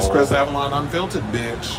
It's Chris Avalon Unfiltered, bitch.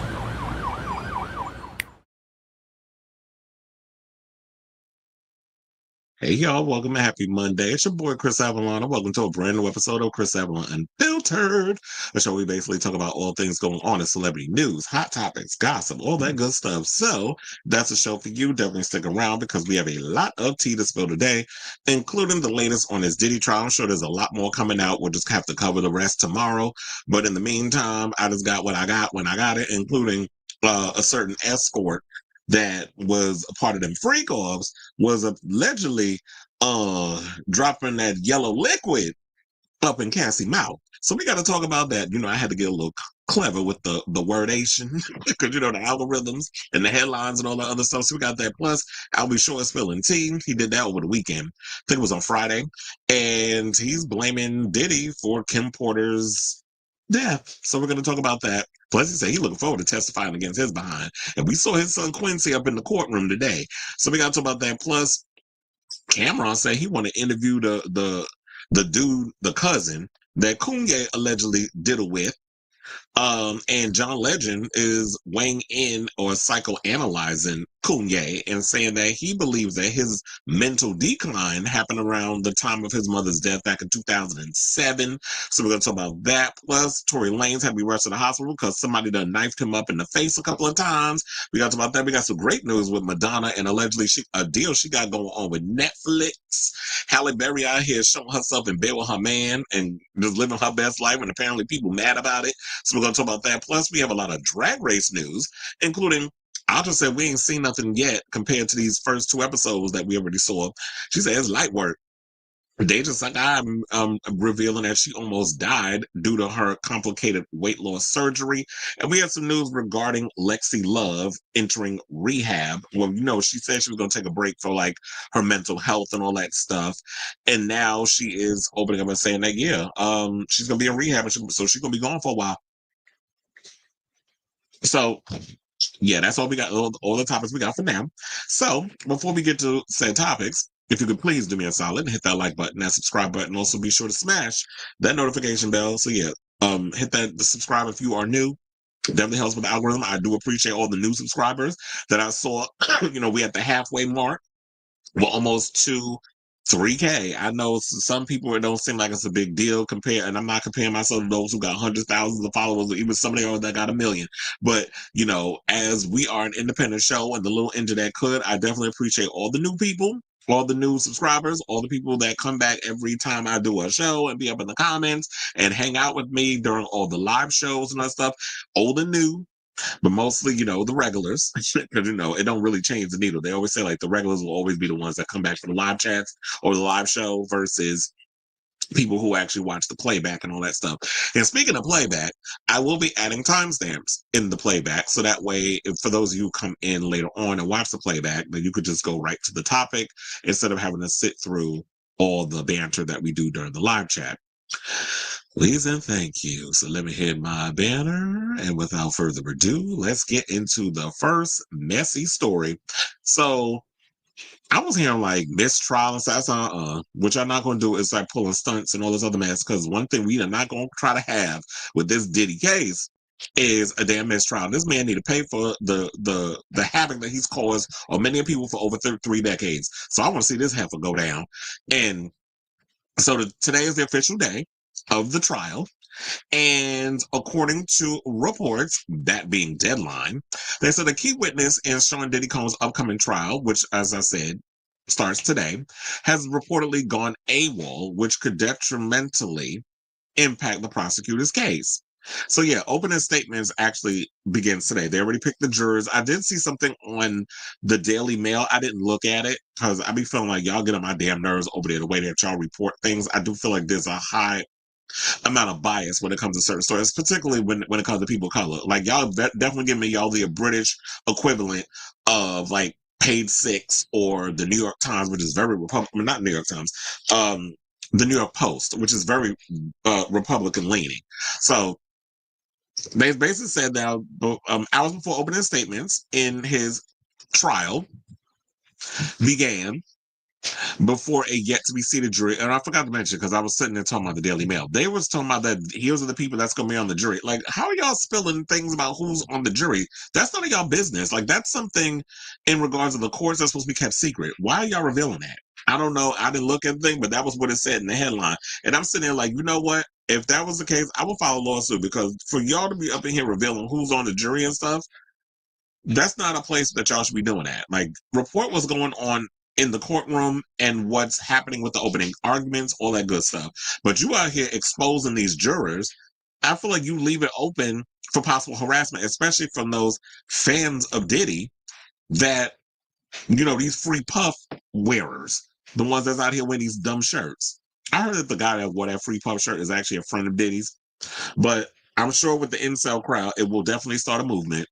Hey y'all, welcome to Happy Monday. It's your boy Chris Avalon, and welcome to a brand new episode of Chris Avalon Unfiltered, a show we basically talk about all things going on in celebrity news, hot topics, gossip, all that good stuff. So that's a show for you. Definitely stick around because we have a lot of tea to spill today, including the latest on his Diddy trial. I'm sure there's a lot more coming out. We'll just have to cover the rest tomorrow. But in the meantime, I just got what I got when I got it, including a certain escort that was a part of them freak offs was allegedly dropping that yellow liquid up in Cassie's mouth. So we got to talk about that. You know, I had to get a little clever with the wordation because, you know, the algorithms and the headlines and all the other stuff. So we got that. Plus, I'll be sure spilling tea. He did that over the weekend. I think it was on Friday. And he's blaming Diddy for Kim Porter's death. So we're going to talk about that. Plus, he said he's looking forward to testifying against his behind. And we saw his son Quincy up in the courtroom today. So we got to talk about that. Plus, Cameron said he want to interview the dude, the cousin that Kanye allegedly did it with. And John Legend is weighing in or psychoanalyzing Kanye and saying that he believes that his mental decline happened around the time of his mother's death back in 2007. So we're going to talk about that. Plus, Tory Lanez had to be rushed to the hospital because somebody done knifed him up in the face a couple of times. We got to talk about that. We got some great news with Madonna and allegedly a deal she got going on with Netflix. Halle Berry out here showing herself in bed with her man and just living her best life, and apparently people mad about it. So we're going to talk about that. Plus, we have a lot of drag race news, including, I just said we ain't seen nothing yet compared to these first two episodes that we already saw. She said it's light work. They just like I'm revealing that she almost died due to her complicated weight loss surgery. And we have some news regarding Lexi Love entering rehab. Well, you know, she said she was going to take a break for like her mental health and all that stuff. And now she is opening up and saying that, yeah, she's going to be in rehab. And so she's going to be gone for a while. So yeah, that's all we got, all the topics we got for now. So before we get to said topics, if you could please do me a solid and hit that like button, that subscribe button. Also be sure to smash that notification bell. So yeah, hit that subscribe if you are new. Definitely helps with the algorithm. I do appreciate all the new subscribers that I saw. You know, we at the halfway mark. We're almost to 3K. I know some people, it don't seem like it's a big deal compared, and I'm not comparing myself to those who got hundreds, thousands of followers, or even somebody else that got a million. But, you know, as we are an independent show and the little engine that could, I definitely appreciate all the new people, all the new subscribers, all the people that come back every time I do a show and be up in the comments and hang out with me during all the live shows and that stuff, old and new. But mostly, you know, the regulars, because, you know, it don't really change the needle. They always say, like, the regulars will always be the ones that come back for the live chats or the live show versus people who actually watch the playback and all that stuff. And speaking of playback, I will be adding timestamps in the playback. So that way, for those of you who come in later on and watch the playback, then you could just go right to the topic instead of having to sit through all the banter that we do during the live chat. Please and thank you. So let me hit my banner. And without further ado, let's get into the first messy story. So I was hearing like mistrial and stuff, which I'm not going to do is like pulling stunts and all this other mess. Because one thing we are not going to try to have with this Diddy case is a damn mistrial. This man need to pay for the havoc that he's caused on many people for over 3 decades. So I want to see this heifer go down. And so today is the official day of the trial. And according to reports, that being Deadline, they said a key witness in Shawn Diddy Combs' upcoming trial, which, as I said, starts today, has reportedly gone AWOL, which could detrimentally impact the prosecutor's case. So yeah, opening statements actually begins today. They already picked the jurors. I did see something on the Daily Mail. I didn't look at it because I be feeling like y'all get on my damn nerves over there the way that y'all report things. I do feel like there's a high amount of bias when it comes to certain stories, particularly when it comes to people of color. Like y'all definitely give me y'all the British equivalent of like Page Six or the New York Times, which is very Republican. Not New York Times, the New York Post, which is very Republican leaning. So they basically said that hours before opening statements in his trial began, before a yet to be seated jury. And I forgot to mention, because I was sitting there talking about the Daily Mail. They was talking about that here's the people that's going to be on the jury. Like, how are y'all spilling things about who's on the jury? That's none of y'all business. Like, that's something in regards to the courts that's supposed to be kept secret. Why are y'all revealing that? I don't know. I didn't look at the thing, but that was what it said in the headline. And I'm sitting there like, you know what? If that was the case, I would file a lawsuit, because for y'all to be up in here revealing who's on the jury and stuff, that's not a place that y'all should be doing that. Like, report what's going on in the courtroom and what's happening with the opening arguments, all that good stuff. But you out here exposing these jurors. I feel like you leave it open for possible harassment, especially from those fans of Diddy that, these free puff wearers, the ones that's out here wearing these dumb shirts. I heard that the guy that wore that free puff shirt is actually a friend of Diddy's, but I'm sure with the incel crowd, it will definitely start a movement.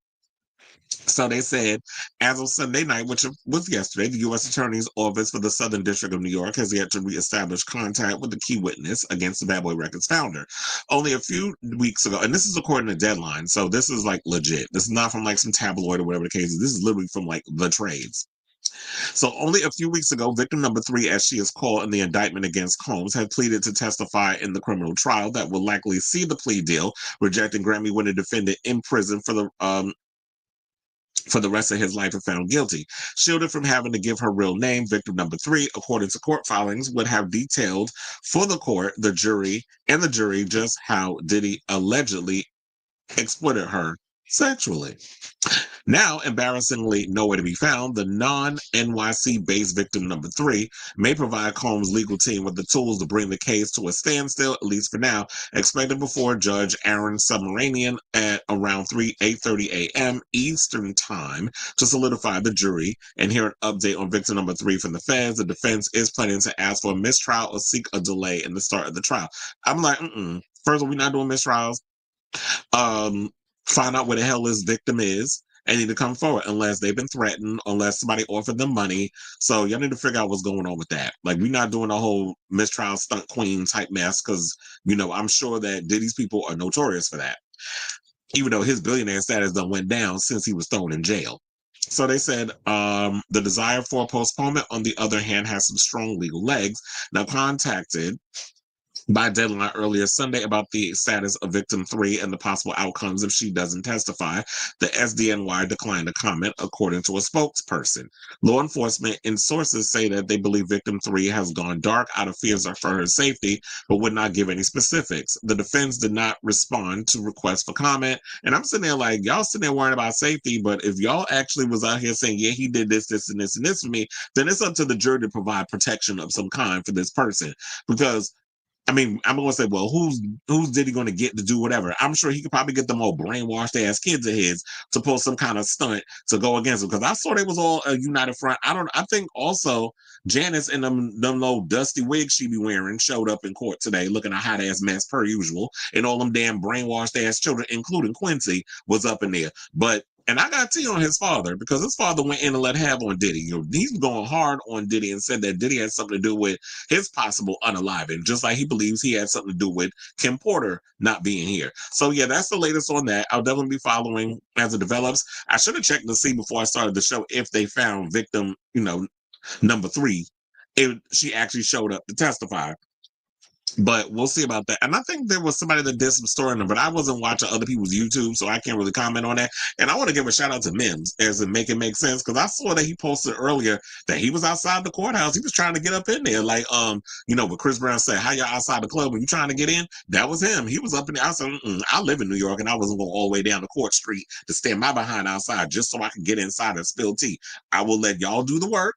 So they said, as of Sunday night, which was yesterday, the U.S. Attorney's Office for the Southern District of New York has yet to reestablish contact with the key witness against the Bad Boy Records founder. Only a few weeks ago, and this is according to Deadline, so this is like legit. This is not from like some tabloid or whatever the case is. This is literally from like the trades. So only a few weeks ago, victim number 3, as she is called in the indictment against Combs, had pleaded to testify in the criminal trial that will likely see the plea deal, rejecting Grammy-winning defendant in prison for the rest of his life if found guilty. Shielded from having to give her real name, victim number 3, according to court filings, would have detailed for the court, the jury just how Diddy allegedly exploited her sexually. Now, embarrassingly nowhere to be found, the non-NYC-based victim number 3 may provide Combs' legal team with the tools to bring the case to a standstill, at least for now, expected before Judge Aaron Subramanian at around 8:30 a.m. Eastern Time to solidify the jury and hear an update on victim number 3 from the feds. The defense is planning to ask for a mistrial or seek a delay in the start of the trial. I'm like, first of all, we're not doing mistrials. Find out where the hell this victim is and need to come forward unless they've been threatened, unless somebody offered them money. So y'all need to figure out what's going on with that. Like, we're not doing a whole mistrial stunt queen type mess, because, I'm sure that Diddy's people are notorious for that, even though his billionaire status done went down since he was thrown in jail. So they said the desire for a postponement, on the other hand, has some strong legal legs. Now, contacted by Deadline earlier Sunday about the status of victim 3 and the possible outcomes if she doesn't testify, the SDNY declined to comment, according to a spokesperson. Law enforcement and sources say that they believe victim 3 has gone dark out of fears for her safety, but would not give any specifics. The defense did not respond to requests for comment, and I'm sitting there like, y'all sitting there worrying about safety, but if y'all actually was out here saying, yeah, he did this, this, and this, and this for me, then it's up to the jury to provide protection of some kind for this person. Because I'm going to say, well, who's Diddy going to get to do whatever? I'm sure he could probably get them old brainwashed ass kids of his to pull some kind of stunt to go against him. Because I saw they was all a united front. I think also Janice and them little dusty wigs she be wearing showed up in court today looking a hot ass mess per usual. And all them damn brainwashed ass children, including Quincy, was up in there. And I got tea on his father, because his father went in and let have on Diddy. He's going hard on Diddy and said that Diddy had something to do with his possible unaliving, just like he believes he had something to do with Kim Porter not being here. So yeah, that's the latest on that. I'll definitely be following as it develops. I should have checked to see before I started the show if they found victim, number 3, if she actually showed up to testify. But we'll see about that. And I think there was somebody that did some story on them, but I wasn't watching other people's YouTube, so I can't really comment on that. And I want to give a shout out to Mims, as in Make It Make Sense, because I saw that he posted earlier that he was outside the courthouse. He was trying to get up in there. Like, what Chris Brown said, how y'all outside the club when you trying to get in? That was him. He was up in there. I said, I live in New York, and I wasn't going all the way down the Court Street to stand my behind outside just so I could get inside and spill tea. I will let y'all do the work,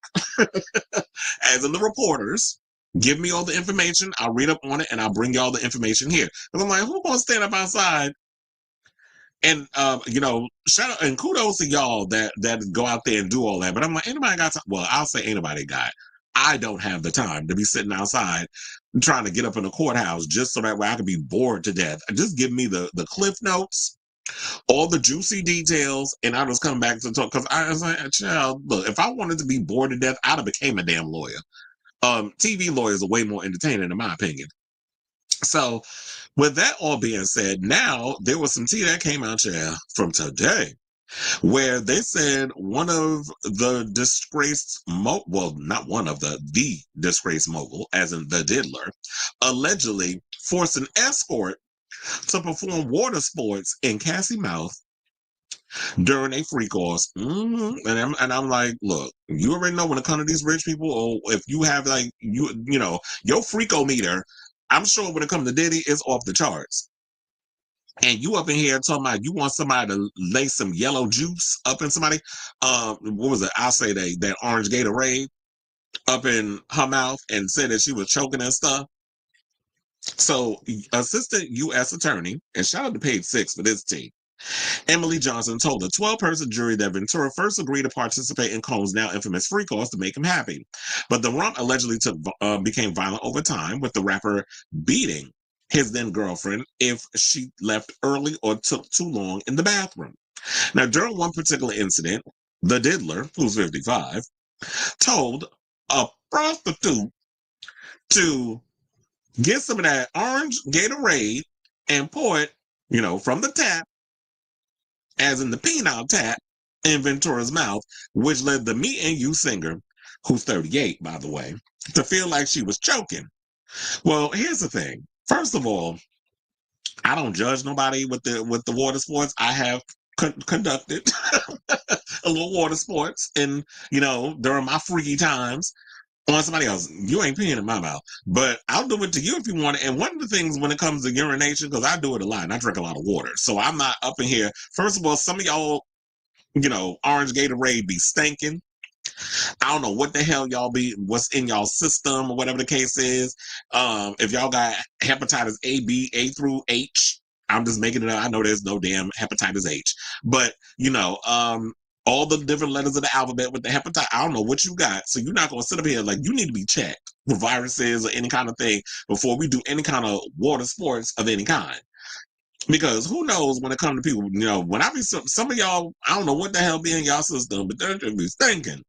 as in the reporters. Give me all the information. I'll read up on it and I'll bring y'all the information here. Because I'm like, who's going to stand up outside? And, shout out and kudos to y'all that go out there and do all that. But I'm like, anybody got time? Well, I'll say anybody got. I don't have the time to be sitting outside trying to get up in the courthouse just so that way I could be bored to death. Just give me the cliff notes, all the juicy details, and I'll just come back to talk. Because I was like, child, look, if I wanted to be bored to death, I'd have became a damn lawyer. TV lawyers are way more entertaining, in my opinion. So, with that all being said, now there was some tea that came out, from today. where they said one of the disgraced well, not one of the disgraced mogul, as in the diddler, allegedly forced an escort to perform water sports in Cassie mouth during a free course. And I'm like, look, you already know when it comes to these rich people, or if you have like you know your freako meter, I'm sure when it comes to Diddy, it's off the charts. And you up in here talking about you want somebody to lay some yellow juice up in somebody. What was it? I'll say that orange Gatorade up in her mouth and said that she was choking and stuff. So, Assistant U.S. Attorney, and shout out to page 6 for this tea, Emily Johnson told the 12-person jury that Ventura first agreed to participate in Combs' now infamous free calls to make him happy. But the rump allegedly became violent over time, with the rapper beating his then girlfriend if she left early or took too long in the bathroom. Now, during one particular incident, the diddler, who's 55, told a prostitute to get some of that orange Gatorade and pour it, from the tap, as in the penile tap, in Ventura's mouth, which led the Me and You singer, who's 38, by the way, to feel like she was choking. Well, here's the thing. First of all, I don't judge nobody with the water sports. I have conducted a little water sports, and during my freaky times on somebody else. You ain't peeing in my mouth, but I'll do it to you if you want it. And one of the things when it comes to urination, because I do it a lot and I drink a lot of water, so I'm not up in here. First of all, some of y'all, orange Gatorade be stinking. I don't know what the hell what's in y'all system or whatever the case is. If y'all got hepatitis A, B, A through H, I'm just making it up. I know there's no damn hepatitis H, but all the different letters of the alphabet with the hepatitis, I don't know what you got. So you're not going to sit up here like you need to be checked for viruses or any kind of thing before we do any kind of water sports of any kind. Because who knows when it comes to people, when I be some of y'all, I don't know what the hell be in y'all system, but they're just be stinking.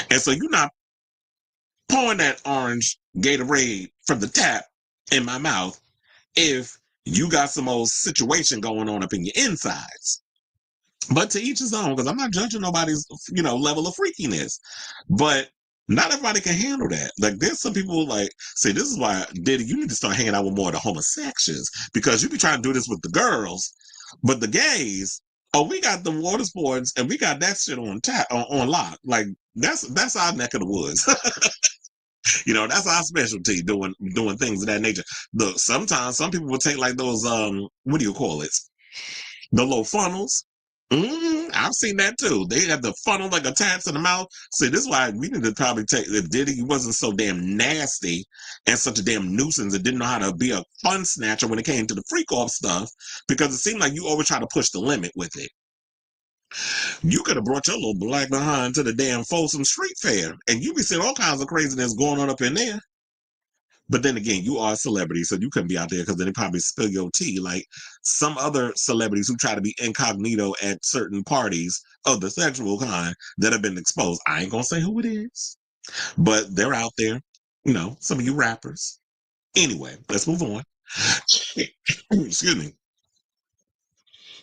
And so you're not pouring that orange Gatorade from the tap in my mouth if you got some old situation going on up in your insides. But to each his own, because I'm not judging nobody's, level of freakiness. But not everybody can handle that. Like, there's some people say, this is why, Diddy, you need to start hanging out with more of the homosexuals, because you be trying to do this with the girls, but the gays, we got the water sports and we got that shit on tap, on lock. Like, that's our neck of the woods. That's our specialty, doing things of that nature. Look, sometimes some people will take like those, what do you call it? The little funnels. I've seen that too. They have the funnel like attached to the mouth. See, this is why we need to probably take, if Diddy wasn't so damn nasty and such a damn nuisance and didn't know how to be a fun snatcher when it came to the freak off stuff, because it seemed like you always try to push the limit with it. You could have brought your little black behind to the damn Folsom Street Fair and you be seeing all kinds of craziness going on up in there. But then again, you are a celebrity, so you couldn't be out there because then they probably spill your tea like some other celebrities who try to be incognito at certain parties of the sexual kind that have been exposed. I ain't gonna say who it is, but they're out there. Some of you rappers. Anyway, let's move on. Excuse me.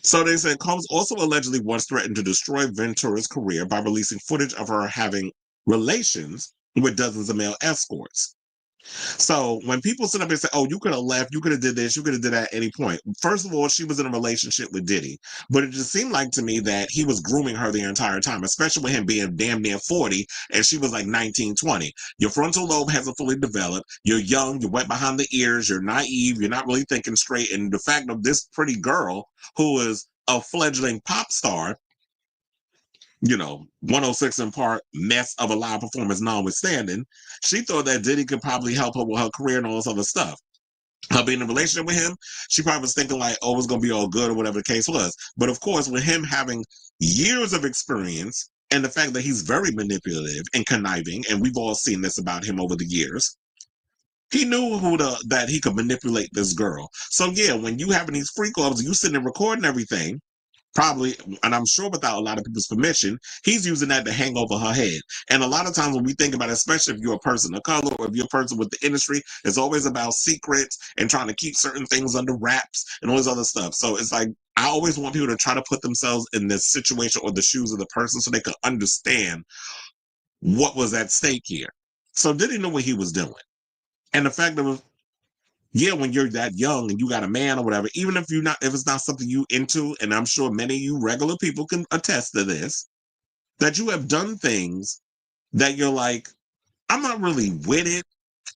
So they said Combs also allegedly once threatened to destroy Ventura's career by releasing footage of her having relations with dozens of male escorts. So when people sit up and say, oh, you could have left, you could have did this, you could have did that at any point. First of all, she was in a relationship with Diddy. But it just seemed like to me that he was grooming her the entire time, especially with him being damn near 40 and she was like 19, 20. Your frontal lobe hasn't fully developed. You're young, you're wet behind the ears, you're naive, you're not really thinking straight. And the fact of this pretty girl who is a fledgling pop star, 106 in part, mess of a live performance notwithstanding, she thought that Diddy could probably help her with her career and all this other stuff. Her being in a relationship with him, she probably was thinking like, oh, it's going to be all good or whatever the case was. But of course, with him having years of experience and the fact that he's very manipulative and conniving, and we've all seen this about him over the years, he knew that he could manipulate this girl. So yeah, when you having these free clubs, you sitting there recording everything, probably, and I'm sure without a lot of people's permission, he's using that to hang over her head. And a lot of times when we think about it, especially if you're a person of color or if you're a person with the industry, it's always about secrets and trying to keep certain things under wraps and all this other stuff. So it's like, I always want people to try to put themselves in this situation or the shoes of the person so they can understand what was at stake here. So Diddy knew what he was doing. And the fact that, yeah, when you're that young and you got a man or whatever, even if if it's not something you into, and I'm sure many of you regular people can attest to this, that you have done things that you're like, I'm not really with it,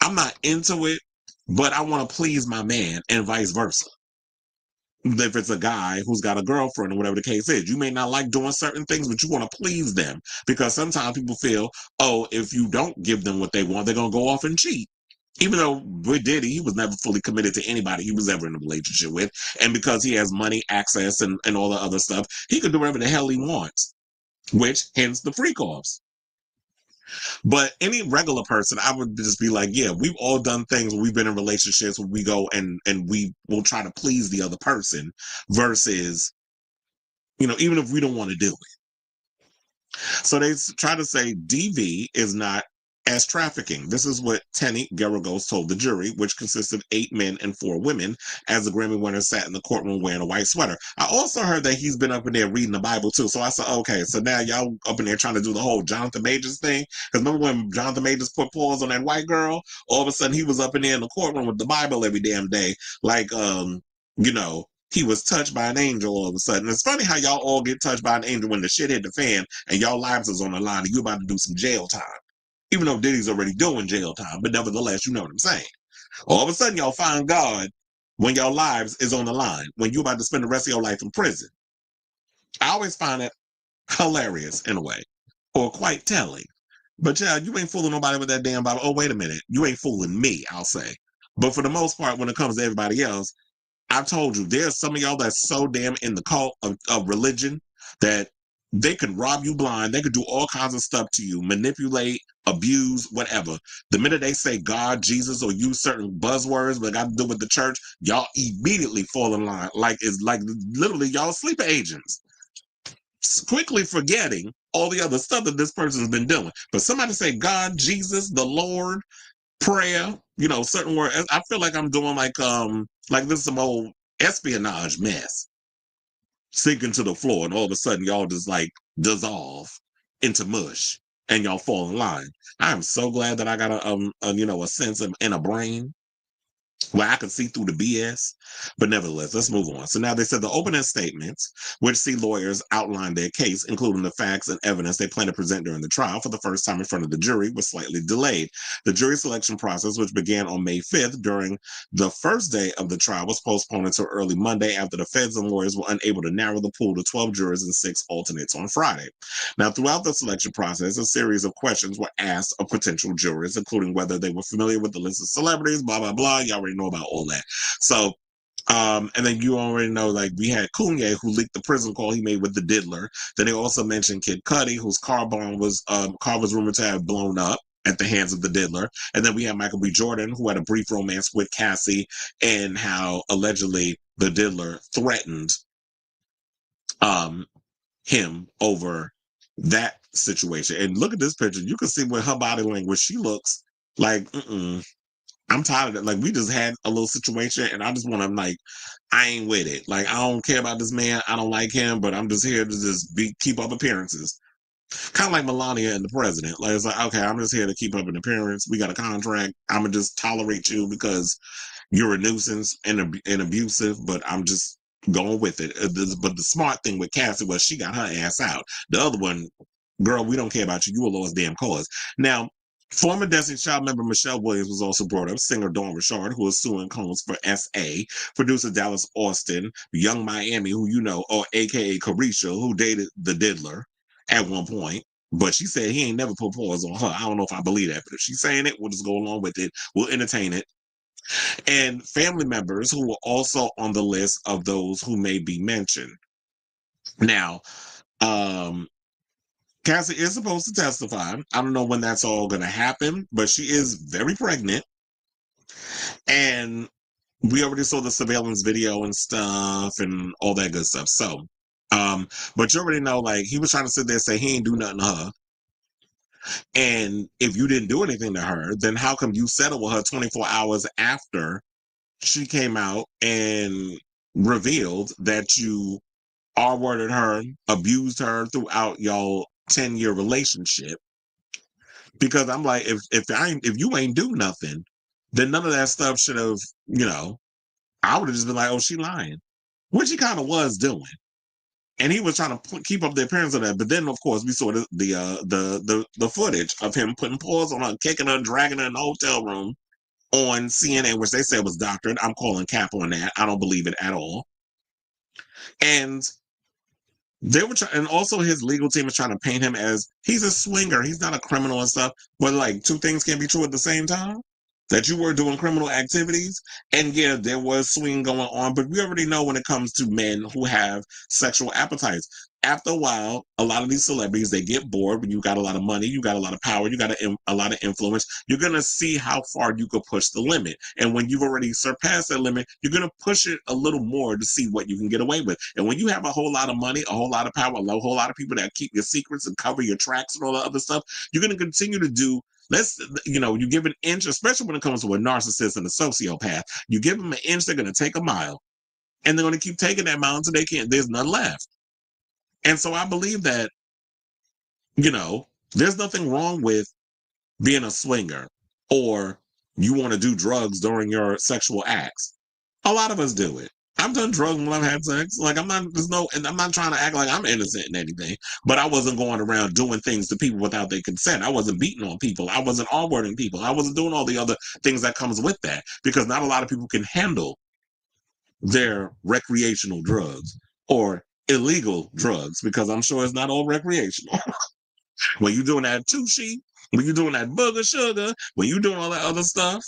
I'm not into it, but I want to please my man, and vice versa. If it's a guy who's got a girlfriend or whatever the case is, you may not like doing certain things, but you want to please them because sometimes people feel, oh, if you don't give them what they want, they're going to go off and cheat. Even though with Diddy, he was never fully committed to anybody he was ever in a relationship with. And because he has money, access, and all the other stuff, he can do whatever the hell he wants, which hence the freak offs. But any regular person, I would just be like, yeah, we've all done things when we've been in relationships where we go and we will try to please the other person versus, even if we don't want to do it. So they try to say DV is not as trafficking. This is what Tenny Garagos told the jury, which consisted of 8 men and 4 women, as the Grammy winner sat in the courtroom wearing a white sweater. I also heard that he's been up in there reading the Bible too. So I said, okay, so now y'all up in there trying to do the whole Jonathan Majors thing. Because remember when Jonathan Majors put pause on that white girl? All of a sudden he was up in there in the courtroom with the Bible every damn day. Like, he was touched by an angel all of a sudden. It's funny how y'all all get touched by an angel when the shit hit the fan and y'all lives is on the line and you about to do some jail time. Even though Diddy's already doing jail time, but nevertheless, you know what I'm saying. All of a sudden, y'all find God when your lives is on the line, when you're about to spend the rest of your life in prison. I always find it hilarious in a way, or quite telling. But yeah, you ain't fooling nobody with that damn Bible. Oh, wait a minute. You ain't fooling me, I'll say. But for the most part, when it comes to everybody else, I've told you, there's some of y'all that's so damn in the cult of religion that they could rob you blind. They could do all kinds of stuff to you, manipulate, abuse, whatever. The minute they say God, Jesus, or use certain buzzwords that got to do with the church, y'all immediately fall in line. Like it's like literally y'all sleeper agents, quickly forgetting all the other stuff that this person's been doing. But somebody say God, Jesus, the Lord, prayer, certain words. I feel like I'm doing like this is some old espionage mess sinking to the floor, and all of a sudden y'all just like dissolve into mush and y'all fall in line. I am so glad that I got a sense and a brain where I can see through the BS. But nevertheless, let's move on. So now they said the opening statements, which see lawyers outline their case, including the facts and evidence they plan to present during the trial for the first time in front of the jury, was slightly delayed. The jury selection process, which began on May 5th during the first day of the trial, was postponed until early Monday after the feds and lawyers were unable to narrow the pool to 12 jurors and 6 alternates on Friday. Now, throughout the selection process, a series of questions were asked of potential jurors, including whether they were familiar with the list of celebrities, blah, blah, blah. You already know about all that. So, and then you already know, like, we had Kanye, who leaked the prison call he made with the Diddler. Then they also mentioned Kid Cudi, whose car was rumored to have blown up at the hands of the Diddler. And then we had Michael B. Jordan, who had a brief romance with Cassie, and how allegedly the Diddler threatened him over that situation. And look at this picture. You can see with her body language, she looks like, I'm tired of it. Like, we just had a little situation, and I just want to, like, I ain't with it. Like, I don't care about this man. I don't like him, but I'm just here to just keep up appearances. Kind of like Melania and the president. Like, it's like, okay, I'm just here to keep up an appearance. We got a contract. I'm going to just tolerate you because you're a nuisance and abusive, but I'm just going with it. But the smart thing with Cassie was she got her ass out. The other one, girl, we don't care about you. You a lost damn cause. Now, former Destiny's Child member Michelle Williams was also brought up. Singer Dawn Richard, who is suing Combs for SA. Producer Dallas Austin, Young Miami, who you know, or AKA Carisha, who dated the Diddler at one point. But she said he ain't never put pause on her. I don't know if I believe that, but if she's saying it, we'll just go along with it. We'll entertain it. And family members who were also on the list of those who may be mentioned. Now, Cassie is supposed to testify. I don't know when that's all going to happen, but she is very pregnant. And we already saw the surveillance video and stuff and all that good stuff. So But you already know, like, he was trying to sit there and say he ain't do nothing to her. And if you didn't do anything to her, then how come you settled with her 24 hours after she came out and revealed that you R-worded her, abused her throughout y'all 10-year relationship? Because I'm like, if you ain't do nothing, then none of that stuff should have, I would have just been like, oh, she lying, which he kind of was doing. And he was trying to keep up the appearance of that. But then, of course, we saw the footage of him putting paws on her, kicking her, dragging her in the hotel room on CNN, which they said was doctored. I'm calling cap on that. I don't believe it at all. And they were and also his legal team is trying to paint him as he's a swinger. He's not a criminal and stuff. But like, two things can't be true at the same time. That you were doing criminal activities, and yeah, there was swinging going on, but we already know when it comes to men who have sexual appetites. After a while, a lot of these celebrities, they get bored. When you got a lot of money, you got a lot of power, you got a lot of influence, you're going to see how far you could push the limit. And when you've already surpassed that limit, you're going to push it a little more to see what you can get away with. And when you have a whole lot of money, a whole lot of power, a whole lot of people that keep your secrets and cover your tracks and all that other stuff, you're going to continue to do. You give an inch, especially when it comes to a narcissist and a sociopath, you give them an inch, they're going to take a mile, and they're going to keep taking that mile until there's none left. And so I believe that, there's nothing wrong with being a swinger or you want to do drugs during your sexual acts. A lot of us do it. I've done drugs when I've had sex. Like, and I'm not trying to act like I'm innocent in anything, but I wasn't going around doing things to people without their consent. I wasn't beating on people. I wasn't R-wording people. I wasn't doing all the other things that comes with that, because not a lot of people can handle their recreational drugs or illegal drugs, because I'm sure it's not all recreational. When you're doing that tushy, when you're doing that booger sugar, when you're doing all that other stuff,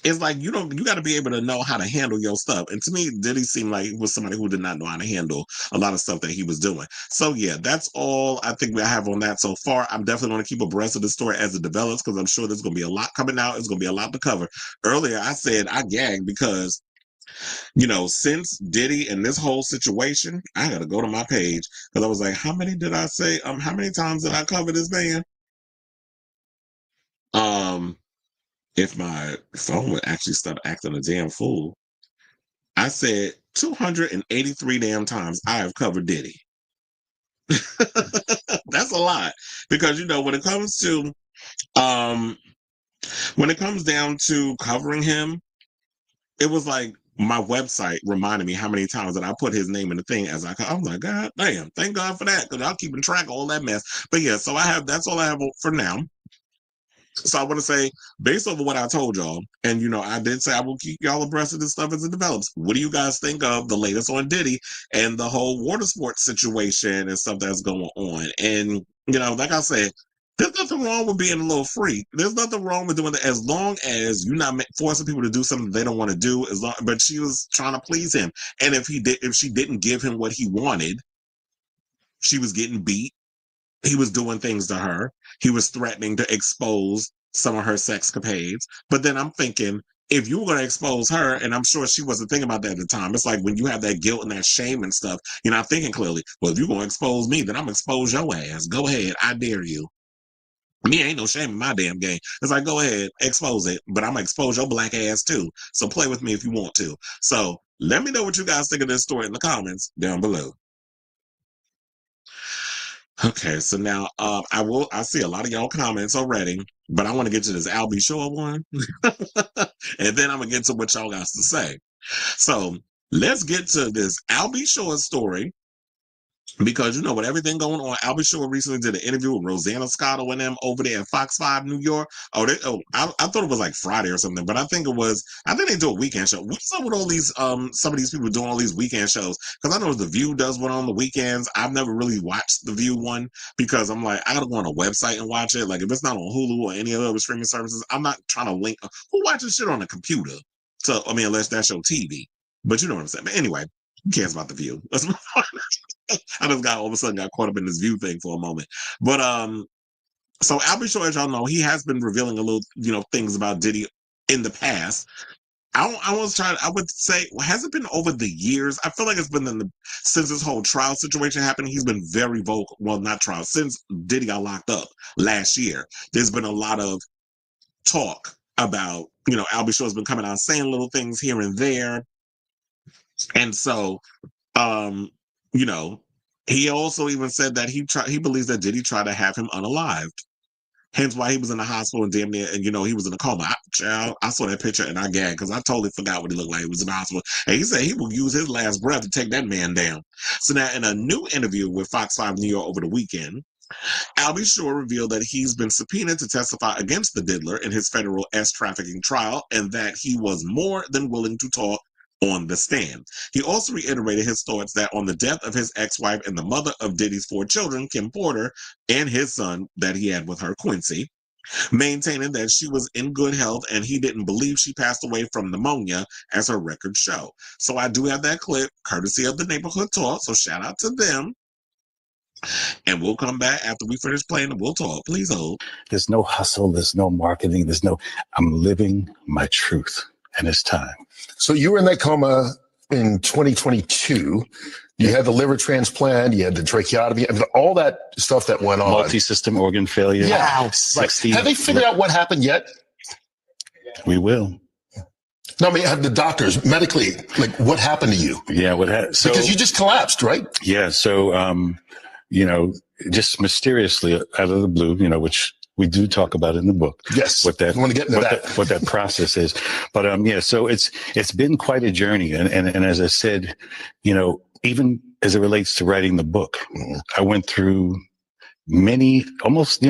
it's like you got to be able to know how to handle your stuff. And to me, Diddy seemed like he was somebody who did not know how to handle a lot of stuff that he was doing. So yeah, that's all I think we have on that so far. I'm definitely going to keep abreast of the story as it develops, because I'm sure there's going to be a lot coming out. It's going to be a lot to cover. Earlier, I said I gagged because, since Diddy and this whole situation, I got to go to my page, because I was like, how many did I say? How many times did I cover this man? If my phone would actually stop acting a damn fool, I said 283 damn times I have covered Diddy. That's a lot, because when it comes down to covering him, it was like my website reminded me how many times that I put his name in the thing as I'm like, God damn, thank God for that, because I'm keeping track of all that mess. But yeah, so that's all I have for now. So I want to say, based on what I told y'all, and I did say I will keep y'all abreast of this stuff as it develops. What do you guys think of the latest on Diddy and the whole Watersports situation and stuff that's going on? And like I said, there's nothing wrong with being a little free. There's nothing wrong with doing that, as long as you're not forcing people to do something they don't want to do. But she was trying to please him, and if she didn't give him what he wanted, she was getting beat. He was doing things to her. He was threatening to expose some of her sexcapades. But then I'm thinking, if you were going to expose her, and I'm sure she wasn't thinking about that at the time, it's like when you have that guilt and that shame and stuff, you're not thinking clearly. Well, if you're going to expose me, then I'm going to expose your ass. Go ahead. I dare you. Me ain't no shame in my damn game. It's like, go ahead, expose it, but I'm going to expose your black ass too. So play with me if you want to. So let me know what you guys think of this story in the comments down below. Okay, so now I see a lot of y'all comments already, but I want to get to this Al B. Shore one. And then I'm gonna get to what y'all got to say. So let's get to this Al B. Shore story, because with everything going on, Al B. Shore recently did an interview with Rosanna Scotto and them over there at Fox 5 New York. I thought it was like Friday or something, but I think they do a weekend show. What's up with all these some of these people doing all these weekend shows? Because I know The View does one on the weekends. I've never really watched The View one, because I'm like, I gotta go on a website and watch it. Like, if it's not on Hulu or any other streaming services, I'm not trying to link. Who watches shit on a computer? So unless that's your TV. But you know what I'm saying. But anyway, who cares about The View? I just all of a sudden got caught up in this View thing for a moment. But so Al B. Shore, as y'all know, he has been revealing a little, things about Diddy in the past. I would say, well, has it been over the years? I feel like it's been since this whole trial situation happened. He's been very vocal. Well, not trial, since Diddy got locked up last year. There's been a lot of talk about, Albie Shaw's been coming out saying little things here and there. And so, you know, he also even said that he believes that Diddy tried to have him unalived. Hence why he was in the hospital and damn near, and he was in a coma. I saw that picture and I gagged because I totally forgot what he looked like. He was in the hospital. And he said he will use his last breath to take that man down. So now in a new interview with Fox 5 New York over the weekend, Albie Shaw revealed that he's been subpoenaed to testify against the diddler in his federal trafficking trial and that he was more than willing to talk on the stand. He also reiterated his thoughts that on the death of his ex-wife and the mother of Diddy's 4 children, Kim Porter, and his son that he had with her, Quincy, maintaining that she was in good health and he didn't believe she passed away from pneumonia, as her records show. So I do have that clip, courtesy of the Neighborhood Talk, so shout out to them. And we'll come back after we finish playing and we'll talk. Please hold. There's no hustle, there's no marketing, I'm living my truth, and it's time. So you were in that coma in 2022. You had the liver transplant, you had the tracheotomy, all that stuff that went on. Multi-system organ failure. Yeah, right. Have they figured out what happened yet? We will. No, I mean, have the doctors medically, what happened to you? Yeah, because you just collapsed, right? Yeah, so, just mysteriously out of the blue, which we do talk about in the book. Yes, I want to get into that. What that process is. But so it's been quite a journey. And as I said, even as it relates to writing the book, I went through almost,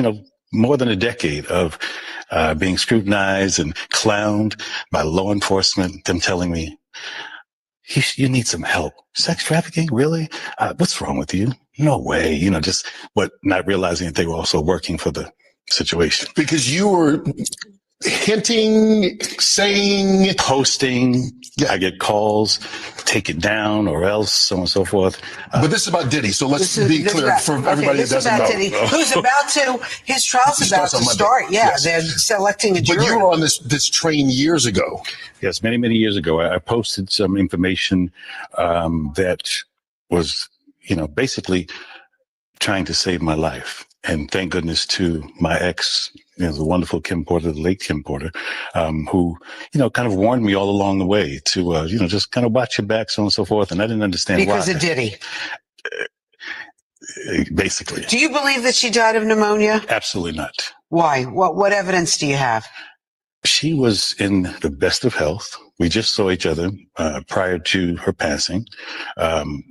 more than a decade of being scrutinized and clowned by law enforcement, them telling me, you need some help. Sex trafficking? Really? What's wrong with you? No way. Not realizing that they were also working for the situation. Because you were hinting, saying, posting. Yeah. I get calls, take it down or else, so on and so forth. But this is about Diddy, so let's be clear for everybody that doesn't know. Diddy, who's about to, his trial's about to start. Yeah, yes. They're selecting a jury. But you were on this train years ago. Yes, many, many years ago. I posted some information that was, basically trying to save my life. And thank goodness to my ex, the wonderful Kim Porter, the late Kim Porter, who, kind of warned me all along the way to, just kind of watch your back, so on and so forth. And I didn't understand why. Because of Diddy. Basically. Do you believe that she died of pneumonia? Absolutely not. Why? What evidence do you have? She was in the best of health. We just saw each other prior to her passing.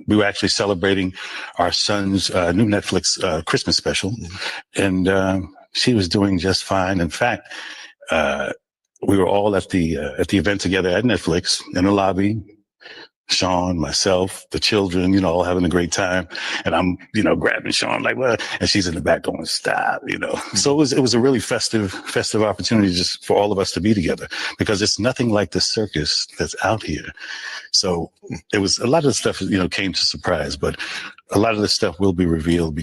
We were actually celebrating our son's new Netflix Christmas special, and she was doing just fine. In fact, we were all at the event together at Netflix in the lobby. Shawn, myself, the children, all having a great time. And I'm, grabbing Shawn like, what? And she's in the back going, stop, So it was a really festive opportunity just for all of us to be together, because it's nothing like the circus that's out here. So it was a lot of the stuff, came to surprise, but a lot of the stuff will be revealed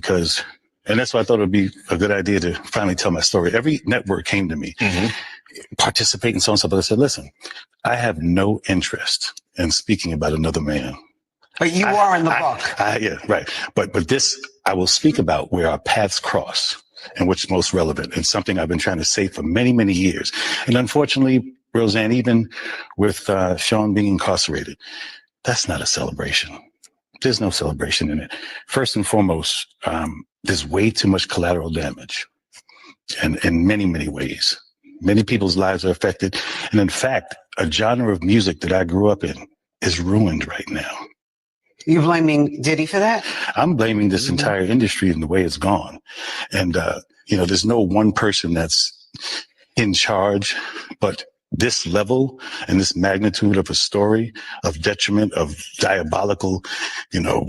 and that's why I thought it would be a good idea to finally tell my story. Every network came to me, participate in so and so, but I said, listen, I have no interest in speaking about another man. But you are in the book. Yeah, right. But this, I will speak about where our paths cross and what's most relevant, and something I've been trying to say for many, many years. And unfortunately, Roseanne, even with Shawn being incarcerated, that's not a celebration. There's no celebration in it. First and foremost, there's way too much collateral damage, and in many, many ways. Many people's lives are affected. And in fact, a genre of music that I grew up in is ruined right now. You're blaming Diddy for that? I'm blaming this entire industry and the way it's gone. And, there's no one person that's in charge, but this level and this magnitude of a story of detriment, of diabolical,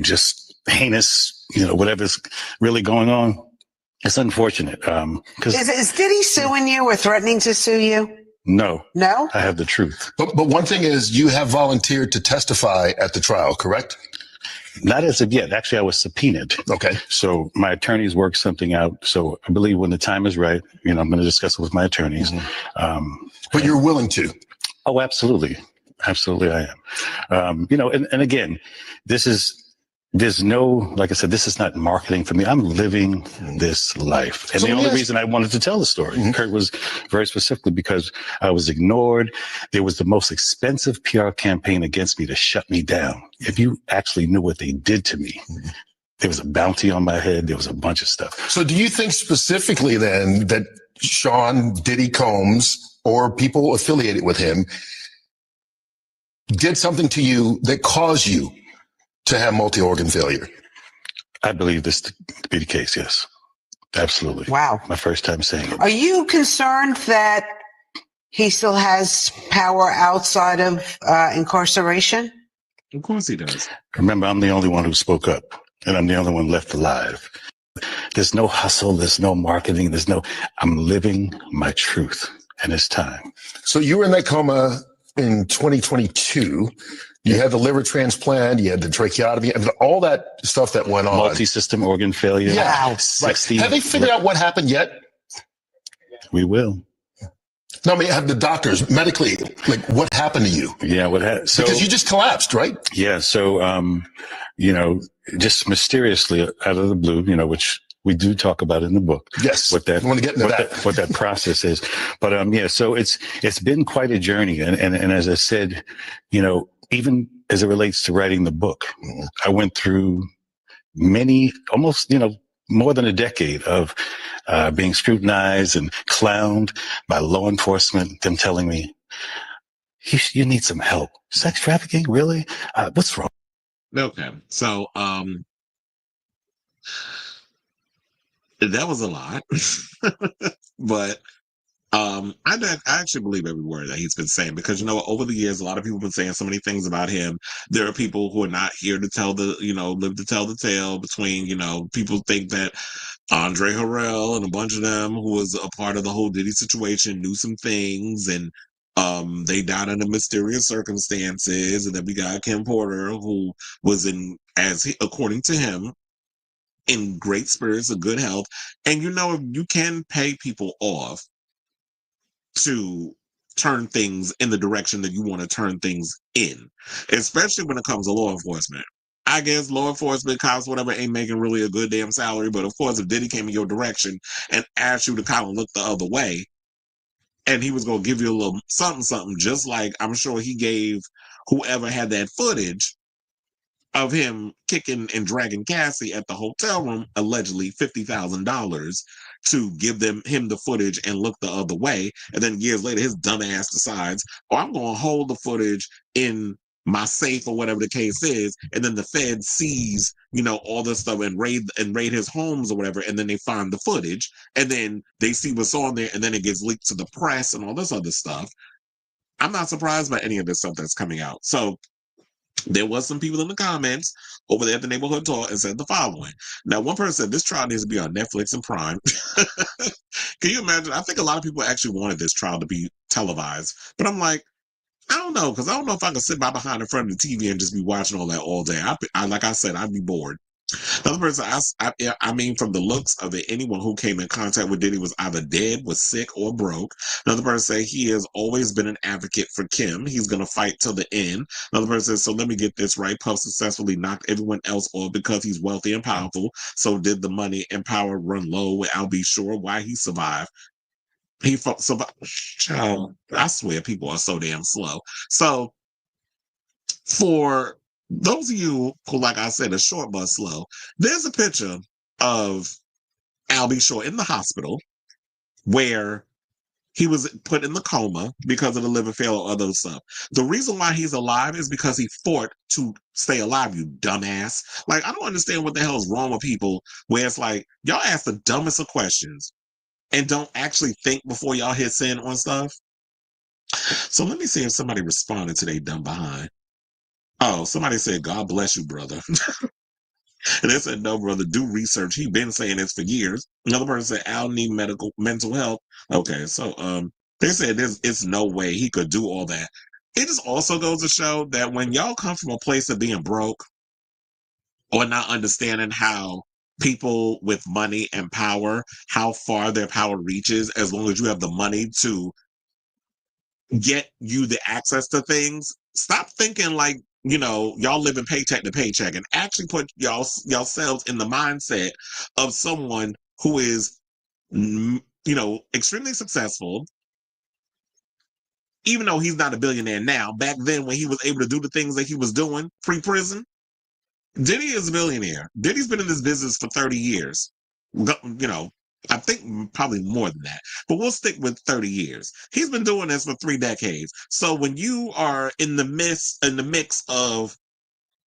just heinous, whatever's really going on. It's unfortunate. Is Diddy suing you or threatening to sue you? No. No? I have the truth. But one thing is, you have volunteered to testify at the trial, correct? Not as of yet. Actually, I was subpoenaed. Okay. So my attorneys worked something out. So I believe when the time is right, I'm going to discuss it with my attorneys. But you're willing to? Oh, absolutely. Absolutely, I am. And again, there's no, like I said, this is not marketing for me. I'm living this life. And So the only reason I wanted to tell the story, Kurt, was very specifically because I was ignored. There was the most expensive PR campaign against me to shut me down. If you actually knew what they did to me, there was a bounty on my head. There was a bunch of stuff. So do you think specifically then that Shawn, Diddy Combs, or people affiliated with him did something to you that caused you to have multi-organ failure? I believe this to be the case, yes. Absolutely. Wow. My first time saying it. Are you concerned that he still has power outside of incarceration? Of course he does. Remember, I'm the only one who spoke up, and I'm the only one left alive. There's no hustle. There's no marketing. I'm living my truth, and it's time. So you were in that coma in 2022. You had the liver transplant, you had the tracheotomy, all that stuff that went on. Multi-system organ failure. Yeah. Wow. 60. Have they figured out what happened yet? We will. No, I mean, have the doctors medically, like, what happened to you? Yeah, because you just collapsed, right? Yeah, so, just mysteriously out of the blue, which we do talk about in the book. Yes. I want to get into that. What that process is. But, so it's been quite a journey. And as I said, even as it relates to writing the book, I went through almost, more than a decade of being scrutinized and clowned by law enforcement, them telling me, you need some help. Sex trafficking? Really? What's wrong? Okay. So, that was a lot, but I actually believe every word that he's been saying, because over the years a lot of people have been saying so many things about him. There are people who are not here to tell live to tell the tale. Between people think that Andre Harrell and a bunch of them who was a part of the whole Diddy situation knew some things, and they died under mysterious circumstances, and then we got Kim Porter, who was according to him, in great spirits and good health. And you can pay people off to turn things in the direction that you want to turn things in, especially when it comes to law enforcement. I guess law enforcement, cops, whatever, ain't making really a good damn salary. But of course, if Diddy came in your direction and asked you to kind of look the other way, and he was going to give you a little something, just like I'm sure he gave whoever had that footage of him kicking and dragging Cassie at the hotel room, allegedly $50,000, to give him the footage and look the other way. And then years later, his dumb ass decides, I'm going to hold the footage in my safe or whatever the case is. And then the Fed sees, all this stuff and raid his homes or whatever. And then they find the footage, and then they see what's on there, and then it gets leaked to the press and all this other stuff. I'm not surprised by any of this stuff that's coming out. So there was some people in the comments over there at the Neighborhood Talk and said the following. Now, one person said this trial needs to be on Netflix and Prime. Can you imagine? I think a lot of people actually wanted this trial to be televised, but I'm like, I don't know, because I don't know if I can sit behind in front of the TV and just be watching all that all day. Like I said, I'd be bored. Another person, I mean, from the looks of it, anyone who came in contact with Diddy was either dead, was sick, or broke. Another person said he has always been an advocate for Kim. He's going to fight till the end. Another person said, so let me get this right. Puff successfully knocked everyone else off because he's wealthy and powerful. So did the money and power run low? I'll be sure why he survived. He survived. Child, I swear people are so damn slow. So for those of you who, like I said, are short but slow, there's a picture of Al B. Shore in the hospital where he was put in the coma because of the liver failure or other stuff. The reason why he's alive is because he fought to stay alive, you dumbass. Like, I don't understand what the hell is wrong with people where it's like, y'all ask the dumbest of questions and don't actually think before y'all hit send on stuff. So let me see if somebody responded to they dumb behind. Oh, somebody said, God bless you, brother. And they said, no, brother, do research. He's been saying this for years. Another person said, Al need mental help. Okay, so they said it's no way he could do all that. It just also goes to show that when y'all come from a place of being broke or not understanding how people with money and power, how far their power reaches, as long as you have the money to get you the access to things, Stop thinking like, y'all living paycheck to paycheck, and actually put yourselves in the mindset of someone who is, extremely successful. Even though he's not a billionaire now, back then when he was able to do the things that he was doing pre-prison, Diddy is a billionaire. Diddy's been in this business for 30 years. I think probably more than that, but we'll stick with 30 years. He's been doing this for 3 decades. So when you are in the mix of,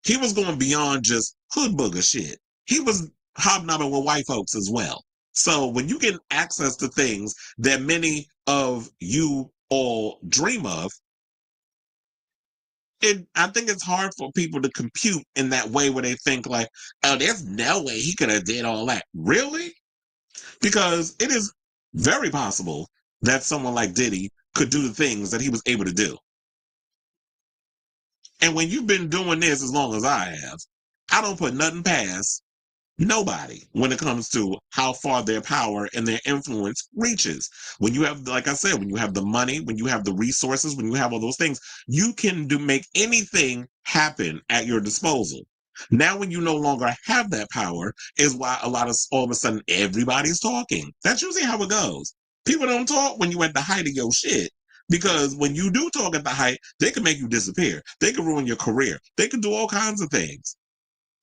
he was going beyond just hood booger shit. He was hobnobbing with white folks as well. So when you get access to things that many of you all dream of, I think it's hard for people to compute in that way where they think like, oh, there's no way he could have did all that. Really? Because it is very possible that someone like Diddy could do the things that he was able to do. And when you've been doing this as long as I have, I don't put nothing past nobody when it comes to how far their power and their influence reaches. When you have, like I said, when you have the money, when you have the resources, when you have all those things, you can make anything happen at your disposal. Now, when you no longer have that power, is why all of a sudden everybody's talking. That's usually how it goes. People don't talk when you at the height of your shit. Because when you do talk at the height, they can make you disappear. They can ruin your career. They can do all kinds of things.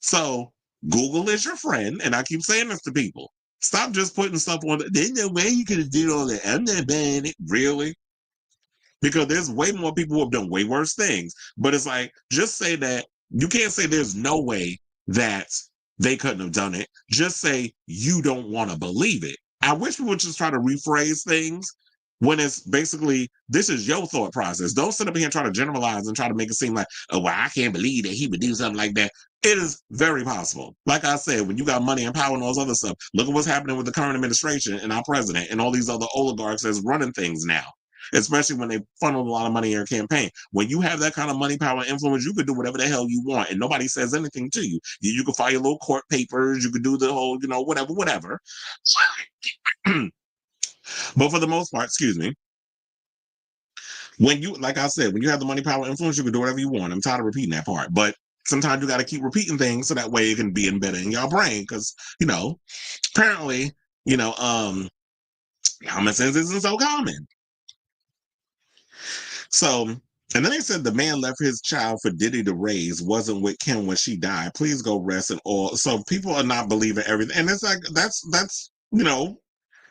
So Google is your friend, and I keep saying this to people. Stop just putting stuff on. There's no way you could have did all that. I'm not buying it. Really? Because there's way more people who have done way worse things. But it's like, just say that. You can't say there's no way that they couldn't have done it. Just say you don't want to believe it. I wish we would just try to rephrase things when it's basically, this is your thought process. Don't sit up here and try to generalize and try to make it seem like, oh, well, I can't believe that he would do something like that. It is very possible. Like I said, when you got money and power and all this other stuff, look at what's happening with the current administration and our president and all these other oligarchs that's running things now, especially when they funnel a lot of money in your campaign. When you have that kind of money, power, influence, you could do whatever the hell you want and nobody says anything to you. You can file your little court papers. You could do the whole, whatever. But for the most part, excuse me, when you, like I said, when you have the money, power, influence, you can do whatever you want. I'm tired of repeating that part, but sometimes you got to keep repeating things so that way it can be embedded in your brain. Because, apparently, common sense isn't so common. So, and then they said the man left his child for Diddy to raise, wasn't with Kim when she died. Please go rest and all. So people are not believing everything. And it's like, that's,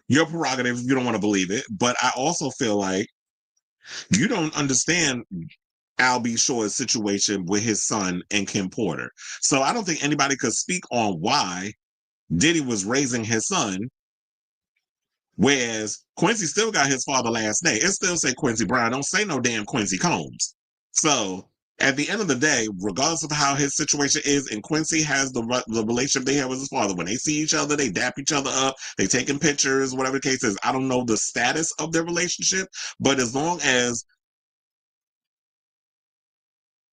your prerogative. You don't want to believe it. But I also feel like you don't understand Al B. Shore's situation with his son and Kim Porter. So I don't think anybody could speak on why Diddy was raising his son, whereas Quincy still got his father last name. It still say Quincy Brown. Don't say no damn Quincy Combs. So at the end of the day, regardless of how his situation is, and Quincy has the relationship they have with his father, when they see each other, they dap each other up, they taking pictures, whatever the case is. I don't know the status of their relationship, but as long as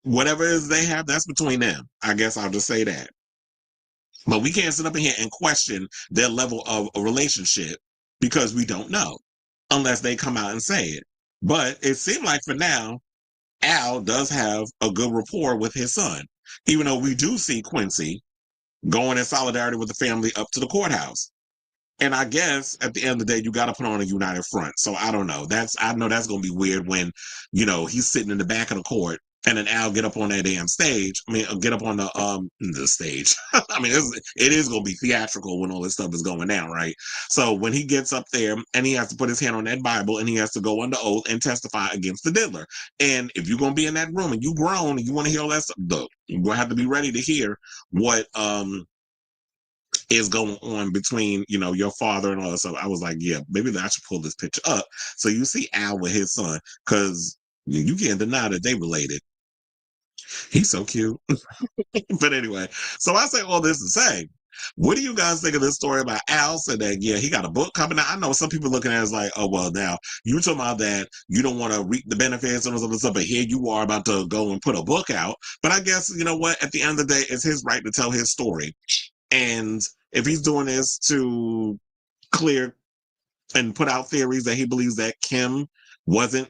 whatever it is they have, that's between them. I guess I'll just say that. But we can't sit up in here and question their level of a relationship because we don't know unless they come out and say it. But it seemed like for now, Al does have a good rapport with his son, even though we do see Quincy going in solidarity with the family up to the courthouse. And I guess at the end of the day, you got to put on a united front. So I don't know. I know that's going to be weird when, he's sitting in the back of the court and then Al get up on that damn stage. I mean, get up on the stage. I mean, it is going to be theatrical when all this stuff is going down, right? So when he gets up there and he has to put his hand on that Bible and he has to go under oath and testify against the diddler. And if you're going to be in that room and you grown and you want to hear all that stuff, you're going to have to be ready to hear what, is going on between, your father and all that stuff. I was like, yeah, maybe I should pull this picture up. So you see Al with his son, because you can't deny that they related. He's so cute. But anyway, so I say all this to say, what do you guys think of this story about Al said that, yeah, he got a book coming out? I know some people looking at it as like, oh, well, now you're talking about that you don't want to reap the benefits and all this other stuff, but here you are about to go and put a book out. But I guess, you know what, at the end of the day, it's his right to tell his story. And if he's doing this to clear and put out theories that he believes that Kim wasn't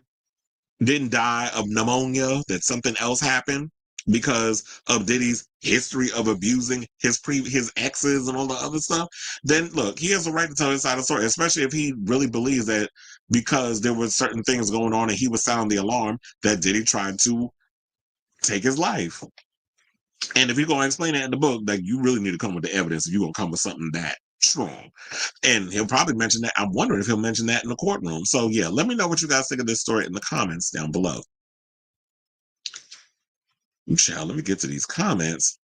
didn't die of pneumonia, that something else happened because of Diddy's history of abusing his exes and all the other stuff, then look, he has a right to tell his side of the story, especially if he really believes that because there were certain things going on and he was sounding the alarm that Diddy tried to take his life. And if you're going to explain that in the book, like, you really need to come with the evidence if you're going to come with something that strong. And he'll probably mention that. I'm wondering if he'll mention that in the courtroom. So yeah, let me know what you guys think of this story in the comments down below. Let me get to these comments.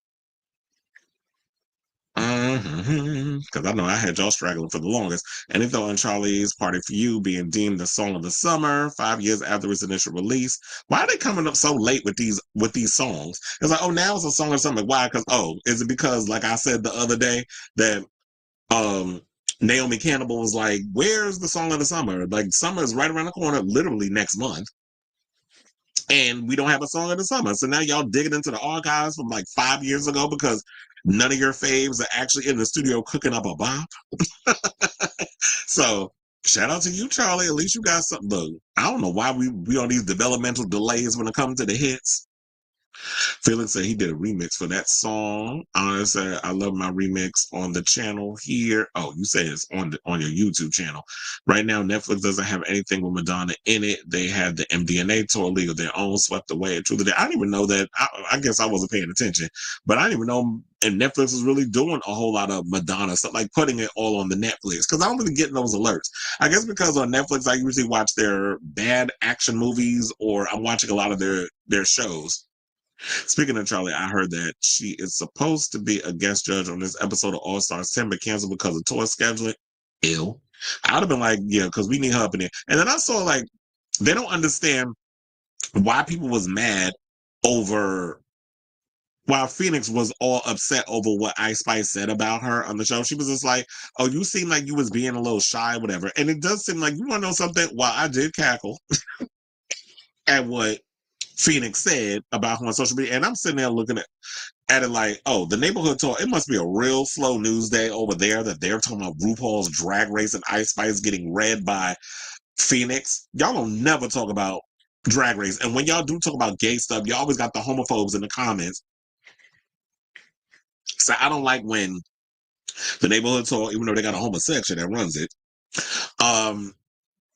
Because I know I had y'all straggling for the longest. And if though on Charlie's Party for You being deemed the song of the summer 5 years after its initial release, why are they coming up so late with these songs? It's like, oh, now it's a song of summer. Why? Because is it because, like I said the other day, that Naomi Campbell was like, where's the song of the summer? Like, summer is right around the corner, literally next month. And we don't have a song of the summer. So now y'all digging into the archives from like 5 years ago because none of your faves are actually in the studio cooking up a bop. So shout out to you, Charlie. At least you got something. Look, I don't know why we on these developmental delays when it comes to the hits. Felix said he did a remix for that song. I said I love my remix on the channel here. Oh, you say it's on your YouTube channel. Right now, Netflix doesn't have anything with Madonna in it. They had the MDNA tour League of Their Own swept away. Truly, I didn't even know that. I guess I wasn't paying attention, but I didn't even know. And Netflix was really doing a whole lot of Madonna stuff, like putting it all on the Netflix. Because I don't really get those alerts. I guess because on Netflix, I usually watch their bad action movies, or I'm watching a lot of their shows. Speaking of Charlie, I heard that she is supposed to be a guest judge on this episode of All Stars 10, but canceled because of tour scheduling. Ew. I'd have been like, yeah, because we need her up in there. And then I saw, like, they don't understand why people was mad over, while Phoenix was all upset over what Ice Spice said about her on the show. She was just like, oh, you seem like you was being a little shy, whatever. And it does seem like, you want to know something? While I did cackle at what Phoenix said about her on social media, and I'm sitting there looking at it like, oh, the neighborhood tour, it must be a real slow news day over there that they're talking about RuPaul's Drag Race and Ice Spice getting read by Phoenix. Y'all don't never talk about Drag Race. And when y'all do talk about gay stuff, you always got the homophobes in the comments. So I don't like when the neighborhood tour, even though they got a homosexual that runs it,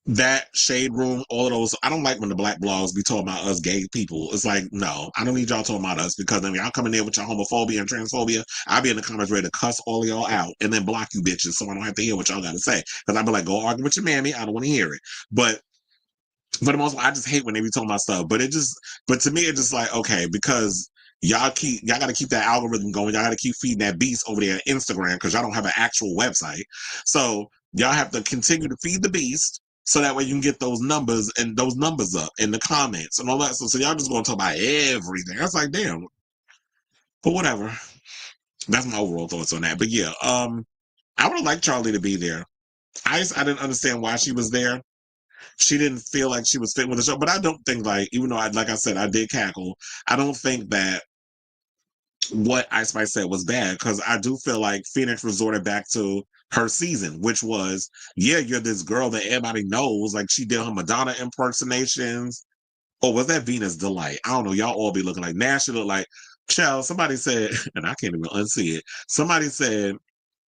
that Shade Room, all of those, I don't like when the black blogs be talking about us gay people. It's like, no, I don't need y'all talking about us, because I mean, y'all coming in with your homophobia and transphobia, I'll be in the comments ready to cuss all of y'all out and then block you bitches so I don't have to hear what y'all got to say. Because I'll be like, go argue with your mammy. I don't want to hear it. But for the most part, I just hate when they be talking about stuff. But to me, it's just like, okay, because y'all got to keep that algorithm going. Y'all got to keep feeding that beast over there on Instagram because y'all don't have an actual website. So y'all have to continue to feed the beast so that way you can get those numbers up in the comments and all that. So y'all just going to talk about everything. I was like, damn. But whatever. That's my overall thoughts on that. But yeah, I would have liked Charlie to be there. I didn't understand why she was there. She didn't feel like she was fitting with the show, but I don't think, like, even though like I said, I did cackle, I don't think that what Ice Spice said was bad, because I do feel like Phoenix resorted back to her season, which was, yeah, you're this girl that everybody knows, like she did her Madonna impersonations. Or was that Venus Delight? I don't know. Y'all all be looking like Nash. Look like, child, somebody said, and I can't even unsee it. Somebody said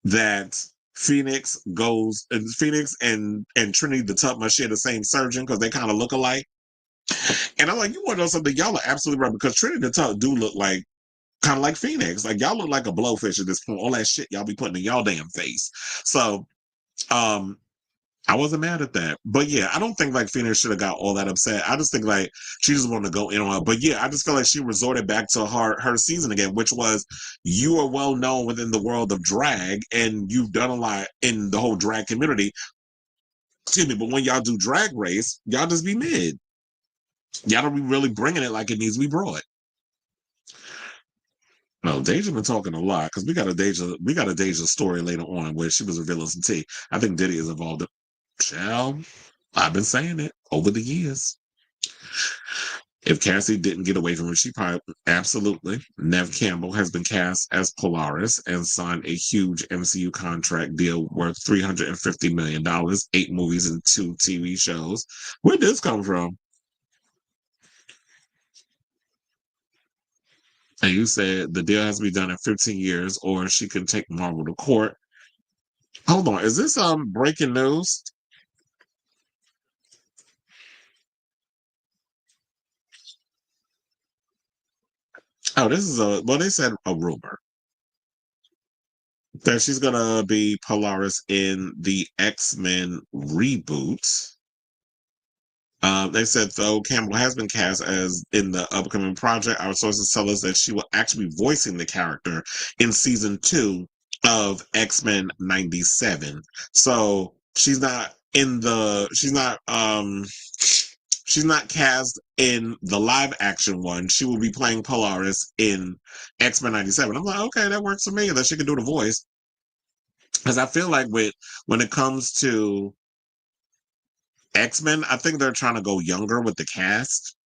that Phoenix and Trinity the Tuck must share the same surgeon because they kind of look alike. And I'm like, you want to know something? Y'all are absolutely right, because Trinity the Tuck do look like kind of like Phoenix. Like, y'all look like a blowfish at this point. All that shit y'all be putting in y'all damn face. So I wasn't mad at that. But yeah, I don't think like Phoenix should have got all that upset. I just think like she just wanted to go in on it. But yeah, I just feel like she resorted back to her season again, which was, you are well known within the world of drag and you've done a lot in the whole drag community. Excuse me, but when y'all do Drag Race, y'all just be mid. Y'all don't be really bringing it like it needs to be brought. No, DeJa been talking a lot, because we got a DeJa story later on where she was revealing some tea. I think Diddy is involved. Child, I've been saying it over the years. If Cassie didn't get away from her, she probably, absolutely. Nev Campbell has been cast as Polaris and signed a huge MCU contract deal worth $350 million, 8 movies and 2 TV shows. Where'd this come from? And you said the deal has to be done in 15 years, or she can take Marvel to court. Hold on, is this breaking news? Oh, this is they said a rumor that she's gonna be Polaris in the X-Men reboot. They said, though Campbell has been cast as in the upcoming project, our sources tell us that she will actually be voicing the character in season 2 of X-Men 97. So she's not she's not cast in the live action one. She will be playing Polaris in X-Men 97. I'm like, okay, that works for me, that she can do the voice. Because I feel like when it comes to X-Men, I think they're trying to go younger with the cast.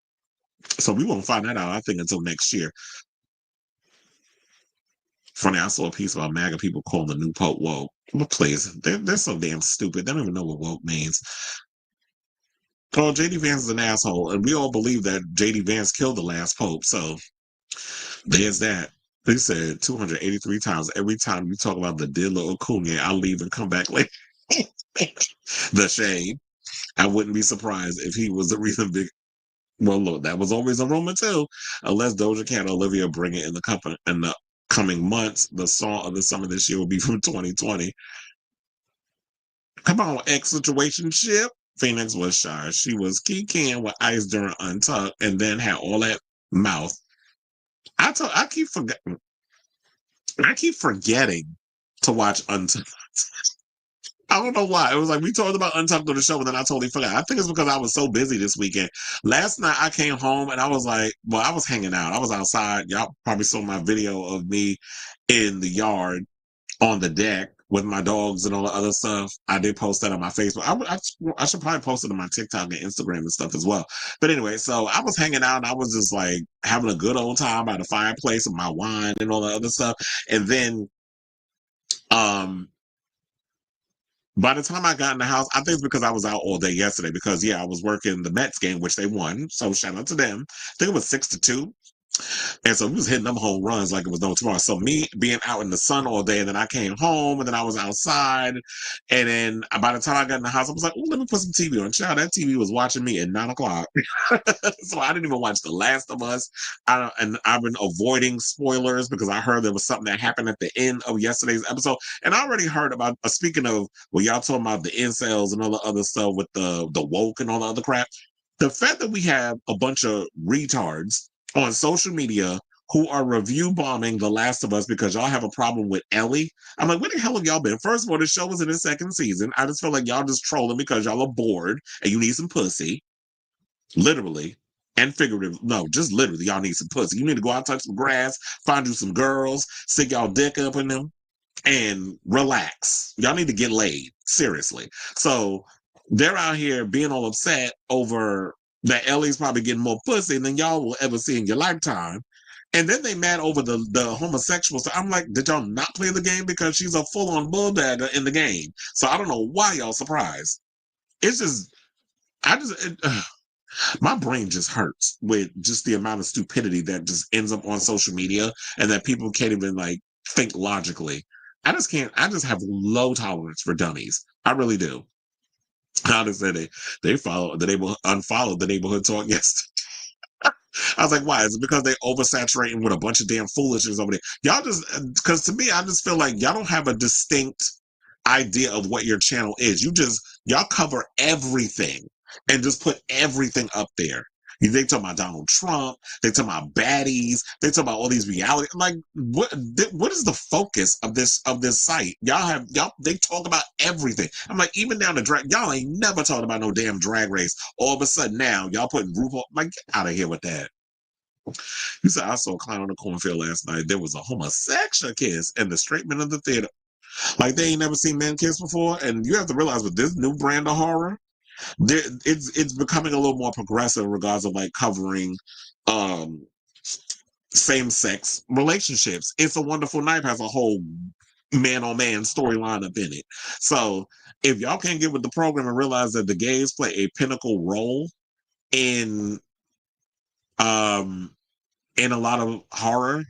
So we won't find that out, I think, until next year. Funny, I saw a piece about MAGA people calling the new Pope woke. But please, they're so damn stupid. They don't even know what woke means. Oh, J.D. Vance is an asshole, and we all believe that J.D. Vance killed the last Pope. So there's that. They said 283 times. Every time you talk about the dealer or Kanye, I'll leave and come back later. The shade. I wouldn't be surprised if he was the reason big. Well, look, that was always a rumor too. Unless Doja Cat or Olivia bring it in the coming months, the song of the summer this year will be from 2020. Come on, ex situationship. Phoenix was shy. She was kicking with Ice during Untucked, and then had all that mouth. I keep forgetting. I keep forgetting to watch Untucked. I don't know why. It was like we talked about Untucked on the show, and then I totally forgot. I think it's because I was so busy this weekend. Last night I came home and I was like, well, I was hanging out. I was outside. Y'all probably saw my video of me in the yard on the deck with my dogs and all the other stuff. I did post that on my Facebook. I should probably post it on my TikTok and Instagram and stuff as well. But anyway, so I was hanging out and I was just like having a good old time by the fireplace with my wine and all the other stuff. And then, by the time I got in the house, I think it's because I was out all day yesterday because, yeah, I was working the Mets game, which they won. So shout out to them. I think it was 6-2. And so we was hitting them home runs like it was no tomorrow. So me being out in the sun all day, and then I came home, and then I was outside, and then by the time I got in the house, I was like, "Oh, let me put some TV on." Child, that TV was watching me at 9 o'clock, so I didn't even watch The Last of Us. And I've been avoiding spoilers because I heard there was something that happened at the end of yesterday's episode, and I already heard about. Speaking of, well, y'all talking about the incels and all the other stuff with the woke and all the other crap. The fact that we have a bunch of retards on social media who are review bombing The Last of Us because y'all have a problem with Ellie. I'm like, where the hell have y'all been? First of all, the show was in its second season. I just feel like y'all just trolling because y'all are bored and you need some pussy. Literally. And figurative. No, just literally, y'all need some pussy. You need to go out, touch some grass, find you some girls, stick y'all dick up in them, and relax. Y'all need to get laid. Seriously. So they're out here being all upset over that Ellie's probably getting more pussy than y'all will ever see in your lifetime. And then they mad over the homosexual stuff. I'm like, did y'all not play the game? Because she's a full-on bulldagger in the game. So I don't know why y'all surprised. It's just, my brain just hurts with just the amount of stupidity that just ends up on social media and that people can't even like think logically. I just can't. I just have low tolerance for dummies. I really do. How to say they follow the neighborhood, unfollowed the neighborhood talk yesterday. I was like, why? Is it because they oversaturating with a bunch of damn foolishness over there? Y'all just, because to me, I just feel like y'all don't have a distinct idea of what your channel is. Y'all cover everything and just put everything up there. They talk about Donald Trump. They talk about baddies. They talk about all these reality. Like, what is the focus of this site? They talk about everything. I'm like, even down to drag. Y'all ain't never talked about no damn drag race. All of a sudden now, y'all putting RuPaul. Like, get out of here with that. You said I saw a clown on the cornfield last night. There was a homosexual kiss in the straight men of the theater. Like they ain't never seen men kiss before. And you have to realize with this new brand of horror, it's becoming a little more progressive in regards of like covering same-sex relationships. It's a Wonderful Knife has a whole man-on-man storyline up in it. So if y'all can't get with the program and realize that the gays play a pinnacle role in in a lot of horror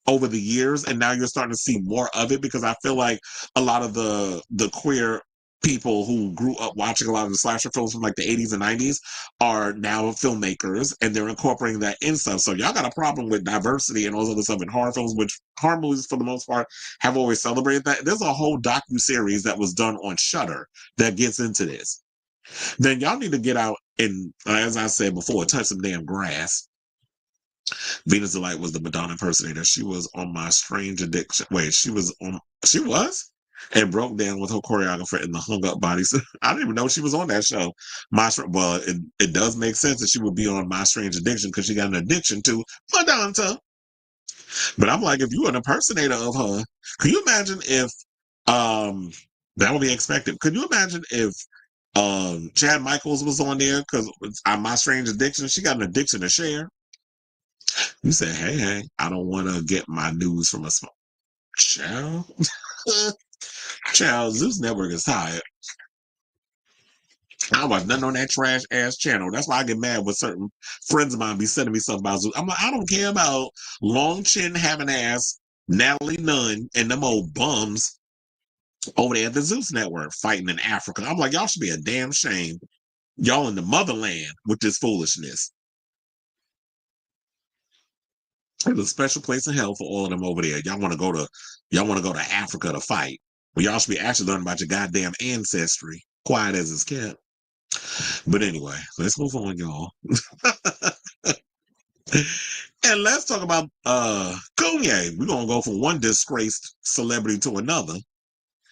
over the years, and now you're starting to see more of it, because I feel like a lot of the queer people who grew up watching a lot of the slasher films from like the 80s and 90s are now filmmakers, and they're incorporating that in stuff. So y'all got a problem with diversity and all this other stuff in horror films, which horror movies for the most part have always celebrated that. There's a whole docu-series that was done on Shudder that gets into this. Then y'all need to get out and, as I said before, touch some damn grass. Venus Delight was the Madonna impersonator. She was on My Strange Addiction. Wait, she was? And broke down with her choreographer in the hung up bodysuit. I didn't even know she was on that show. Well, it does make sense that she would be on My Strange Addiction, because she got an addiction to Madonna. But I'm like, if you were an impersonator of her, can you imagine if that would be expected? Could you imagine if Chad Michaels was on there, because on My Strange Addiction, she got an addiction to share. You say, hey, I don't want to get my news from a small child. Child, Zeus Network is tired. I watch nothing on that trash ass channel. That's why I get mad when certain friends of mine be sending me stuff about Zeus. I'm like, I don't care about long chin having ass Natalie Nunn and them old bums over there at the Zeus Network fighting in Africa. I'm like, y'all should be a damn shame. Y'all in the motherland with this foolishness. There's a special place in hell for all of them over there. Y'all want to go to Africa to fight. Well, y'all should be actually learning about your goddamn ancestry. Quiet as it's kept. But anyway, let's move on, y'all. And let's talk about Kanye. We're gonna go from one disgraced celebrity to another,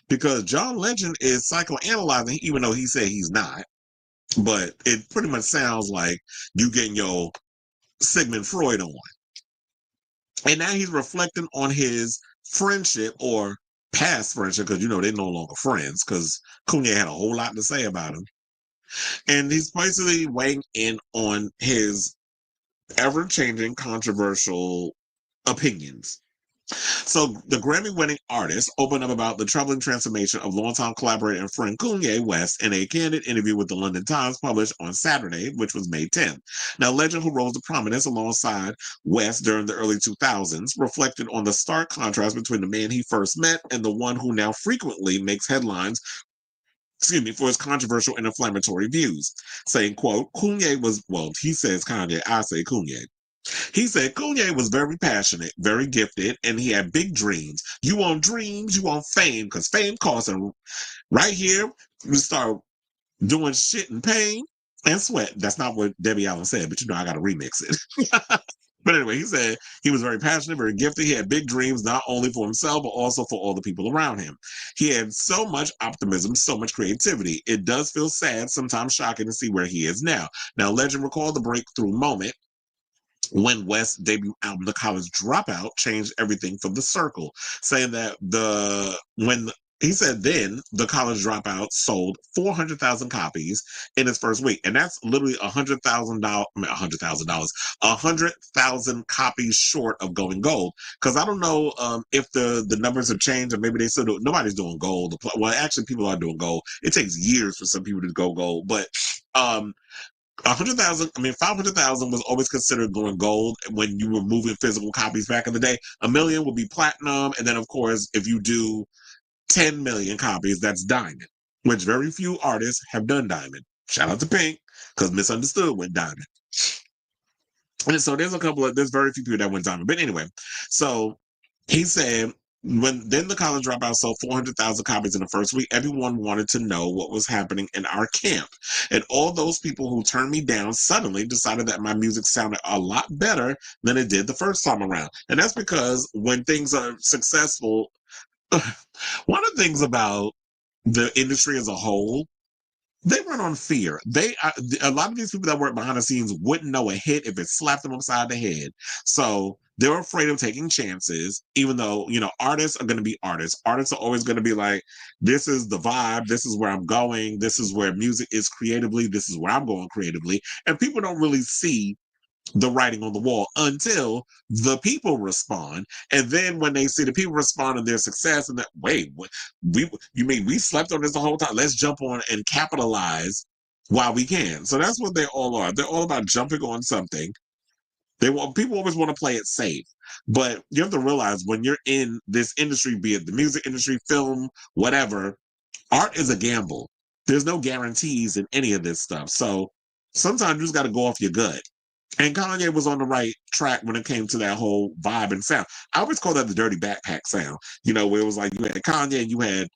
because John Legend is psychoanalyzing, even though he said he's not. But it pretty much sounds like you getting your Sigmund Freud on. And now he's reflecting on his friendship, or past friendship, because they're no longer friends, because Kanye had a whole lot to say about him. And he's basically weighing in on his ever-changing, controversial opinions. So the Grammy-winning artist opened up about the troubling transformation of longtime collaborator and friend Kanye West in a candid interview with the London Times published on Saturday, which was May 10th. Now, Legend, who rose to prominence alongside West during the early 2000s, reflected on the stark contrast between the man he first met and the one who now frequently makes headlines for his controversial and inflammatory views, saying, quote, Kanye was, well, he says Kanye, I say Kanye. He said Kanye was very passionate, very gifted, and he had big dreams. You want dreams, you want fame, because fame costs. And right here, we start doing shit in pain and sweat. That's not what Debbie Allen said, but I got to remix it. But anyway, he said he was very passionate, very gifted. He had big dreams, not only for himself, but also for all the people around him. He had so much optimism, so much creativity. It does feel sad, sometimes shocking, to see where he is now. Now, Legend recalled the breakthrough moment when West's debut album, The College Dropout, changed everything for the circle, saying that he said then The College Dropout sold 400,000 copies in its first week. And that's literally $100,000 copies short of going gold. Because I don't know if the numbers have changed, or maybe they still do. Nobody's doing gold. Well, actually, people are doing gold. It takes years for some people to go gold. But 500,000 was always considered going gold when you were moving physical copies back in the day. 1 million would be platinum. And then, of course, if you do 10 million copies, that's diamond, which very few artists have done diamond. Shout out to Pink, because Misunderstood went diamond. And so there's very few people that went diamond. But anyway, so he said, then The College Dropout sold 400,000 copies in the first week, everyone wanted to know what was happening in our camp. And all those people who turned me down suddenly decided that my music sounded a lot better than it did the first time around. And that's because when things are successful, one of the things about the industry as a whole, they run on fear. A lot of these people that work behind the scenes wouldn't know a hit if it slapped them upside the head. So they're afraid of taking chances, even though, artists are going to be artists. Artists are always going to be like, this is the vibe. This is where I'm going. This is where music is creatively. This is where I'm going creatively. And people don't really see the writing on the wall until the people respond. And then when they see the people respond and their success, and that, wait, you mean we slept on this the whole time? Let's jump on and capitalize while we can. So that's what they all are. They're all about jumping on something People always want to play it safe, but you have to realize when you're in this industry, be it the music industry, film, whatever, art is a gamble. There's no guarantees in any of this stuff. So sometimes you just got to go off your gut. And Kanye was on the right track when it came to that whole vibe and sound. I always call that the dirty backpack sound, where it was like you had Kanye and you had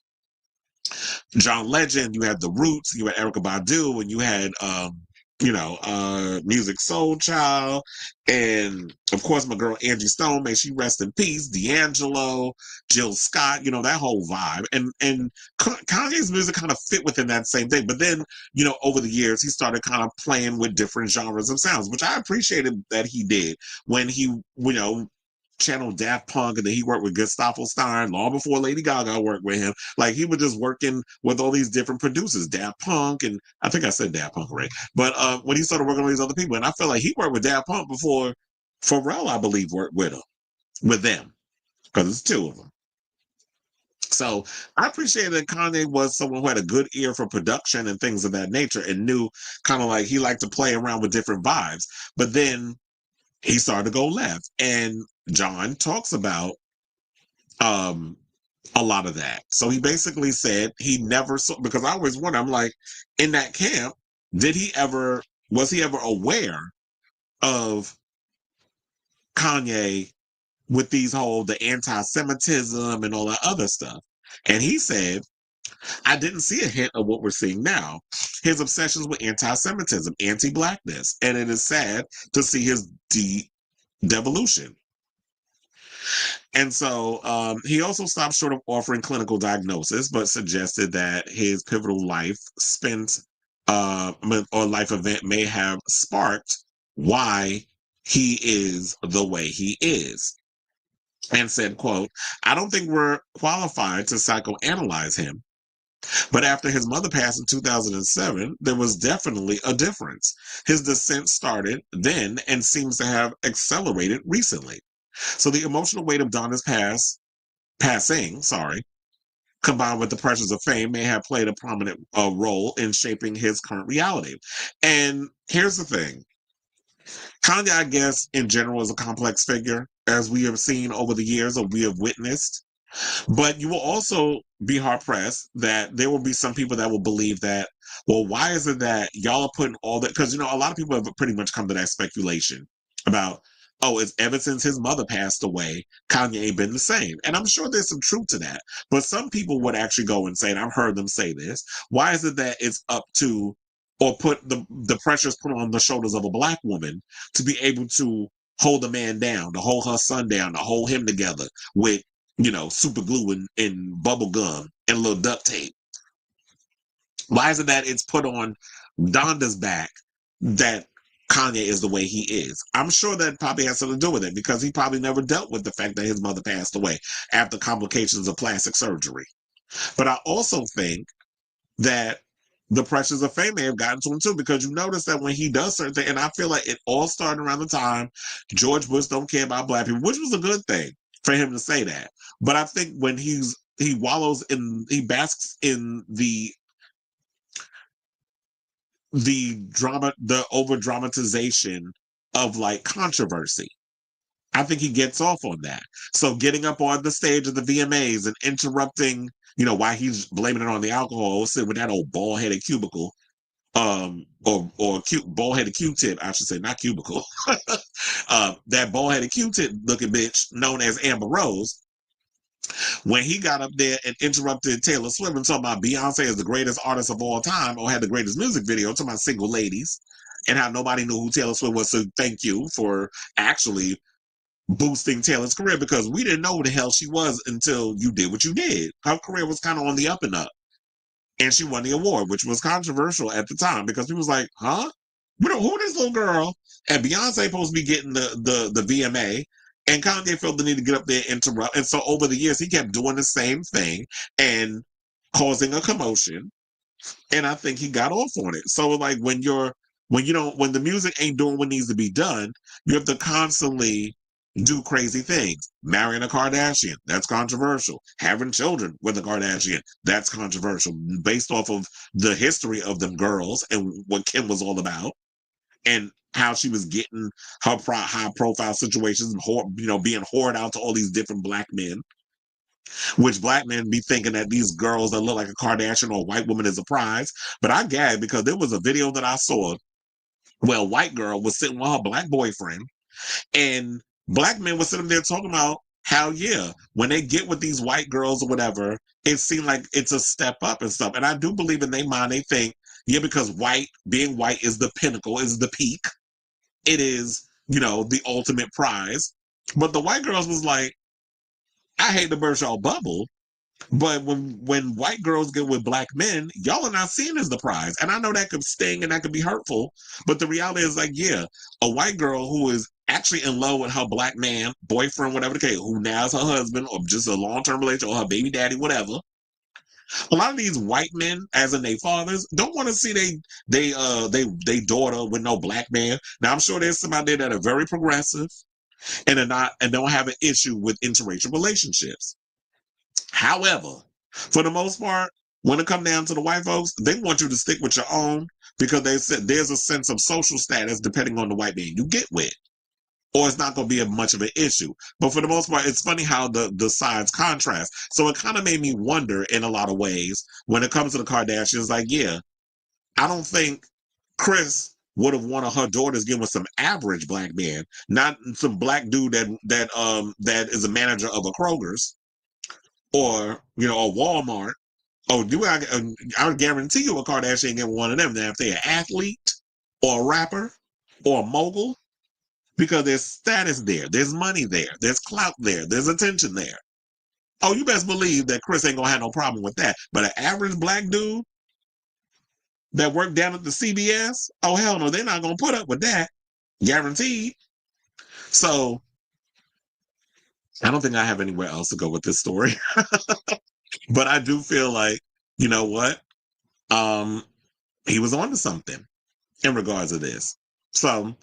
John Legend, you had The Roots, you had Erykah Badu, and you had Music Soul Child, and of course my girl Angie Stone, may she rest in peace, D'Angelo, Jill Scott, that whole vibe. And Kanye's music kind of fit within that same thing. But then, over the years, he started kind of playing with different genres of sounds, which I appreciated that he did when he, channeled Daft Punk, and then he worked with Gustavo Stein long before Lady Gaga worked with him. Like, he was just working with all these different producers, Daft Punk, and I think I said Daft Punk, right? But when he started working with these other people, and I feel like he worked with Daft Punk before Pharrell, I believe, worked with them, because it's two of them. So I appreciate that Kanye was someone who had a good ear for production and things of that nature, and knew kind of like he liked to play around with different vibes. But then he started to go left, and John talks about a lot of that. So he basically said he never saw, because I always wonder, I'm like, in that camp, was he ever aware of Kanye with the anti-Semitism and all that other stuff? And he said, I didn't see a hint of what we're seeing now. His obsessions with anti-Semitism, anti-Blackness, and it is sad to see his devolution. And so he also stopped short of offering clinical diagnosis, but suggested that his pivotal life life event may have sparked why he is the way he is. And said, quote, I don't think we're qualified to psychoanalyze him, but after his mother passed in 2007, there was definitely a difference. His descent started then and seems to have accelerated recently. So the emotional weight of Donna's passing, combined with the pressures of fame, may have played a prominent role in shaping his current reality. And here's the thing. Kanye, I guess, in general, is a complex figure, as we have seen over the years, or we have witnessed. But you will also be hard-pressed that there will be some people that will believe that, well, why is it that y'all are putting all that? Because, a lot of people have pretty much come to that speculation about, oh, it's ever since his mother passed away, Kanye ain't been the same. And I'm sure there's some truth to that. But some people would actually go and say, and I've heard them say this, why is it that it's up to, or put the pressures put on the shoulders of a Black woman to be able to hold a man down, to hold her son down, to hold him together with, super glue and bubble gum and a little duct tape? Why is it that it's put on Donda's back that Kanye is the way he is? I'm sure that probably has something to do with it, because he probably never dealt with the fact that his mother passed away after complications of plastic surgery. But I also think that the pressures of fame may have gotten to him too, because you notice that when he does certain things, and I feel like it all started around the time George Bush don't care about Black people, which was a good thing for him to say that. But I think when he basks in the drama, the over dramatization of like controversy, I think he gets off on that. So getting up on the stage of the VMAs and interrupting, why he's blaming it on the alcohol, sitting with that old bald-headed cubicle, or bald-headed Q-tip, I should say, not cubicle. That bald-headed Q-tip looking bitch known as Amber Rose, when he got up there and interrupted Taylor Swift and talking about Beyonce is the greatest artist of all time, or had the greatest music video, talking about single ladies, and how nobody knew who Taylor Swift was. So thank you for actually boosting Taylor's career, because we didn't know who the hell she was until you did what you did. Her career was kind of on the up and up, and she won the award, which was controversial at the time, because people was like, huh? Who this little girl? And Beyonce supposed to be getting the VMA, and Kanye felt the need to get up there and interrupt. And so over the years, he kept doing the same thing and causing a commotion. And I think he got off on it. So like when the music ain't doing what needs to be done, you have to constantly do crazy things. Marrying a Kardashian, that's controversial. Having children with a Kardashian, that's controversial, based off of the history of them girls and what Kim was all about. And how she was getting her high profile situations, and being whored out to all these different black men, which black men be thinking that these girls that look like a Kardashian or a white woman is a prize. But I gagged because there was a video that I saw where a white girl was sitting with her black boyfriend, and black men were sitting there talking about how, yeah, when they get with these white girls or whatever, it seemed like it's a step up and stuff. And I do believe in their mind, they think, yeah, because being white is the pinnacle, is the peak. It is, the ultimate prize. But the white girls was like, I hate to burst y'all bubble, but when white girls get with black men, y'all are not seen as the prize. And I know that could sting and that could be hurtful, but the reality is like, yeah, a white girl who is actually in love with her black man, boyfriend, whatever the case, who now is her husband or just a long-term relationship or her baby daddy, whatever. A lot of these white men, as in their fathers, don't want to see they daughter with no black man. Now I'm sure there's some out there that are very progressive and don't have an issue with interracial relationships. However, for the most part, when it comes down to the white folks, they want you to stick with your own because they said there's a sense of social status depending on the white man you get with, or it's not going to be much of an issue. But for the most part, it's funny how the sides contrast. So it kind of made me wonder in a lot of ways when it comes to the Kardashians, like, yeah, I don't think Kris would have wanted her daughters getting with some average black man, not some black dude that is a manager of a Kroger's or a Walmart. Oh, I guarantee you a Kardashian get one of them. Now, if they're an athlete or a rapper or a mogul, because there's status there, there's money there, there's clout there, there's attention there. Oh, you best believe that Kris ain't gonna have no problem with that. But an average black dude that worked down at the CBS, oh hell no, they're not gonna put up with that. Guaranteed. So I don't think I have anywhere else to go with this story. But I do feel like, you know what? He was onto something in regards to this. So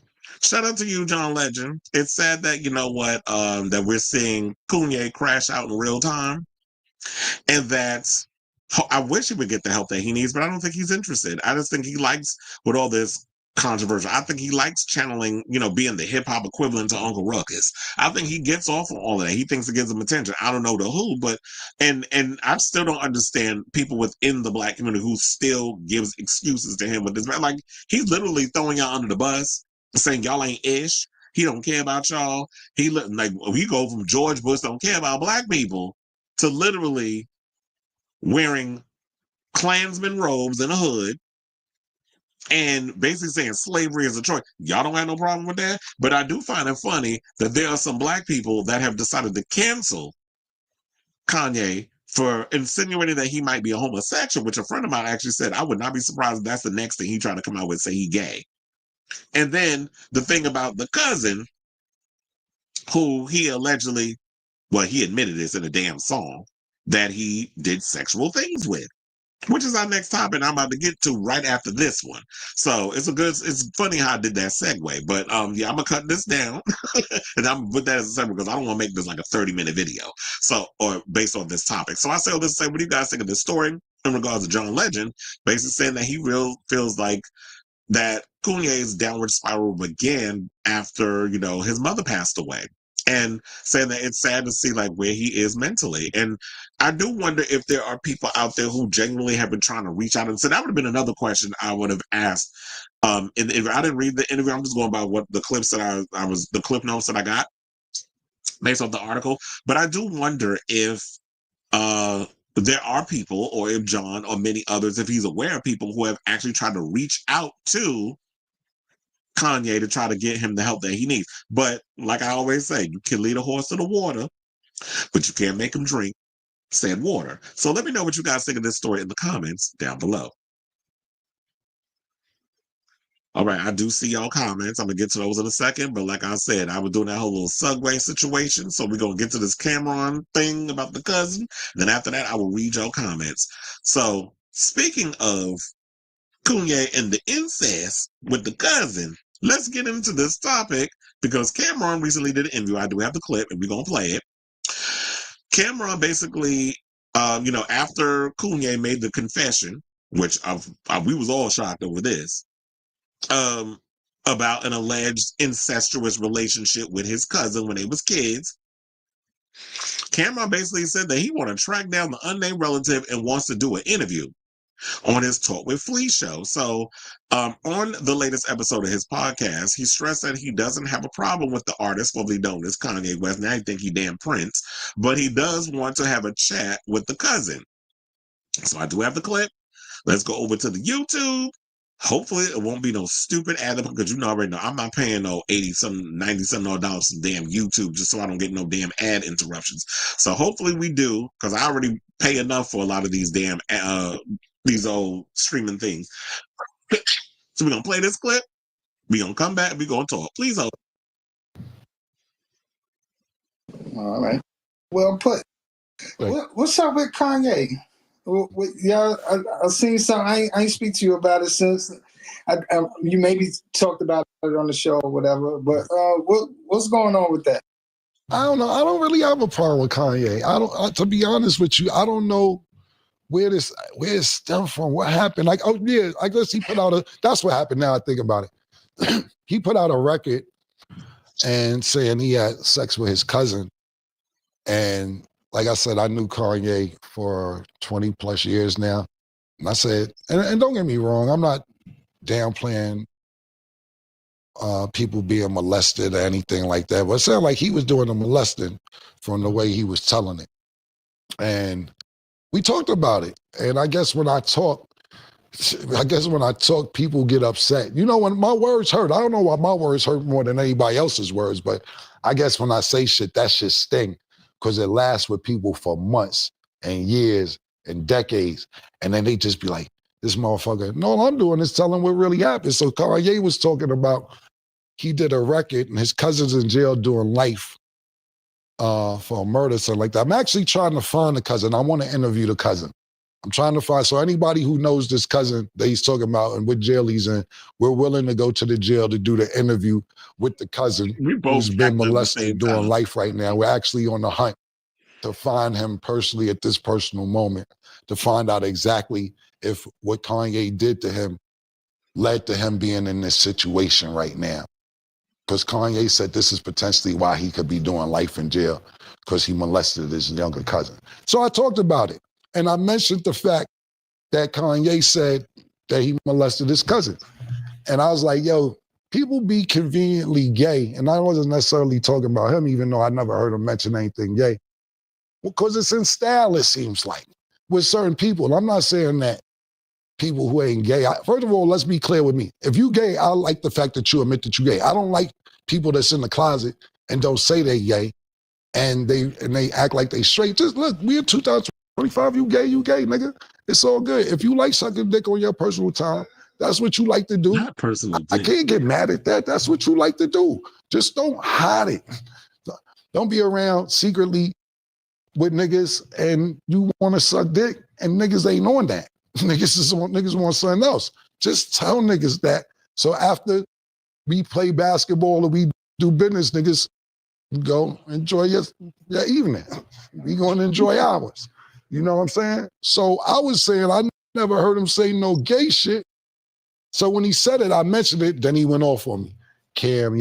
shout out to you, John Legend. It's sad that, that we're seeing Kanye crash out in real time. And that I wish he would get the help that he needs, but I don't think he's interested. I just think he likes, with all this controversial, I think he likes channeling, being the hip hop equivalent to Uncle Ruckus. I think he gets off on all of that. He thinks it gives him attention. I don't know the who, but and I still don't understand people within the black community who still gives excuses to him with this. Like, he's literally throwing y'all under the bus, saying y'all ain't ish. He don't care about y'all. We go from George Bush don't care about black people to literally wearing Klansman robes in a hood and basically saying slavery is a choice. Y'all don't have no problem with that. But I do find it funny that there are some black people that have decided to cancel Kanye for insinuating that he might be a homosexual, which a friend of mine actually said, I would not be surprised if that's the next thing he tried to come out with, say he gay. And then the thing about the cousin, who he allegedly, well, he admitted this in a damn song, that he did sexual things with, which is our next topic I'm about to get to right after this one. So it's funny how I did that segue, but yeah, I'm gonna cut this down and I'm gonna put that as a segue because I don't want to make this like a 30-minute video. So, or based on this topic. So I say all this to say, what do you guys think of this story in regards to John Legend, basically saying that he feels like that Kanye's downward spiral began after, his mother passed away. And saying that it's sad to see like where he is mentally. And I do wonder if there are people out there who genuinely have been trying to reach out. And so that would have been another question I would have asked. If I didn't read the interview, I'm just going by what the clips that the clip notes that I got based off the article. But I do wonder if there are people, or if John or many others, if he's aware of people who have actually tried to reach out to Kanye to try to get him the help that he needs. But like I always say, you can lead a horse to the water, but you can't make him drink said water. So let me know what you guys think of this story in the comments down below. All right, I do see y'all comments. I'm gonna get to those in a second, but like I said, I was doing that whole little segue situation. So we're gonna get to this Cameron thing about the cousin. Then after that, I will read y'all comments. So speaking of Kanye and the incest with the cousin, let's get into this topic because Cameron recently did an interview. I do have the clip and we're going to play it. Cameron basically, after Kanye made the confession, which we was all shocked over this, about an alleged incestuous relationship with his cousin when they was kids. Cameron basically said that he want to track down the unnamed relative and wants to do an interview on his Talk with Flea show. So on the latest episode of his podcast, he stressed that he doesn't have a problem with the artist formerly known as Kanye West. Now I think he damn Prince, but he does want to have a chat with the cousin. So I do have the clip. Let's go over to the YouTube. Hopefully it won't be no stupid ad because you know already know I'm not paying no 80 something, 90 something dollars for damn YouTube just so I don't get no damn ad interruptions. So hopefully we do, because I already pay enough for a lot of these damn these old streaming things. So we're gonna play this clip. We're gonna come back, we're gonna talk. Please hold. All right. Well put. What's up with Kanye? Yeah, I seen something. I ain't speak to you about it since. You maybe talked about it on the show or whatever. But what's going on with that? I don't know. I don't really have a problem with Kanye. To be honest with you, I don't know where it stemmed from. What happened? Like, oh yeah, I guess he put out that's what happened. Now I think about it. He put out a record and saying he had sex with his cousin, and like I said, I knew Kanye for 20 plus years now. And I said, and don't get me wrong, I'm not downplaying people being molested or anything like that, but it sounded like he was doing the molesting from the way he was telling it. And we talked about it. And I guess when I talk, people get upset. You know, when my words hurt, I don't know why my words hurt more than anybody else's words, but I guess when I say shit, that shit sting. Because it lasts with people for months and years and decades. And then they just be like, this motherfucker, no, all I'm doing is telling what really happened. So Kanye was talking about, he did a record and his cousin's in jail doing life for a murder, something like that. I'm actually trying to find the cousin. I want to interview the cousin. I'm trying to find, so anybody who knows this cousin that he's talking about and what jail he's in, we're willing to go to the jail to do the interview with the cousin who's been molested doing life right now. We're actually on the hunt to find him personally at this personal moment, to find out exactly if what Kanye did to him led to him being in this situation right now. Because Kanye said this is potentially why he could be doing life in jail, because he molested his younger cousin. So I talked about it. And I mentioned the fact that Kanye said that he molested his cousin. And I was like, yo, people be conveniently gay. And I wasn't necessarily talking about him, even though I never heard him mention anything gay. Because it's in style, it seems like, with certain people. And I'm not saying that people who ain't gay. First of all, let's be clear with me. If you gay, I like the fact that you admit that you're gay. I don't like people that's in the closet and don't say they gay and they act like they straight. Just look, we're 2025, you gay, nigga. It's all good. If you like sucking dick on your personal time, that's what you like to do. Not personal dick. I can't get mad at that. That's what you like to do. Just don't hide it. Don't be around secretly with niggas and you want to suck dick and niggas ain't on that. Niggas want something else. Just tell niggas that. So after we play basketball or we do business, niggas go enjoy your evening. We going to enjoy ours. You know what I'm saying? So I was saying I never heard him say no gay shit. So when he said it, I mentioned it. Then he went off on me. Cam,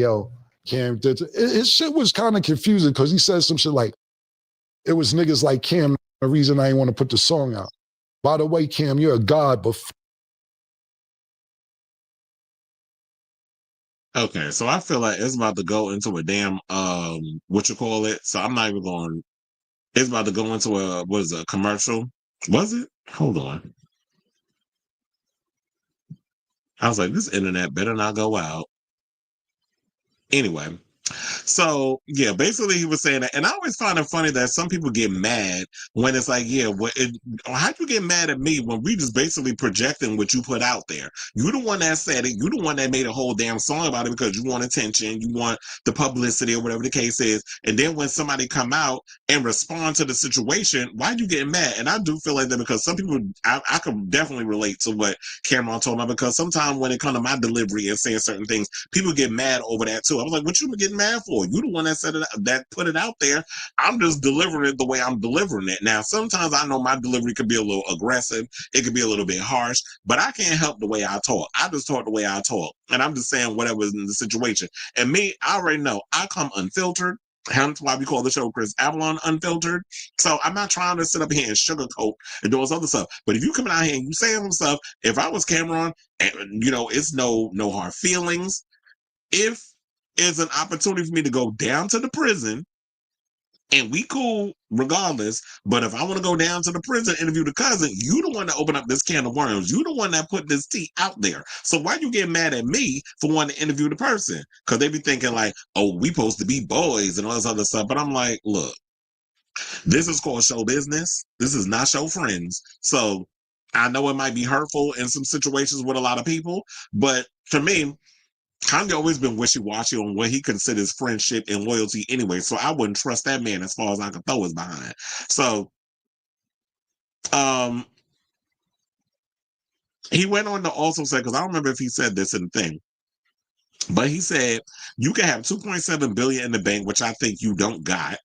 his shit was kind of confusing because he said some shit like, it was niggas like Cam, the reason I didn't want to put the song out. By the way, Cam, you're a god, but... Okay, so I feel like it's about to go into a damn, what you call it? So I'm not even going... It's about to go into a commercial? Was it? Hold on. I was like, this internet better not go out. Anyway. So, yeah, basically he was saying that. And I always find it funny that some people get mad when it's like, yeah, how'd you get mad at me when we just basically projecting what you put out there? You the one that said it. You the one that made a whole damn song about it because you want attention. You want the publicity or whatever the case is. And then when somebody come out and respond to the situation, why'd you get mad? And I do feel like that because some people, I could definitely relate to what Cameron told me because sometimes when it comes to my delivery and saying certain things, people get mad over that too. I was like, what you getting getting mad for? You the one that said it, that put it out there. I'm just delivering it the way I'm delivering it. Now, sometimes I know my delivery could be a little aggressive. It could be a little bit harsh, but I can't help the way I talk. I just talk the way I talk. And I'm just saying whatever's in the situation. And me, I already know I come unfiltered. Hence why we call the show Chris Avalon Unfiltered. So I'm not trying to sit up here and sugarcoat and do all this other stuff. But if you coming out here and you saying some stuff, if I was Cameron, and it's no hard feelings. If it's an opportunity for me to go down to the prison, and we cool regardless, but if I want to go down to the prison, interview the cousin, you the one that opened up this can of worms. You the one that put this tea out there. So why you get mad at me for wanting to interview the person? Because they be thinking like, oh, we supposed to be boys and all this other stuff. But I'm like, look, this is called show business. This is not show friends. So I know it might be hurtful in some situations with a lot of people, but for me, Kanye always been wishy-washy on what he considers friendship and loyalty anyway, so I wouldn't trust that man as far as I could throw his behind. So, he went on to also say, because I don't remember if he said this in the thing, but he said, you can have 2.7 billion in the bank, which I think you don't got.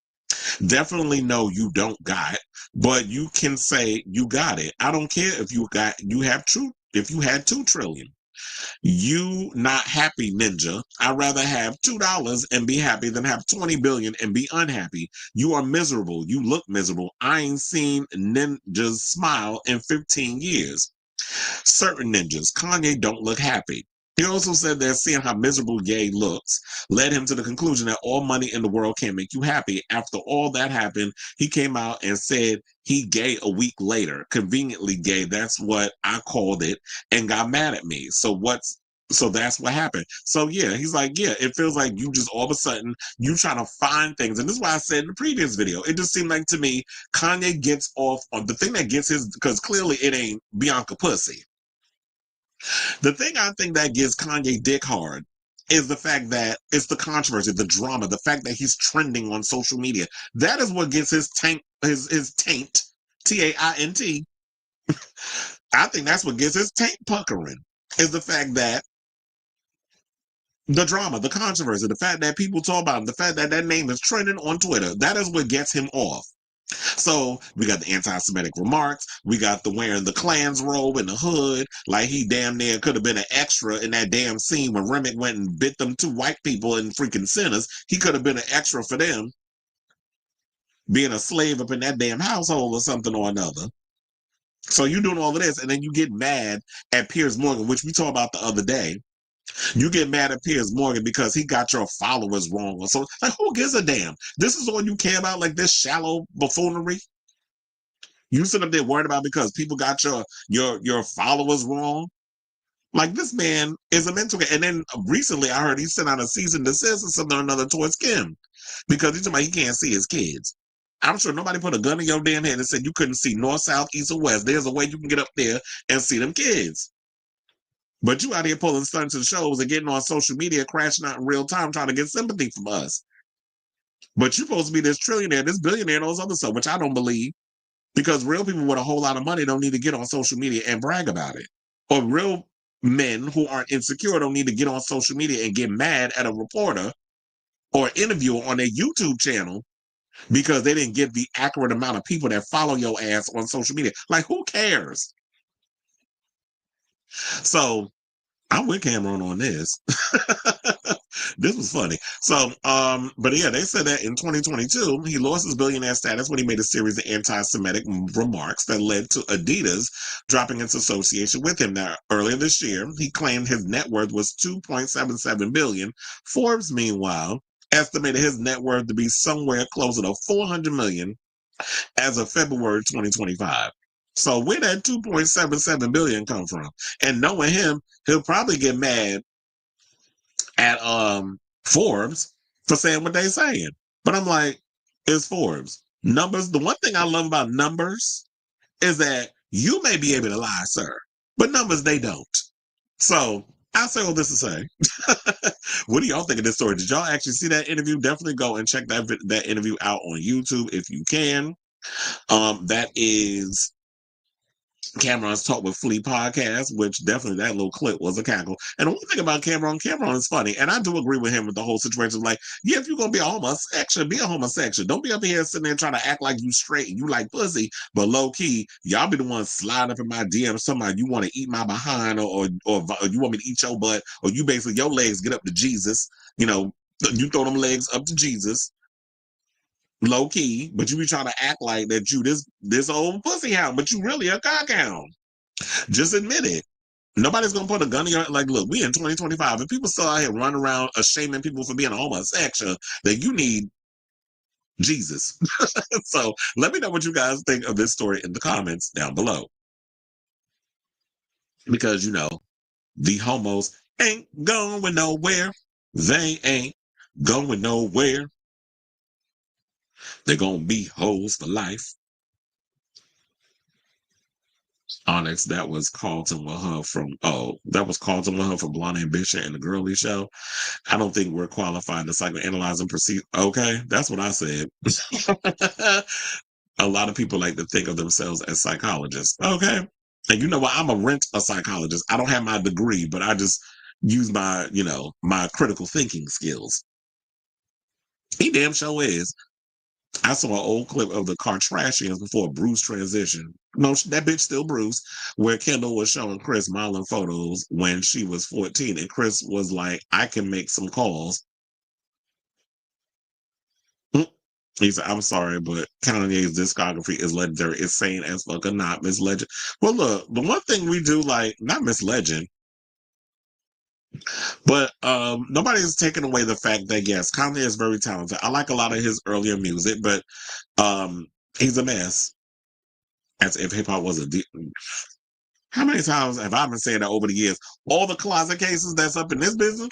Definitely no, you don't got, but you can say you got it. I don't care if if you had 2 trillion. You not happy, ninja. I'd rather have $2 and be happy than have 20 billion and be unhappy. You are miserable. You look miserable. I ain't seen ninjas smile in 15 years. Certain ninjas, Kanye don't look happy. He also said that seeing how miserable Ye looks led him to the conclusion that all money in the world can't make you happy. After all that happened, he came out and said he gay a week later. Conveniently gay, that's what I called it, and got mad at me. So that's what happened. So yeah, he's like, yeah, it feels like you just all of a sudden, you trying to find things. And this is why I said in the previous video, it just seemed like to me, Kanye gets off on the thing that gets his, because clearly it ain't Bianca pussy. The thing I think that gives Kanye dick hard is the fact that it's the controversy, the drama, the fact that he's trending on social media. That is what gets his taint, T-A-I-N-T. I think that's what gets his taint puckering, is the fact that the drama, the controversy, the fact that people talk about him, the fact that that name is trending on Twitter, that is what gets him off. So we got the anti-Semitic remarks. We got the wearing the Klan's robe in the hood, like he damn near could have been an extra in that damn scene when Remick went and bit them 2 white people in freaking sinners. He could have been an extra for them, being a slave up in that damn household or something or another. So you doing all of this, and then you get mad at Piers Morgan, which we talked about the other day. You get mad at Piers Morgan because he got your followers wrong. Or so, like, who gives a damn? This is all you care about, like this shallow buffoonery? You sit up there worried about because people got your followers wrong? Like, this man is a mental. And then recently I heard he sent out a cease and desist or something or another towards Kim because he's talking about he can't see his kids. I'm sure nobody put a gun in your damn head and said you couldn't see north, south, east, or west. There's a way you can get up there and see them kids. But you out here pulling stunts and shows and getting on social media, crashing out in real time, trying to get sympathy from us. But you're supposed to be this trillionaire, this billionaire, and all this other stuff, which I don't believe. Because real people with a whole lot of money don't need to get on social media and brag about it. Or real men who aren't insecure don't need to get on social media and get mad at a reporter or interviewer on their YouTube channel because they didn't get the accurate amount of people that follow your ass on social media. Like, who cares? So I'm with Cameron on this. This was funny. So, but yeah, they said that in 2022, he lost his billionaire status when he made a series of anti-Semitic remarks that led to Adidas dropping its association with him. Now, earlier this year, he claimed his net worth was $2.77 billion. Forbes, meanwhile, estimated his net worth to be somewhere closer to $400 million as of February 2025. So where that 2.77 billion come from? And knowing him, he'll probably get mad at Forbes for saying what they're saying. But I'm like, it's Forbes. Numbers, the one thing I love about numbers is that you may be able to lie, sir, but numbers, they don't. So I'll say all this to say. What do y'all think of this story? Did y'all actually see that interview? Definitely go and check that interview out on YouTube if you can. That is Cameron's Talk with Flea podcast, which definitely that little clip was a cackle. And the one thing about Cameron is funny, and I do agree with him with the whole situation. Like, yeah, if you're gonna be a homosexual, be a homosexual. Don't be up here sitting there trying to act like you straight and you like pussy, but low key, y'all be the ones sliding up in my DMs somebody you want to eat my behind, or you want me to eat your butt, or you basically your legs get up to Jesus. You know, you throw them legs up to Jesus. Low key, but you be trying to act like that you this old pussy hound, but you really a cock hound. Just admit it. Nobody's gonna put a gun in your like. Look, we in 2025, and people still out here running around shaming people for being a homosexual. That you need Jesus. So let me know what you guys think of this story in the comments down below, because you know the homos ain't going nowhere. They ain't going nowhere. They're gonna be hoes for life. Onyx, that was Carlton with her from Blonde Ambition and the Girly Show. I don't think we're qualified to psychoanalyze and perceive. Okay, that's what I said. A lot of people like to think of themselves as psychologists. Okay. And you know what? I'm a psychologist. I don't have my degree, but I just use my, my critical thinking skills. He damn sure is. I saw an old clip of the Kardashians before Bruce transition. No, that bitch still Bruce, where Kendall was showing Chris modeling photos when she was 14. And Chris was like, I can make some calls. He said, I'm sorry, but Kanye's discography is legendary. It's sane as fuck and not Miss Legend. Well, look, the one thing we do like, not Miss Legend, but nobody is taking away the fact that, yes, Kanye is very talented. I like a lot of his earlier music, but he's a mess. As if hip hop was how many times have I been saying that over the years? All the closet cases that's up in this business,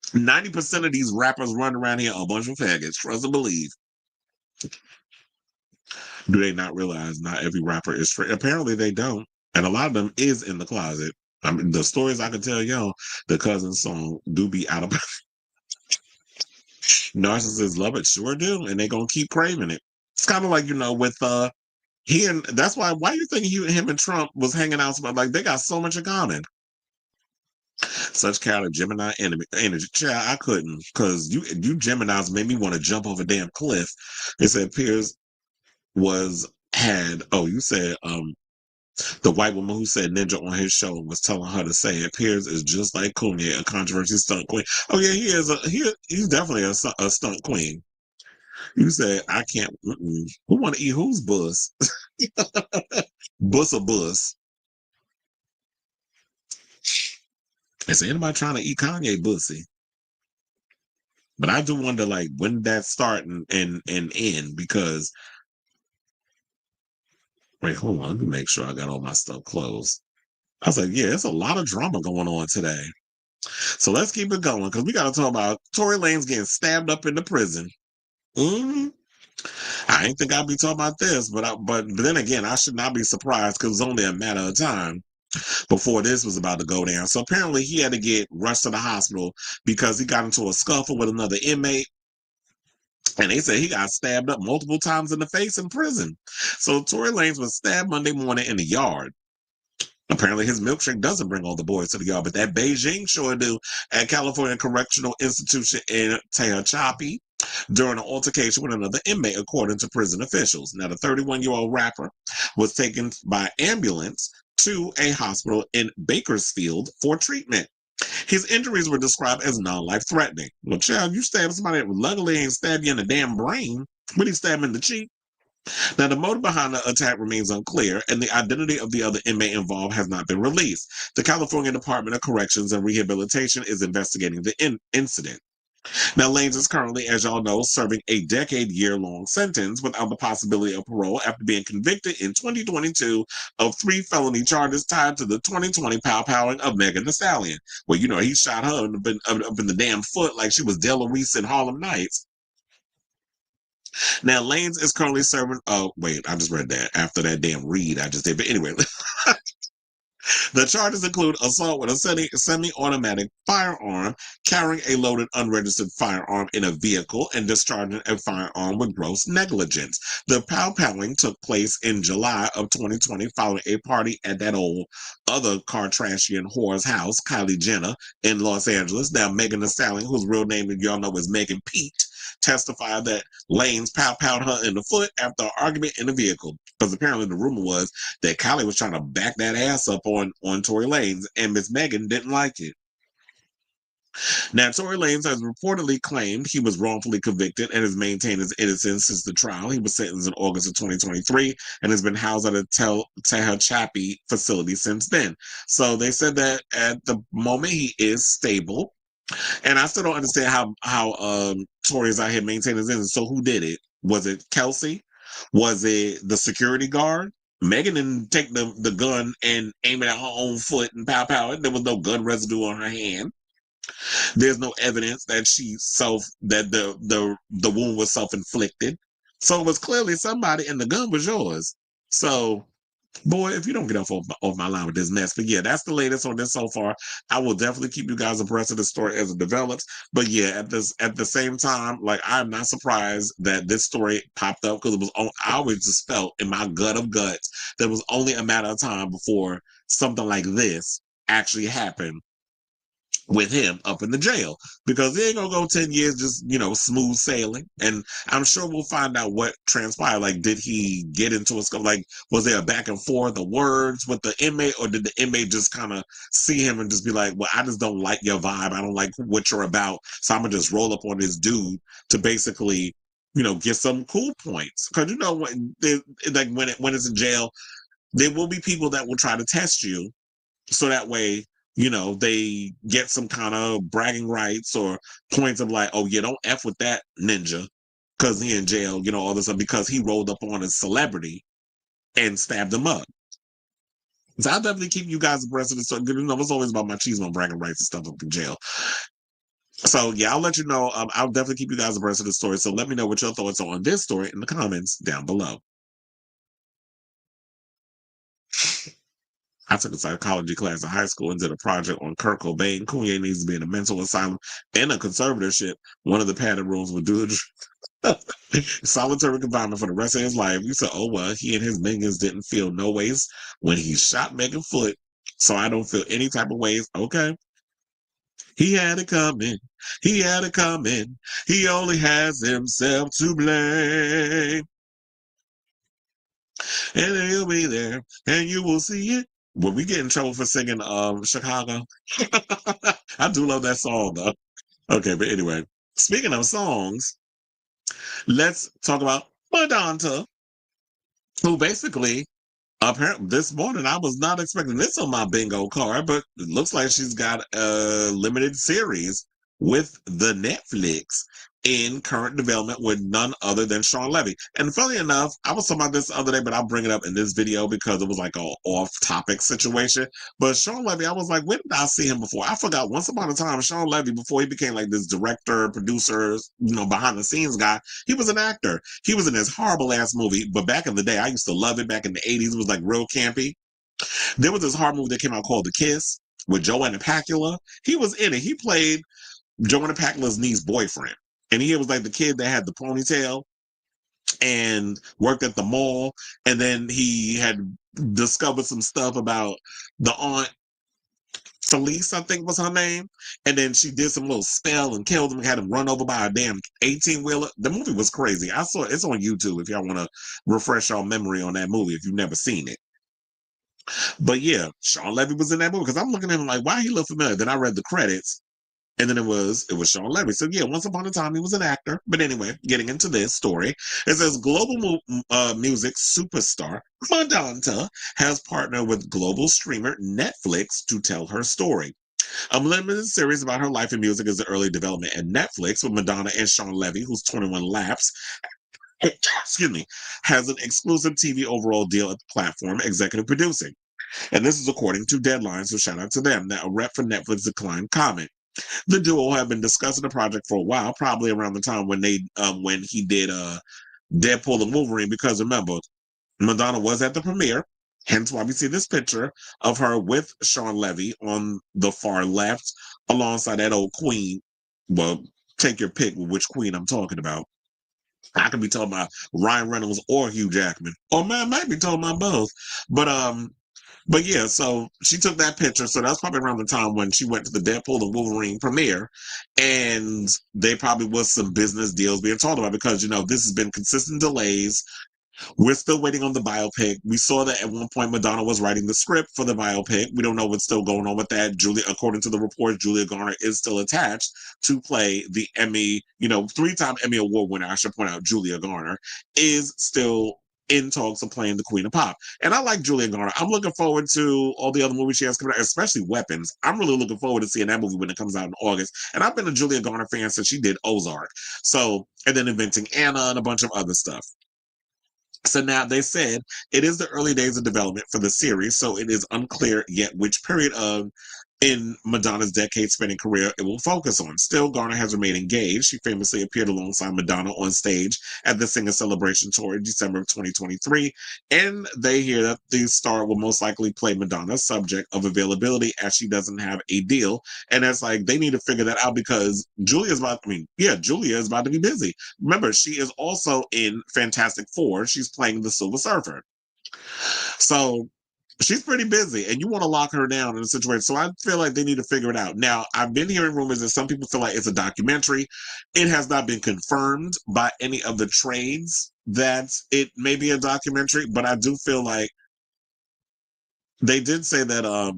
90% of these rappers run around here a bunch of faggots. Trust and believe. Do they not realize not every rapper is straight? Apparently they don't. And a lot of them is in the closet. I mean, the stories I can tell y'all, the Cousin song do be out of narcissists love it, sure do, and they gonna keep craving it. It's kind of like, with that's why you think him and Trump was hanging out, like they got so much in common. Such kind of Gemini energy. Child, I couldn't, because you Geminis made me want to jump off a damn cliff. It said Piers you said the white woman who said Ninja on his show was telling her to say it. Piers is just like Kanye, a controversy stunt queen. Oh yeah, he's definitely a stunt queen. You said I can't. Who want to eat whose bus? Bus or bus? Is anybody trying to eat Kanye bussy? But I do wonder, like, when did that start and end? Because wait, hold on, let me make sure I got all my stuff closed. I was like, yeah, it's a lot of drama going on today. So let's keep it going, because we got to talk about Tory Lanez getting stabbed up in the prison. I didn't think I'd be talking about this, but then again, I should not be surprised, because it's only a matter of time before this was about to go down. So apparently he had to get rushed to the hospital because he got into a scuffle with another inmate. And they said he got stabbed up multiple times in the face in prison. So Tory Lanez was stabbed Monday morning in the yard. Apparently his milkshake doesn't bring all the boys to the yard, but that Beijing sure do at California Correctional Institution in Tehachapi during an altercation with another inmate, according to prison officials. Now, the 31-year-old rapper was taken by ambulance to a hospital in Bakersfield for treatment. His injuries were described as non-life threatening. Well, child, you stab somebody that luckily ain't stabbed you in the damn brain, but he stabbed in the cheek. Now, the motive behind the attack remains unclear, and the identity of the other inmate involved has not been released. The California Department of Corrections and Rehabilitation is investigating the incident. Now, Lanez is currently, as y'all know, serving a decade-year-long sentence without the possibility of parole after being convicted in 2022 of 3 felony charges tied to the 2020 pow-powing of Megan Thee Stallion. Well, he shot her up in the damn foot like she was Della Reese in Harlem Nights. Now, Lanez is currently serving. Oh, wait, I just read that after that damn read I just did. But anyway, The charges include assault with a semi-automatic firearm, carrying a loaded unregistered firearm in a vehicle, and discharging a firearm with gross negligence. The pow-powing took place in July of 2020 following a party at that old other car trashy and whore's house, Kylie Jenner, in Los Angeles. Now, Megan Thee Stallion, whose real name y'all know is Megan Pete, testified that Lanez pow-powed her in the foot after an argument in the vehicle. Because apparently the rumor was that Kylie was trying to back that ass up on Tory Lanez, and Miss Megan didn't like it. Now, Tory Lanez has reportedly claimed he was wrongfully convicted and has maintained his innocence since the trial. He was sentenced in August of 2023 and has been housed at a Tehachapi facility since then. So they said that at the moment he is stable. And I still don't understand how Tory is out here maintaining his innocence. So who did it? Was it Kelsey? Was it the security guard? Megan didn't take the gun and aim it at her own foot and pow. There was no gun residue on her hand. There's no evidence that the wound was self-inflicted. So it was clearly somebody, and the gun was yours. So, boy, if you don't get off my line with this mess. But yeah, that's the latest on this so far. I will definitely keep you guys abreast of the story as it develops. But yeah, at the same time, like, I'm not surprised that this story popped up, because I always just felt in my gut of guts that it was only a matter of time before something like this actually happened with him up in the jail, because he ain't gonna go 10 years just, smooth sailing. And I'm sure we'll find out what transpired. Like, did he get into like, was there a back and forth of words with the inmate, or did the inmate just kind of see him and just be like, well, I just don't like your vibe, I don't like what you're about, so I'm gonna just roll up on this dude to basically, get some cool points? Because when it's in jail, there will be people that will try to test you, so that way they get some kind of bragging rights or points of like, oh, yeah, don't F with that ninja because he in jail, all this stuff, because he rolled up on a celebrity and stabbed him up. So I'll definitely keep you guys abreast of this. So, it's always about my cheese on bragging rights and stuff up in jail. So, yeah, I'll let you know. I'll definitely keep you guys abreast of the story. So let me know what your thoughts are on this story in the comments down below. I took a psychology class in high school and did a project on Kurt Cobain. Kanye needs to be in a mental asylum and a conservatorship. One of the padded rooms would do solitary confinement for the rest of his life. You said, oh, well, he and his minions didn't feel no ways when he shot Megan Foot, so I don't feel any type of ways. Okay. He had it coming. He had it coming. He only has himself to blame. And then he'll be there, and you will see it. When we get in trouble for singing Chicago, I do love that song, though. Okay, but anyway, speaking of songs, let's talk about Madonna, who basically, apparently this morning, I was not expecting this on my bingo card, but it looks like she's got a limited series with the Netflix in current development with none other than Shawn Levy. And funny enough, I was talking about this the other day, but I'll bring it up in this video because it was like an off-topic situation. But Shawn Levy, I was like, when did I see him before? I forgot. Once upon a time, Shawn Levy, before he became like this director, producer, behind-the-scenes guy, he was an actor. He was in this horrible-ass movie, but back in the day, I used to love it. Back in the 80s, it was like real campy. There was this horror movie that came out called The Kiss with Joanna Pacula. He was in it. He played Joanna Pacula's niece's boyfriend. And he was like the kid that had the ponytail and worked at the mall. And then he had discovered some stuff about the aunt, Felice, I think was her name. And then she did some little spell and killed him and had him run over by a damn 18-wheeler. The movie was crazy. I saw it. It's on YouTube if y'all want to refresh your memory on that movie if you've never seen it. But yeah, Shawn Levy was in that movie because I'm looking at him like, why he look familiar? Then I read the credits. And then it was Shawn Levy. So yeah, once upon a time he was an actor. But anyway, getting into this story, it says global music superstar Madonna has partnered with global streamer Netflix to tell her story. A limited series about her life in music is in early development at Netflix with Madonna and Shawn Levy, who's 21 laps. Excuse me, has an exclusive TV overall deal at the platform, executive producing. And this is according to Deadline, so shout out to them. Now, a rep for Netflix declined comment. The duo have been discussing the project for a while, probably around the time when when he did Deadpool and Wolverine, because remember, Madonna was at the premiere Hence why we see this picture of her with Shawn Levy on the far left, alongside that old queen. Well, take your pick with which queen I'm talking about. I could be talking about Ryan Reynolds or Hugh Jackman, or man, I might be talking about both. But yeah, so she took that picture. So that's probably around the time when she went to the Deadpool and Wolverine premiere, and they probably was some business deals being talked about because this has been consistent delays. We're still waiting on the biopic. We saw that at one point Madonna was writing the script for the biopic. We don't know what's still going on with that. According to the report, Julia Garner is still attached to play the Emmy, three-time Emmy Award winner. I should point out Julia Garner is still in talks of playing the Queen of Pop. And I like Julia Garner. I'm looking forward to all the other movies she has coming out, especially Weapons. I'm really looking forward to seeing that movie when it comes out in August. And I've been a Julia Garner fan since she did Ozark. So, and then Inventing Anna and a bunch of other stuff. So now they said it is the early days of development for the series, so it is unclear yet which period in Madonna's decade-spanning career it will focus on. Still, Garner has remained engaged. She famously appeared alongside Madonna on stage at the Singer Celebration Tour in December of 2023, and they hear that the star will most likely play Madonna, subject of availability, as she doesn't have a deal. And it's like they need to figure that out because Julia is about to be busy. Remember, she is also in Fantastic Four. She's playing the Silver Surfer. So she's pretty busy, and you want to lock her down in a situation. So I feel like they need to figure it out. Now, I've been hearing rumors that some people feel like it's a documentary. It has not been confirmed by any of the trades that it may be a documentary, but I do feel like they did say that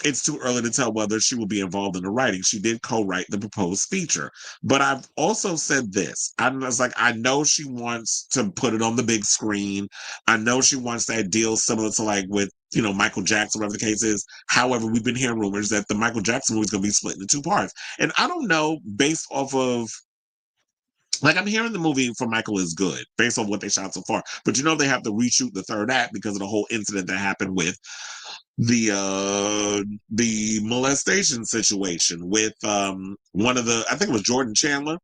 it's too early to tell whether she will be involved in the writing. She did co-write the proposed feature. But I've also said this. I know she wants to put it on the big screen. I know she wants that deal similar to like with, Michael Jackson, whatever the case is. However, we've been hearing rumors that the Michael Jackson movie is going to be split into two parts. And I don't know, based off of I'm hearing the movie for Michael is good based on what they shot so far. But they have to reshoot the third act because of the whole incident that happened with the molestation situation with one of I think it was Jordan Chandler.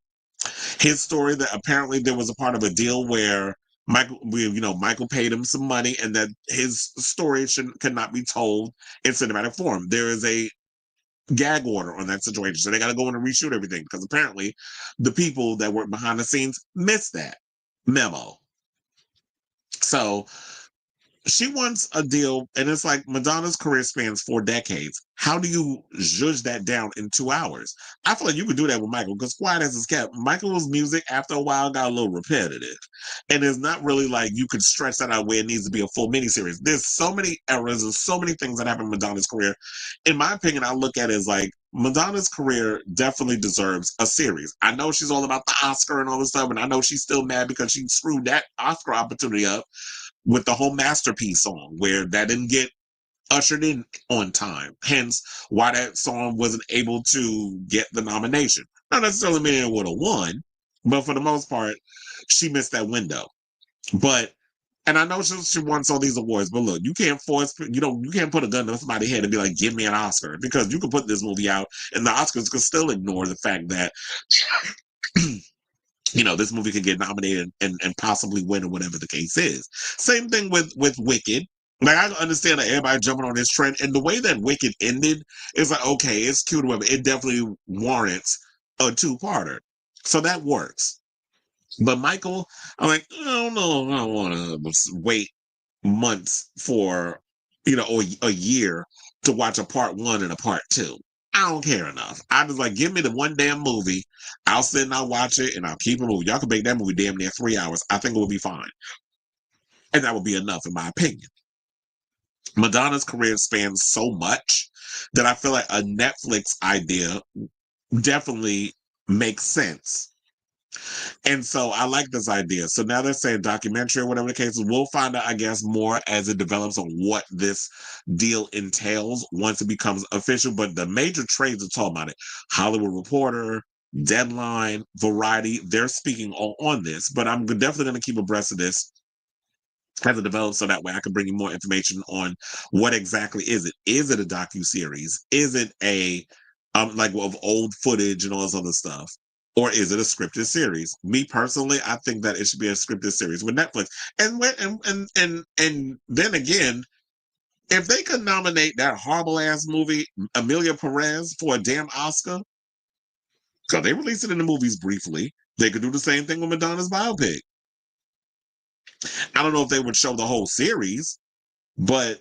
His story that apparently there was a part of a deal where Michael paid him some money and that his story cannot be told in cinematic form. There is a gag order on that situation. So they got to go in and reshoot everything because apparently the people that work behind the scenes missed that memo. So she wants a deal, and it's like Madonna's career spans 4 decades. How do you judge that down in 2 hours? I feel like you could do that with Michael, because quiet as it's kept, Michael's music after a while got a little repetitive. And it's not really like you could stretch that out where it needs to be a full miniseries. There's so many eras and so many things that happen in Madonna's career. In my opinion, I look at it as like Madonna's career definitely deserves a series. I know she's all about the Oscar and all this stuff, and I know she's still mad because she screwed that Oscar opportunity up with the whole Masterpiece song, where that didn't get ushered in on time. Hence, why that song wasn't able to get the nomination. Not necessarily meaning it would have won, but for the most part, she missed that window. And I know she wants all these awards, but look, you can't you can't put a gun to somebody's head and be like, give me an Oscar, because you could put this movie out and the Oscars could still ignore the fact that this movie could get nominated and possibly win or whatever the case is. Same thing with Wicked. Like, I understand that everybody jumping on this trend, and the way that Wicked ended is like, okay, it's cute or whatever. It definitely warrants a 2-parter. So that works. But Michael, I'm like, I don't know if I want to wait months for, or a year to watch a part 1 and a part 2. I don't care enough. I just like, give me the one damn movie. I'll sit and I'll watch it and I'll keep it moving. Y'all can make that movie damn near 3 hours. I think it will be fine. And that would be enough in my opinion. Madonna's career spans so much that I feel like a Netflix idea definitely makes sense. And so I like this idea. So now they're saying documentary or whatever the case is. We'll find out, I guess, more as it develops on what this deal entails once it becomes official. But the major trades are talking about it. Hollywood Reporter, Deadline, Variety, they're speaking all on this. But I'm definitely going to keep abreast of this as it develops, so that way I can bring you more information on what exactly is it. Is it a docuseries? Is it a like of old footage and all this other stuff? Or is it a scripted series? Me personally, I think that it should be a scripted series with Netflix. And then again, If they could nominate that horrible ass movie, Amelia Perez, for a damn Oscar, because they released it in the movies briefly, they could do the same thing with Madonna's biopic. I don't know if they would show the whole series, but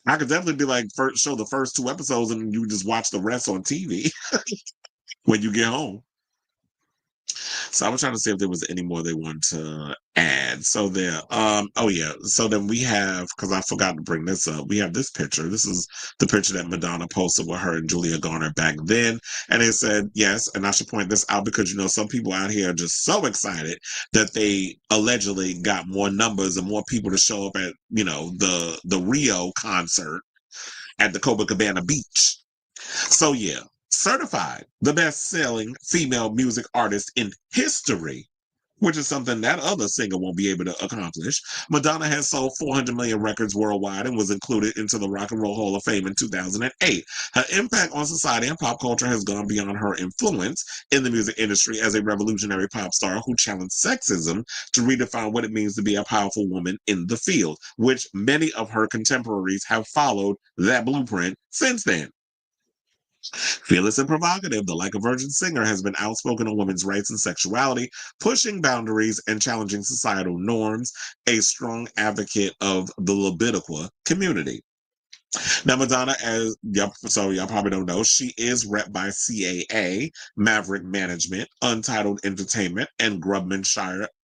I could definitely be like, show the first 2 episodes and you just watch the rest on TV when you get home. So I was trying to see if there was any more they wanted to add. So there, oh yeah. So then we have, because I forgot to bring this up, we have this picture. This is the picture that Madonna posted with her and Julia Garner back then. And it said, yes, and I should point this out because, you know, some people out here are just so excited that they allegedly got more numbers and more people to show up at, you know, the Rio concert at the Copacabana Beach. So yeah, certified the best-selling female music artist in history, which is something that other singer won't be able to accomplish. Madonna has sold 400 million records worldwide and was included into the Rock and Roll Hall of Fame in 2008. Her impact on society and pop culture has gone beyond her influence in the music industry as a revolutionary pop star who challenged sexism to redefine what it means to be a powerful woman in the field, which many of her contemporaries have followed that blueprint since then. Fearless and provocative, the Like a Virgin singer has been outspoken on women's rights and sexuality, pushing boundaries and challenging societal norms, a strong advocate of the Libidiqua community. Now, Madonna, as y'all probably don't know, she is rep by CAA, Maverick Management, Untitled Entertainment, and Grubman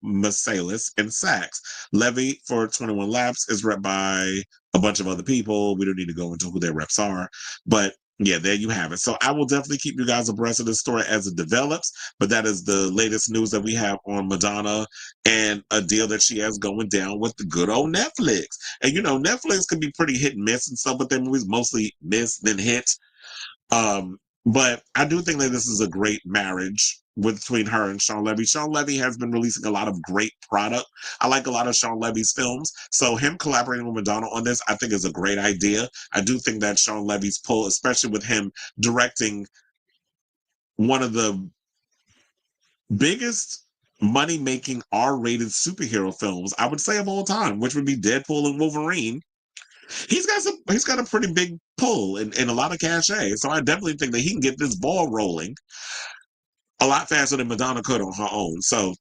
Marsalis, and Saks. Levy for 21 Laps is rep by a bunch of other people. We don't need to go into who their reps are, but yeah, there you have it. So I will definitely keep you guys abreast of this story as it develops, but that is the latest news that we have on Madonna and a deal that she has going down with the good old Netflix. And you know, Netflix can be pretty hit and miss and stuff, but their movies mostly miss than hit. But I do think that this is a great marriage between her and Shawn Levy. Shawn Levy has been releasing a lot of great product. I like a lot of Shawn Levy's films. So him collaborating with Madonna on this, I think is a great idea. I do think that Shawn Levy's pull, especially with him directing one of the biggest money-making R-rated superhero films, I would say, of all time, which would be Deadpool and Wolverine. He's got a pretty big pull and a lot of cachet. So I definitely think that he can get this ball rolling a lot faster than Madonna could on her own. So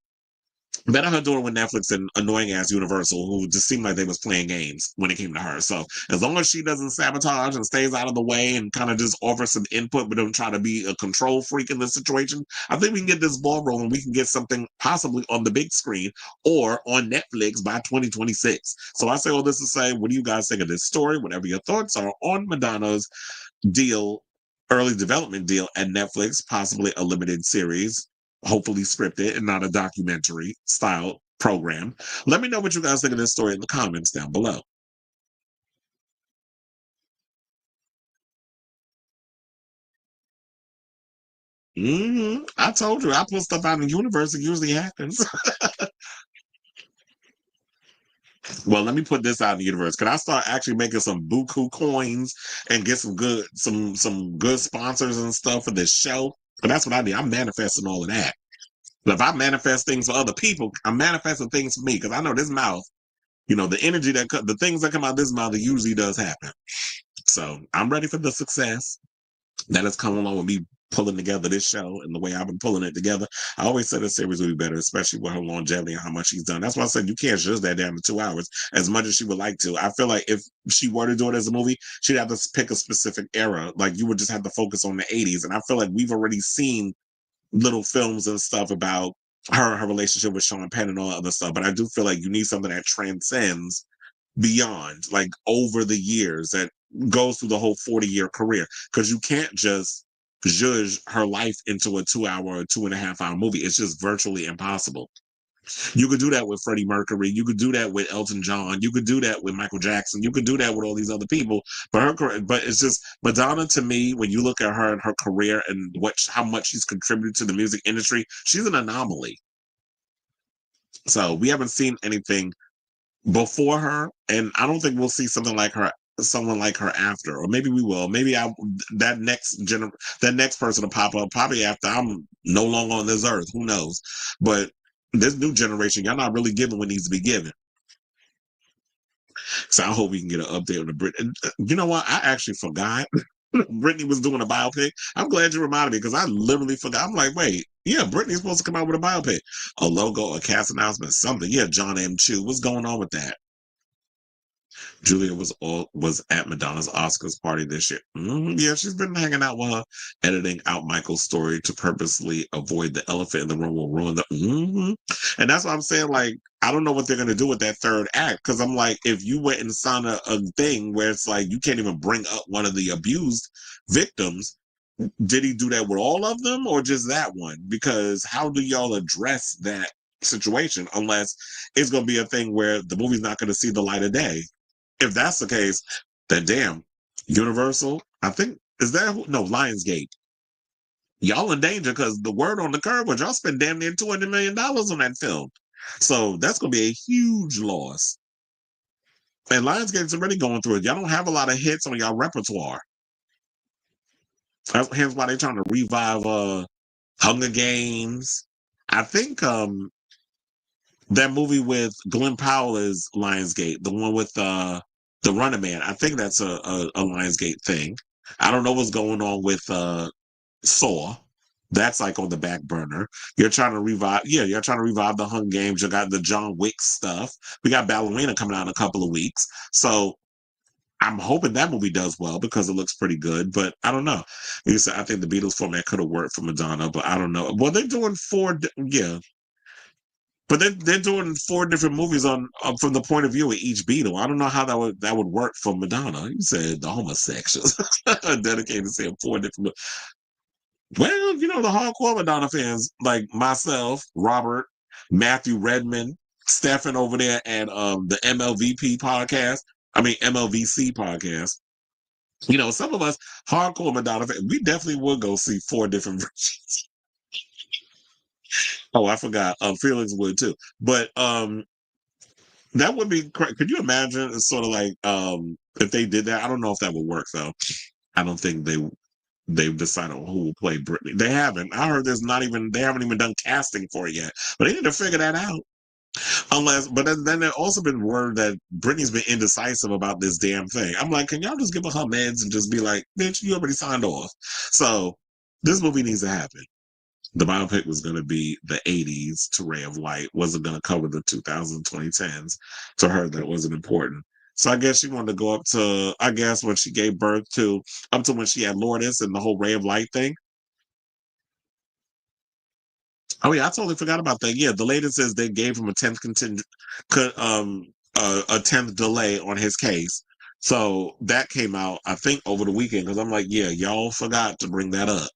better her doing it with Netflix and annoying ass Universal, who just seemed like they was playing games when it came to her. So as long as she doesn't sabotage and stays out of the way and kind of just offer some input, but don't try to be a control freak in this situation, I think we can get this ball rolling. We can get something possibly on the big screen or on Netflix by 2026. So I say all this to say, what do you guys think of this story? Whatever your thoughts are on Madonna's deal, early development deal at Netflix, possibly a limited series, hopefully scripted and not a documentary style program. Let me know what you guys think of this story in the comments down below. I told you, I put stuff out in the universe, it usually happens. Well, let me put this out in the universe. Can I start actually making some buku coins and get some good sponsors and stuff for this show? And that's what I need. I'm manifesting all of that. But if I manifest things for other people, I'm manifesting things for me because I know this mouth, you know, the energy the things that come out of this mouth, it usually does happen. So I'm ready for the success that has come along with me pulling together this show and the way I've been pulling it together. I always said this series would be better, especially with her longevity and how much she's done. That's why I said you can't judge that down to 2 hours as much as she would like to. I feel like if she were to do it as a movie, she'd have to pick a specific era. Like you would just have to focus on the 80s. And I feel like we've already seen little films and stuff about her relationship with Sean Penn and all that other stuff. But I do feel like you need something that transcends beyond, like over the years, that goes through the whole 40-year career. Because you can't just judge her life into a 2 hour or 2.5 hour movie. It's just virtually impossible. You could do that with Freddie Mercury. You could do that with Elton John. You could do that with Michael Jackson. You could do that with all these other people. But it's just Madonna, to me, when you look at her and her career and how much she's contributed to the music industry, she's an anomaly. So we haven't seen anything before her, and I don't think we'll see someone like her after, or maybe we will. Maybe that next person to pop up probably after I'm no longer on this earth. Who knows? But this new generation, y'all not really giving what needs to be given. So I hope we can get an update on the Britney. You know what? I actually forgot Britney was doing a biopic. I'm glad you reminded me because I literally forgot. I'm like, wait, yeah, Britney's supposed to come out with a biopic, a logo, a cast announcement, something. Yeah, John M. Chu. What's going on with that? Julia was at Madonna's Oscars party this year. Yeah, she's been hanging out with her, editing out Michael's story to purposely avoid the elephant in the room will ruin the. And that's what I'm saying. Like, I don't know what they're gonna do with that third act because I'm like, if you went and signed a thing where it's like you can't even bring up one of the abused victims, did he do that with all of them or just that one? Because how do y'all address that situation unless it's gonna be a thing where the movie's not gonna see the light of day? If that's the case, then damn, Universal, I think, is that, no, Lionsgate. Y'all in danger because the word on the curb was y'all spend damn near $200 million on that film. So that's going to be a huge loss. And Lionsgate's already going through it. Y'all don't have a lot of hits on y'all repertoire. That's hence why they're trying to revive Hunger Games. I think that movie with Glenn Powell is Lionsgate, the one with the Running Man. I think that's a Lionsgate thing. I don't know what's going on with Saw. That's like on the back burner. You're trying to revive, you're trying to revive the Hunger Games. You got the John Wick stuff. We got Ballerina coming out in a couple of weeks. So I'm hoping that movie does well because it looks pretty good, but I don't know. You said I think the Beatles format could have worked for Madonna, but I don't know. Well, they're doing but they're doing 4 different movies on from the point of view of each Beatle. I don't know how that would work for Madonna. You said the homosexuals dedicated to saying 4 different. Well, you know the hardcore Madonna fans like myself, Robert, Matthew Redman, Stefan over there at the MLVC podcast. You know, some of us hardcore Madonna fans, we definitely would go see 4 different versions. Oh, I forgot. Felix would too. But that would be correct. Could you imagine? It's sort of like if they did that. I don't know if that would work though. I don't think they've decided who will play Britney. They haven't. I heard they haven't even done casting for it yet. But they need to figure that out. But then there's also been word that Britney's been indecisive about this damn thing. I'm like, can y'all just give her meds and just be like, bitch, you already signed off. So this movie needs to happen. The biopic was going to be the 80s to Ray of Light, wasn't going to cover the 2010s. To her, that wasn't important. So I guess she wanted to go up to, I guess, when she gave birth to, up to when she had Lourdes and the whole Ray of Light thing. Oh yeah, I totally forgot about that. Yeah, the latest says they gave him a 10th a 10th delay on his case. So that came out, I think, over the weekend because I'm like, yeah, y'all forgot to bring that up.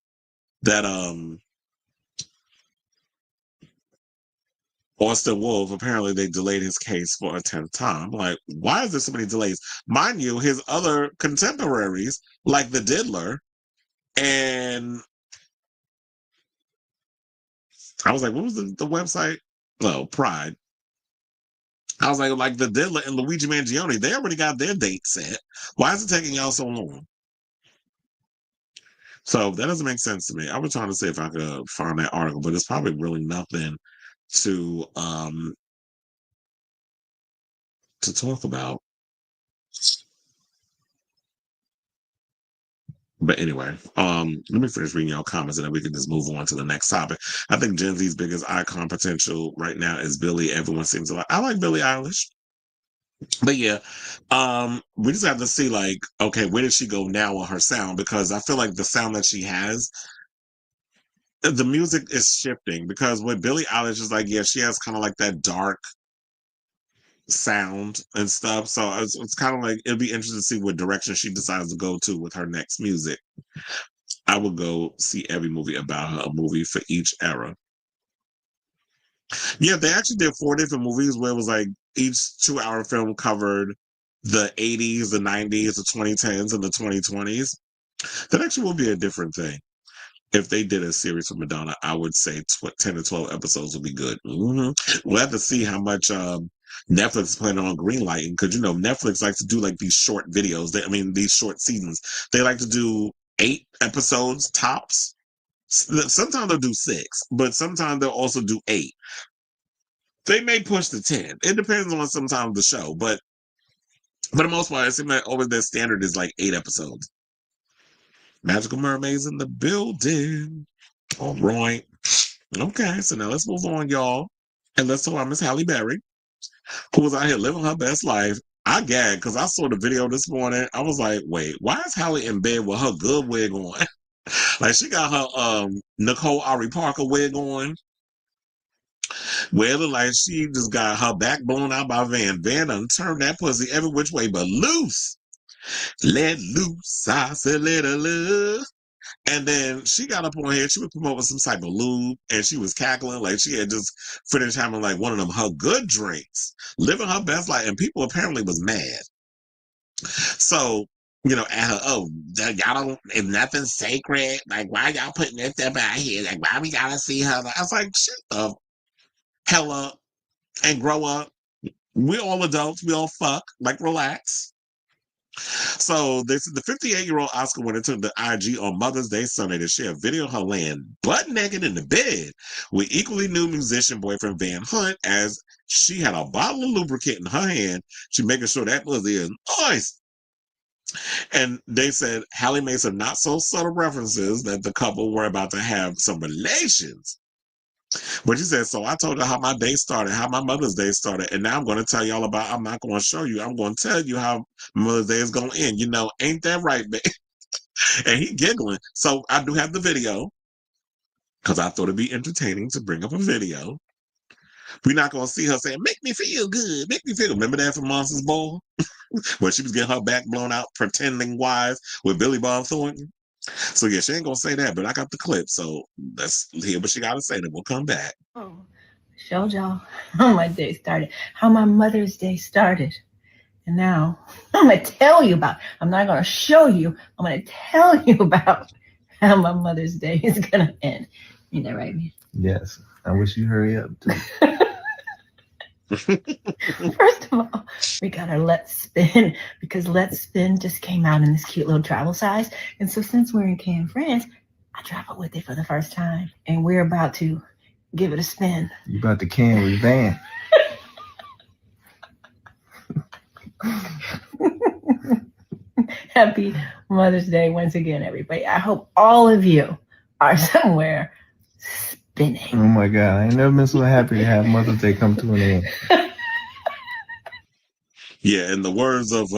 That Austin Wolf, apparently they delayed his case for a 10th time. I'm like, why is there so many delays? Mind you, his other contemporaries, like the Diddler, and I was like, what was the website? Oh, Pride. I was like the Diddler and Luigi Mangione, they already got their date set. Why is it taking y'all so long? So that doesn't make sense to me. I was trying to see if I could find that article, but it's probably really nothing to talk about. But anyway, let me finish reading y'all comments and then we can just move on to the next topic. I think Gen Z's biggest icon potential right now is Billie. Everyone seems to like. I like Billie Eilish. But yeah, we just have to see like, okay, where does she go now on her sound? Because I feel like the sound that she has, the music is shifting. Because with Billie Eilish is like, yeah, she has kind of like that dark sound and stuff. So it's kind of like it'll be interesting to see what direction she decides to go to with her next music. I would go see every movie about her, a movie for each era. Yeah, they actually did 4 different movies where it was like each 2-hour film covered the 80s, the 90s, the 2010s, and the 2020s. That actually would be a different thing. If they did a series for Madonna, I would say 10 to 12 episodes would be good. We'll have to see how much Netflix is planning on greenlighting because, you know, Netflix likes to do like these short videos. These short seasons. They like to do 8 episodes tops. Sometimes they'll do 6, but sometimes they'll also do 8. They may push to 10. It depends on sometimes the show, but For the most part, it seems like over their standard is like 8 episodes. Magical Mermaids in the building. All right. Okay, so now let's move on, y'all. And let's talk about Miss Halle Berry, who was out here living her best life. I gagged because I saw the video this morning. I was like, wait, why is Halle in bed with her good wig on? Like, she got her Nicole Ari Parker wig on. Where it look like she just got her back blown out by Van. Van done turned that pussy every which way but loose. Let loose, I said let her loose. And then she got up on here, she was promoting some type of lube, and she was cackling like she had just finished having like one of them her good drinks, living her best life, and people apparently was mad. So, at her, oh, y'all don't, if nothing's sacred, like why y'all putting this stuff out here? Like why we gotta see her? I was like, shut the hell up and grow up. We're all adults, we all fuck, like relax. So this the 58-year-old Oscar winner took the IG on Mother's Day Sunday to share a video of her laying butt naked in the bed with equally new musician boyfriend Van Hunt, as she had a bottle of lubricant in her hand. She making sure that pussy is moist. And they said Halle made some not so subtle references that the couple were about to have some relations. But she said, so I told her how my day started, how my Mother's Day started, and now I'm going to tell y'all about, I'm not going to show you, I'm going to tell you how Mother's Day is going to end. Ain't that right, babe? And he giggling. So I do have the video, because I thought it'd be entertaining to bring up a video. We're not going to see her saying, make me feel good, make me feel good. Remember that from Monsters Ball? Where she was getting her back blown out, pretending wise with Billy Bob Thornton. So yeah, she ain't gonna say that, but I got the clip, so let's hear what she gotta say, then we'll come back. Oh, showed y'all how my day started, how my Mother's Day started. And now I'm gonna tell you about, I'm not gonna show you, I'm gonna tell you about how my Mother's Day is gonna end. Ain't that right, man? Yes. I wish you hurry up too. First of all, we got our Let's Spin, because Let's Spin just came out in this cute little travel size. And so since we're in Cannes, France, I traveled with it for the first time. And we're about to give it a spin. You about to Cannes with Van. Happy Mother's Day once again, everybody. I hope all of you are somewhere spinning. Oh my God. I ain't never been so happy to have Mother's Day come to an end. Yeah, in the words of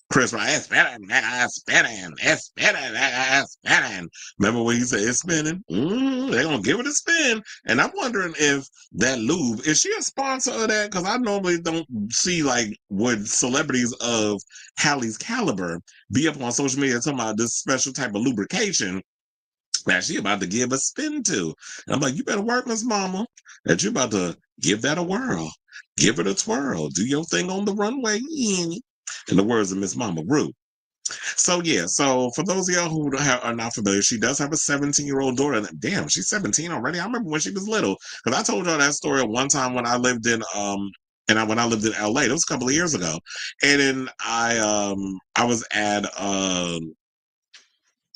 Chris Rock, it's spinning, it's spinning, it's spinning, it's spinning. Remember when he said it's spinning? They're gonna give it a spin. And I'm wondering if that lube, is she a sponsor of that? Because I normally don't see like would celebrities of Halle's caliber be up on social media talking about this special type of lubrication that she about to give a spin to. And I'm like, you better work, Miss Mama, that you're about to give that a whirl. Give it a twirl. Do your thing on the runway. In the words of Miss Mama Ru. So, yeah. So, for those of y'all who are not familiar, she does have a 17-year-old daughter. And damn, she's 17 already. I remember when she was little. Because I told y'all that story one time when I lived in when I lived in LA. That was a couple of years ago. And then I was at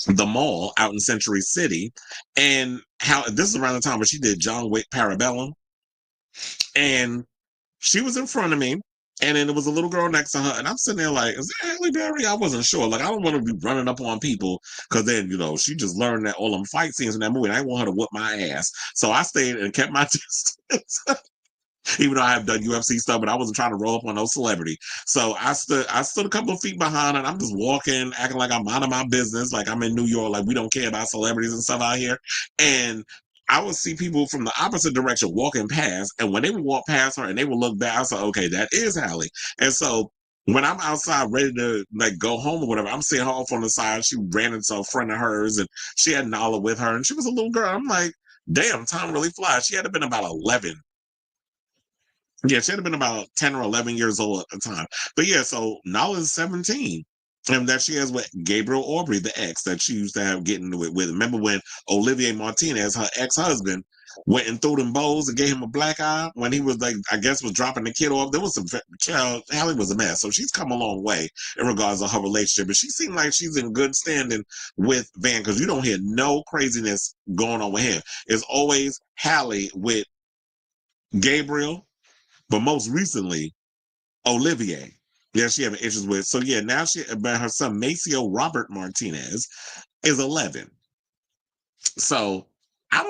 the mall out in Century City, and how this is around the time when she did John Wick Parabellum, and she was in front of me, and then there was a little girl next to her, and I'm sitting there like, is that Halle Berry? I wasn't sure. Like, I don't want to be running up on people, because then, she just learned that all them fight scenes in that movie, and I didn't want her to whoop my ass. So I stayed and kept my distance. Even though I have done UFC stuff, but I wasn't trying to roll up on no celebrity. So I stood a couple of feet behind, and I'm just walking, acting like I'm minding my business, like I'm in New York, like we don't care about celebrities and stuff out here. And I would see people from the opposite direction walking past, and when they would walk past her and they would look back, I was like, okay, that is Halle. And so when I'm outside ready to like go home or whatever, I'm seeing her off on the side. She ran into a friend of hers, and she had Nala with her, and she was a little girl. I'm like, damn, time really flies. She had been about 11. Yeah, she had been about 10 or 11 years old at the time. But yeah, so Nala's 17. And that she has with Gabriel Aubrey, the ex that she used to have getting with. Remember when Olivier Martinez, her ex-husband, went and threw them bowls and gave him a black eye when he was like, I guess was dropping the kid off. There was some child, Halle was a mess. So she's come a long way in regards to her relationship. But she seemed like she's in good standing with Van, because you don't hear no craziness going on with him. It's always Halle with Gabriel, but most recently, Olivier. Yeah, she having issues with. So yeah, now but her son Maceo Robert Martinez is 11. So I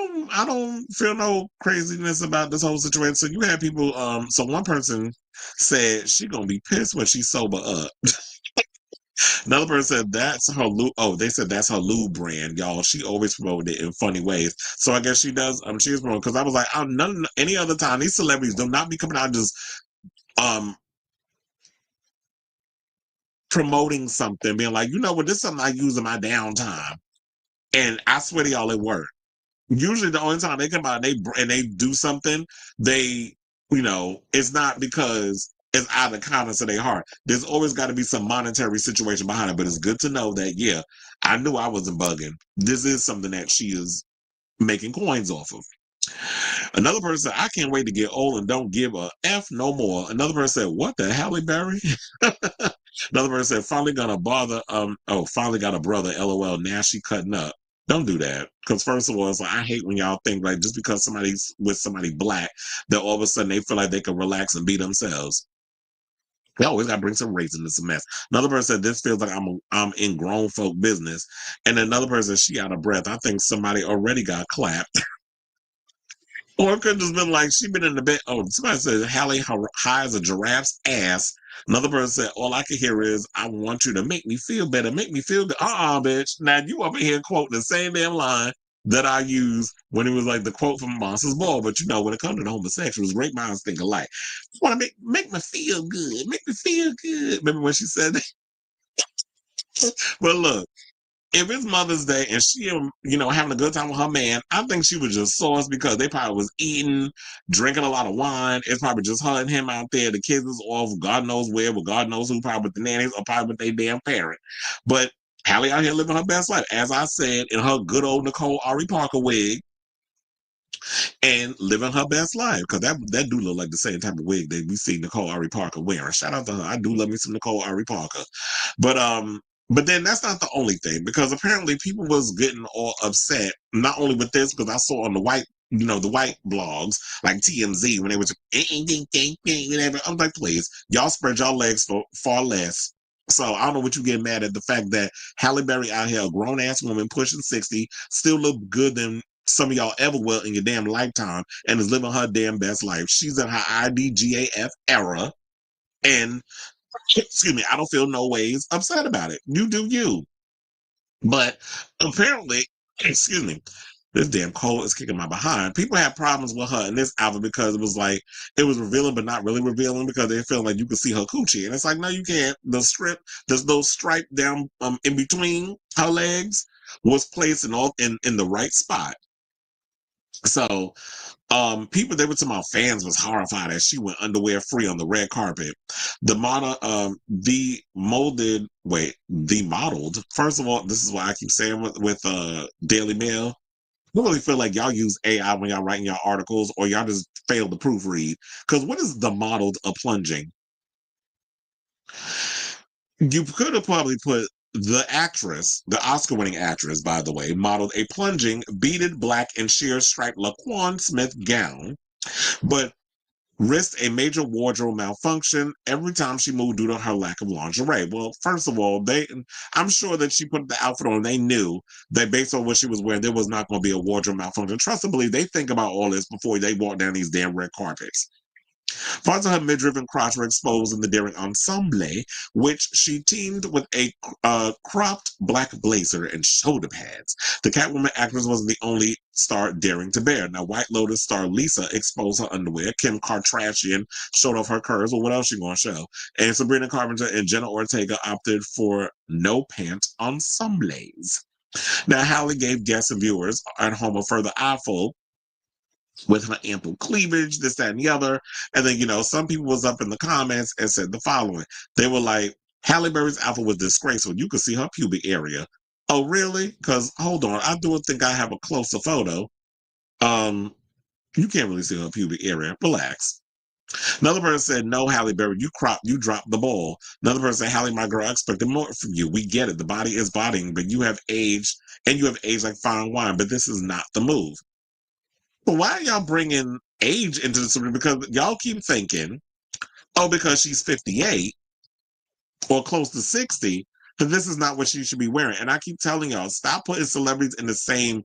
don't feel no craziness about this whole situation. So you had people, so one person said she gonna be pissed when she sober up. Another person said that's her lube. Oh, they said that's her lube brand, y'all. She always promoted it in funny ways. So I guess she does. She is promoting because I was like, any other time these celebrities do not be coming out just um promoting something, being like, you know what, this is something I use in my downtime, and I swear to y'all, it worked. Usually, the only time they come out and they do something, they, it's not because it's out of the kindness of their heart. There's always got to be some monetary situation behind it. But it's good to know that, yeah, I knew I wasn't bugging. This is something that she is making coins off of. Another person said, I can't wait to get old and don't give a F no more. Another person said, what the Halle Berry? Another person said, finally got a brother, LOL, now she cutting up. Don't do that. Because first of all, it's like, I hate when y'all think like just because somebody's with somebody black, that all of a sudden they feel like they can relax and be themselves. They always got to bring some race into some mess. Another person said, this feels like I'm in grown folk business. And another person, she out of breath. I think somebody already got clapped. Or it could have just been like, she been in the bed. Oh, somebody said, Halle high as a giraffe's ass. Another person said, all I can hear is, I want you to make me feel better, make me feel good. Bitch. Now you up in here quoting the same damn line that I used when it was like the quote from Monsters Ball. But when it comes to the homosexuals, great minds think alike. Want to make me feel good, make me feel good. Remember when she said that? Well, look. If it's Mother's Day and she, having a good time with her man, I think she was just sauce because they probably was eating, drinking a lot of wine. It's probably just her and him out there. The kids is off, God knows where, with God knows who, probably with the nannies or probably with their damn parent. But Halle out here living her best life, as I said, in her good old Nicole Ari Parker wig, and living her best life. Because that do look like the same type of wig that we see Nicole Ari Parker wearing. Shout out to her. I do love me some Nicole Ari Parker. But then that's not the only thing, because apparently people was getting all upset, not only with this, because I saw on the white blogs like TMZ when they was whatever. I'm like, please, y'all spread y'all legs for far less. So I don't know what you get mad at, the fact that Halle Berry out here, a grown ass woman pushing 60, still look good than some of y'all ever will in your damn lifetime, and is living her damn best life. She's in her IDGAF era, and excuse me, I don't feel no ways upset about it. You do you. But apparently, excuse me, this damn cold is kicking my behind. People had problems with her in this album because it was like, it was revealing but not really revealing, because they feel like you could see her coochie. And it's like, no, you can't. There's no stripe down in between her legs was placed in the right spot. So people, they were talking about, fans was horrified as she went underwear free on the red carpet. The model, modeled. First of all, this is why I keep saying with Daily Mail, I really feel like y'all use AI when y'all writing your articles, or y'all just fail to proofread. Because what is the modeled a plunging? You could have probably put the actress, the Oscar-winning actress, by the way, modeled a plunging, beaded black and sheer striped Laquan Smith gown, but risked a major wardrobe malfunction every time she moved due to her lack of lingerie. Well, first of all, I'm sure that she put the outfit on, they knew that based on what she was wearing, there was not going to be a wardrobe malfunction. Trust and believe, they think about all this before they walk down these damn red carpets. Parts of her midriff and crotch were exposed in the daring ensemble, which she teamed with a cropped black blazer and shoulder pads. The Catwoman actress wasn't the only star daring to bear. Now, White Lotus star Lisa exposed her underwear. Kim Kardashian showed off her curves. Well, what else you gonna show? And Sabrina Carpenter and Jenna Ortega opted for no pant ensembles. Now, Halle gave guests and viewers at home a further eyeful with her ample cleavage, this, that, and the other. And then, some people was up in the comments and said the following. They were like, Halle Berry's outfit was disgraceful. You could see her pubic area. Oh, really? Because, hold on, I do think I have a closer photo. You can't really see her pubic area. Relax. Another person said, no, Halle Berry, you dropped the ball. Another person said, Halle, my girl, I expected more from you. We get it. The body is bodying, but you have aged, and you have aged like fine wine, but this is not the move. But why are y'all bringing age into the story? Because y'all keep thinking, oh, because she's 58, or close to 60, then this is not what she should be wearing. And I keep telling y'all, stop putting celebrities in the same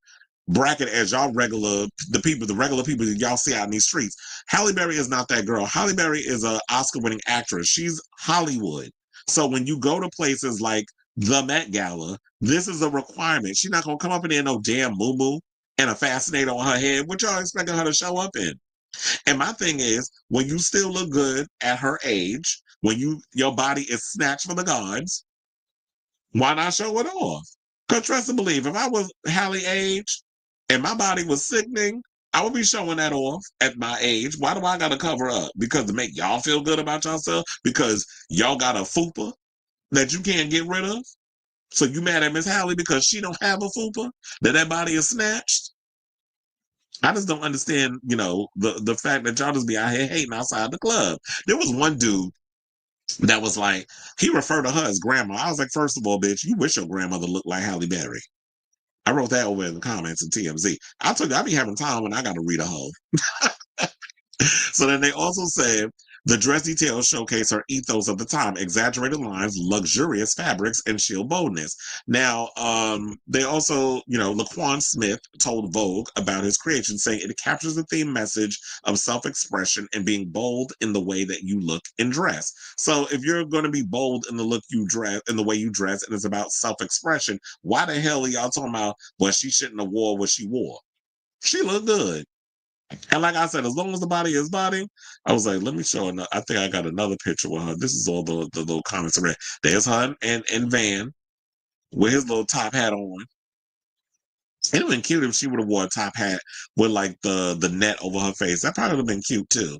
bracket as y'all the regular people that y'all see out in these streets. Halle Berry is not that girl. Halle Berry is an Oscar-winning actress. She's Hollywood. So when you go to places like the Met Gala, this is a requirement. She's not gonna come up in there no damn moo-moo and a fascinator on her head. What y'all expecting her to show up in? And my thing is, when you still look good at her age, when your body is snatched from the gods, why not show it off? Because trust and believe, if I was Halle age and my body was sickening, I would be showing that off at my age. Why do I gotta cover up? Because to make y'all feel good about yourself? Because y'all got a fupa that you can't get rid of? So you mad at Miss Halle because she don't have a fupa? That body is snatched? I just don't understand, the fact that y'all just be out here hating outside the club. There was one dude that was like, he referred to her as grandma. I was like, first of all, bitch, you wish your grandmother looked like Halle Berry. I wrote that over in the comments in TMZ. I told you, I be having time when I got to read a hoe. So then they also said the dress details showcase her ethos of the time: exaggerated lines, luxurious fabrics, and sheer boldness. Now, they also, Laquan Smith told Vogue about his creation, saying it captures the theme message of self-expression and being bold in the way that you look and dress. So if you're going to be bold in the look you dress, in the way you dress, and it's about self-expression, why the hell are y'all talking about, well, she shouldn't have wore what she wore? She looked good. And like I said, as long as the body is body, I was like, let me show another. I think I got another picture with her. This is all the little comments I read. There's her and Van with his little top hat on. It would have been cute if she would have wore a top hat with like the net over her face. That probably would have been cute too.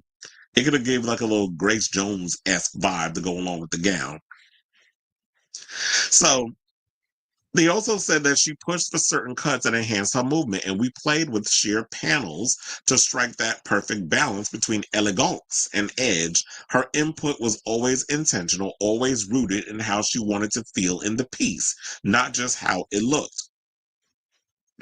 It could have gave like a little Grace Jones-esque vibe to go along with the gown. So they also said that she pushed for certain cuts and enhanced her movement, and we played with sheer panels to strike that perfect balance between elegance and edge. Her input was always intentional, always rooted in how she wanted to feel in the piece, not just how it looked.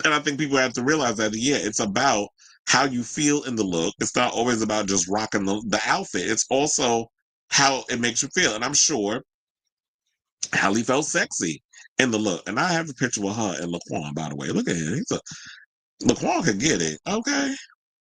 And I think people have to realize that, yeah, it's about how you feel in the look. It's not always about just rocking the outfit. It's also how it makes you feel. And I'm sure Halle felt sexy in the look. And I have a picture with her and Laquan, by the way. Look at him. Laquan could get it. Okay.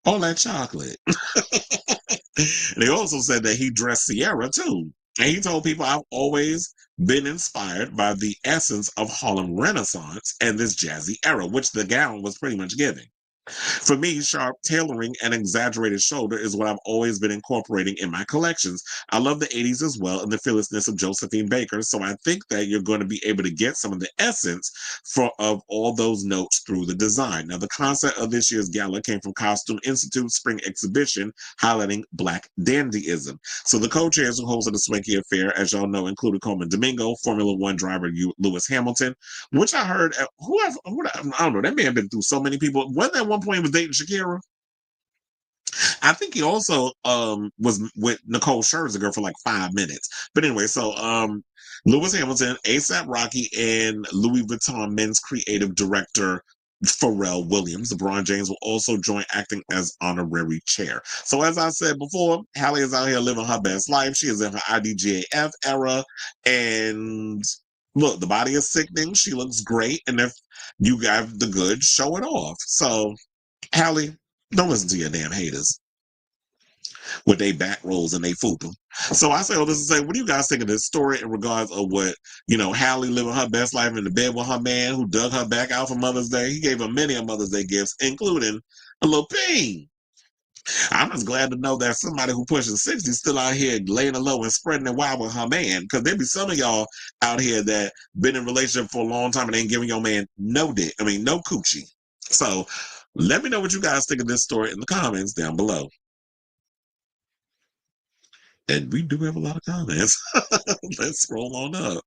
All that chocolate. And they also said that he dressed Sierra too. And he told people, I've always been inspired by the essence of Harlem Renaissance and this jazzy era, which the gown was pretty much giving. For me, sharp tailoring and exaggerated shoulder is what I've always been incorporating in my collections. I love the 80s as well and the fearlessness of Josephine Baker, so I think that you're going to be able to get some of the essence of all those notes through the design. Now, the concept of this year's gala came from Costume Institute Spring Exhibition, highlighting Black dandyism. So the co-chairs who hosted the Swanky Affair, as y'all know, included Coleman Domingo, Formula One driver Lewis Hamilton, which I heard, I don't know, that man been through so many people. Wasn't at one point he was dating Shakira? I think he also was with Nicole Scherzinger for like 5 minutes. But anyway, so Lewis Hamilton, ASAP Rocky, and Louis Vuitton men's creative director Pharrell Williams. LeBron James will also join acting as honorary chair. So as I said before, Halle is out here living her best life. She is in her IDGAF era, and look, the body is sickening. She looks great, and if you got the goods, show it off. So, Halle, don't listen to your damn haters with they back rolls and they fupa. So I say all this to say, what do you guys think of this story in regards of what, Halle living her best life in the bed with her man who dug her back out for Mother's Day? He gave her many of Mother's Day gifts, including a little ping. I'm just glad to know that somebody who pushes 60 still out here laying low and spreading it wide with her man. Because there be some of y'all out here that been in a relationship for a long time and ain't giving your man no dick. No coochie. So let me know what you guys think of this story in the comments down below. And we do have a lot of comments. Let's scroll on up.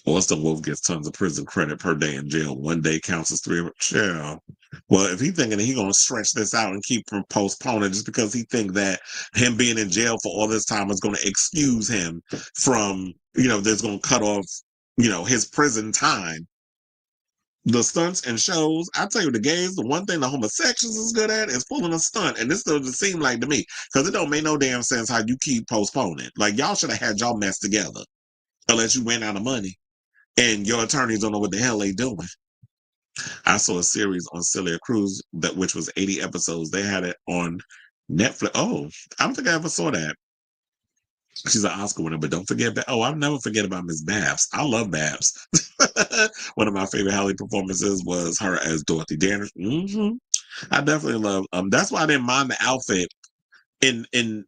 Austin Wolf gets tons of prison credit per day in jail. 1 day counts as 3 hours. Yeah. Well, if he's thinking that he's going to stretch this out and keep from postponing just because he think that him being in jail for all this time is going to excuse him from, that's going to cut off, his prison time. the stunts and shows. I tell you, the gays, the one thing the homosexuals is good at is pulling a stunt. And this still just seem like to me, because it don't make no damn sense how you keep postponing. Like, y'all should have had y'all mess together, unless you ran out of money and your attorneys don't know what the hell they doing. I saw a series on Celia Cruz which was 80 episodes. They had it on Netflix. Oh, I don't think I ever saw that. She's an Oscar winner, but don't forget that. Oh, I'll never forget about Miss Babs. I love Babs. One of my favorite Halle performances was her as Dorothy Dandridge. I definitely love. That's why I didn't mind the outfit in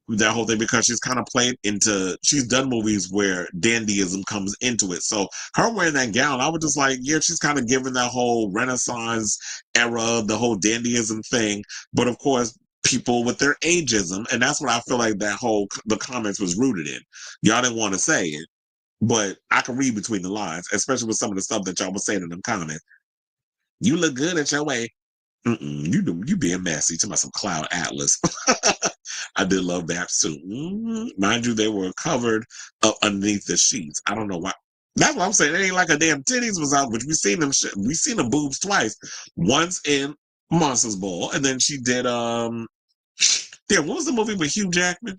that whole thing, because she's kind of played into. She's done movies where dandyism comes into it. So her wearing that gown, I was just like, yeah, she's kind of giving that whole Renaissance era, the whole dandyism thing. But of course, people with their ageism, and that's what I feel like the comments was rooted in. Y'all didn't want to say it, but I can read between the lines, especially with some of the stuff that y'all was saying in them comments. You look good at your way. You being messy to my some Cloud Atlas. I did love that too. Mind you, they were covered up underneath the sheets. I don't know why. That's what I'm saying. It ain't like a damn titties was out, which we seen them boobs twice. Once in Monsters Ball, and then she did what was the movie with Hugh Jackman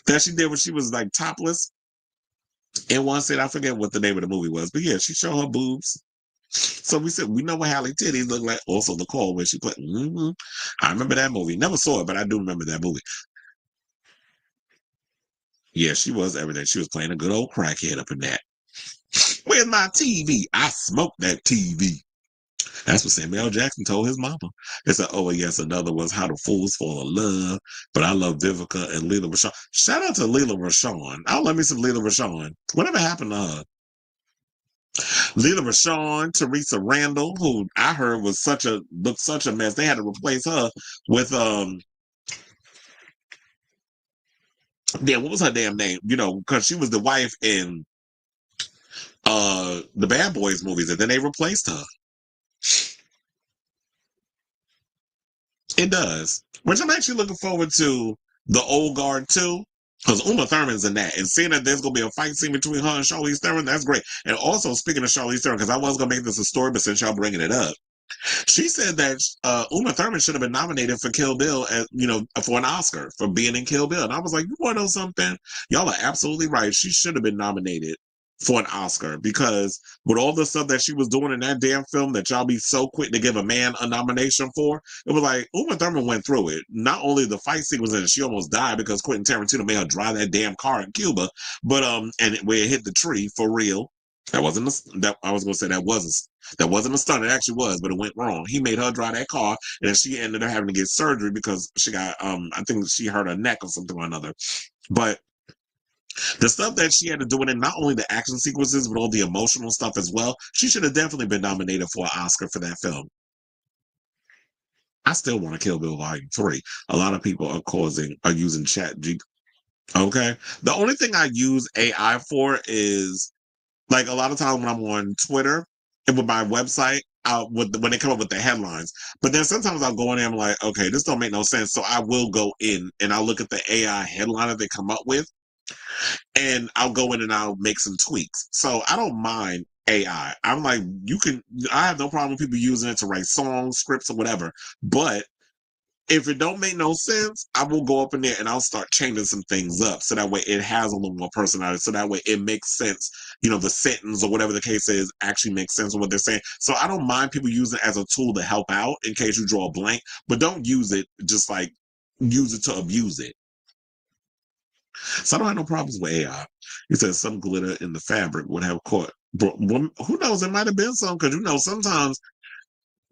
that she did when she was like topless in one scene? I forget what the name of the movie was, but yeah, she showed her boobs. So we said we know what Halle titties look like. Also, the call where she played. I remember that movie. Never saw it, but I do remember that movie. Yeah, she was everything. She was playing a good old crackhead up in that. Where's my TV? I smoked that TV. That's what Samuel L. Jackson told his mama. They said, oh, yes, another was How the Fools Fall in Love. But I love Vivica and Lela Rochon. Shout out to Lela Rochon. I'll let me some Lela Rochon. Whatever happened to her? Lela Rochon, Teresa Randall, who I heard was such a mess. They had to replace her with what was her damn name? You know, because she was the wife in the Bad Boys movies, and then they replaced her. It does. Which I'm actually looking forward to the Old Guard too, because Uma Thurman's in that. And seeing that there's going to be a fight scene between her and Charlize Theron, that's great. And also, speaking of Charlize Theron, because I was going to make this a story, but since y'all bringing it up, she said that Uma Thurman should have been nominated for Kill Bill, for an Oscar for being in Kill Bill. And I was like, you want to know something? Y'all are absolutely right. She should have been nominated for an Oscar, because with all the stuff that she was doing in that damn film that y'all be so quick to give a man a nomination for, it was like Uma Thurman went through it. Not only the fight sequence and she almost died because Quentin Tarantino made her drive that damn car in Cuba, but and where it hit the tree for real. That wasn't I was gonna say that wasn't a stunt. It actually was, but it went wrong. He made her drive that car, and then she ended up having to get surgery because she got I think she hurt her neck or something or another. But the stuff that she had to do in it, not only the action sequences, but all the emotional stuff as well, she should have definitely been nominated for an Oscar for that film. I still want to Kill Bill Volume 3. A lot of people are using ChatGPT. Okay. The only thing I use AI for is, like, a lot of times when I'm on Twitter and with my website, when they come up with the headlines. But then sometimes I'll go in there and I'm like, okay, this don't make no sense. So I will go in and I'll look at the AI headline that they come up with, and I'll go in and I'll make some tweaks. So I don't mind AI. I'm like, I have no problem with people using it to write songs, scripts, or whatever. But if it don't make no sense, I will go up in there and I'll start changing some things up, so that way it has a little more personality, so that way it makes sense. The sentence or whatever the case is actually makes sense of what they're saying. So I don't mind people using it as a tool to help out in case you draw a blank, but don't use it just like use it to abuse it. So I don't have no problems with AI. He said some glitter in the fabric would have caught. Who knows? It might have been some, because sometimes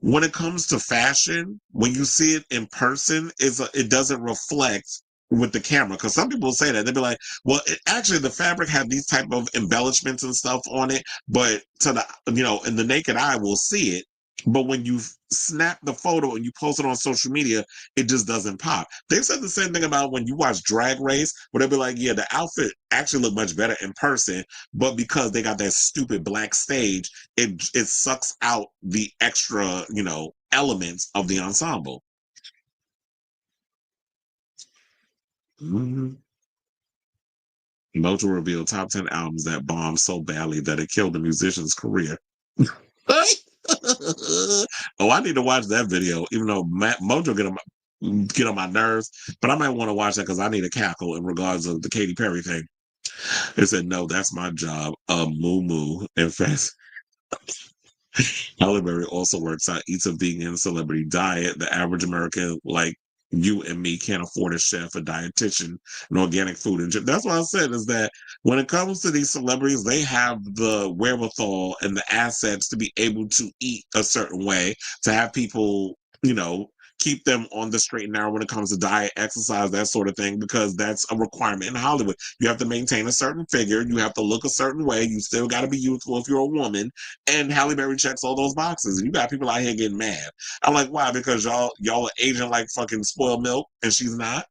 when it comes to fashion, when you see it in person, it doesn't reflect with the camera. Because some people say that they'll be like, "Well, actually, the fabric had these type of embellishments and stuff on it, but to the in the naked eye, we'll see it. But when you snap the photo and you post it on social media, it just doesn't pop." They've said the same thing about when you watch Drag Race, where they'll be like, yeah, the outfit actually looked much better in person, but because they got that stupid black stage, it sucks out the extra, elements of the ensemble. Mm-hmm. Mojo revealed top 10 albums that bombed so badly that it killed the musician's career. Oh, I need to watch that video, even though Mojo get on my nerves, but I might want to watch that because I need a cackle in regards of the Katy Perry thing. It said, no, that's my job. Moo moo. In fact, Halle Berry also works out, eats a vegan celebrity diet. The average American, like you and me, can't afford a chef, a dietitian, and organic food. And that's what I said is that when it comes to these celebrities, they have the wherewithal and the assets to be able to eat a certain way, to have people, keep them on the straight and narrow when it comes to diet, exercise, that sort of thing, because that's a requirement in Hollywood. You have to maintain a certain figure. You have to look a certain way. You still got to be youthful if you're a woman. And Halle Berry checks all those boxes. And you got people out here getting mad. I'm like, why? Because y'all are aging like fucking spoiled milk, and she's not.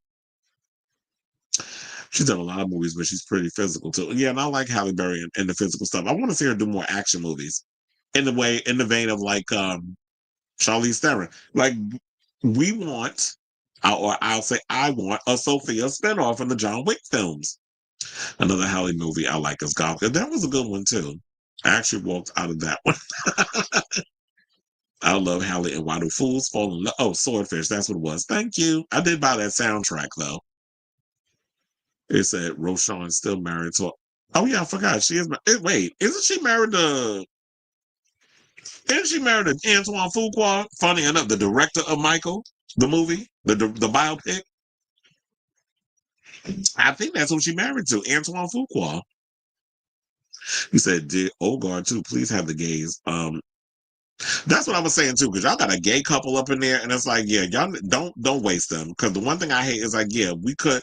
She's done a lot of movies, but she's pretty physical too. Yeah, and I like Halle Berry and the physical stuff. I want to see her do more action movies in the vein of like Charlize Theron. Like, we want, or I'll say I want, a Sophia spinoff in the John Wick films. Another Halle movie I like is Gala. That was a good one too. I actually walked out of that one. I love Halle and Why Do Fools Fall in Love? Oh, Swordfish, that's what it was. Thank you. I did buy that soundtrack though. It said Roshan's still married to. Oh yeah, I forgot. She is. Wait, isn't she married to? Isn't she married to Antoine Fuqua? Funny enough, the director of Michael, the movie, the biopic. I think that's who she married to, Antoine Fuqua. He said, "Oh God, too. Please have the gays." That's what I was saying too, because y'all got a gay couple up in there, and it's like, yeah, y'all don't waste them. Because the one thing I hate is like, yeah, we could,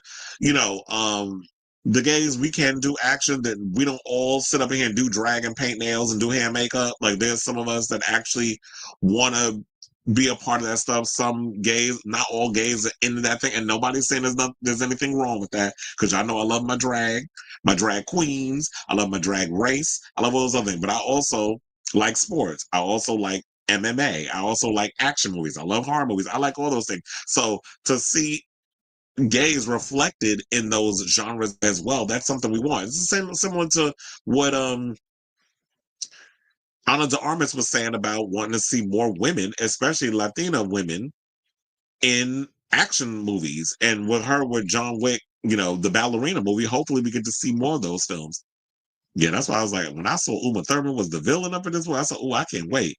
the gays, we can do action, that we don't all sit up in here and do drag and paint nails and do hair and makeup. Like, there's some of us that actually want to be a part of that stuff. Some gays, not all gays, are into that thing, and nobody's saying there's anything wrong with that, because y'all know I love my drag queens, I love my drag race, I love all those other things, but I also like sports. I also like MMA. I also like action movies. I love horror movies. I like all those things. So to see gays reflected in those genres as well, that's something we want. It's the same, similar to what Ana de Armas was saying about wanting to see more women, especially Latina women, in action movies. And with her, with John Wick, the ballerina movie, hopefully we get to see more of those films. Yeah, that's why I was like, when I saw Uma Thurman was the villain up in this one, I said, oh, I can't wait.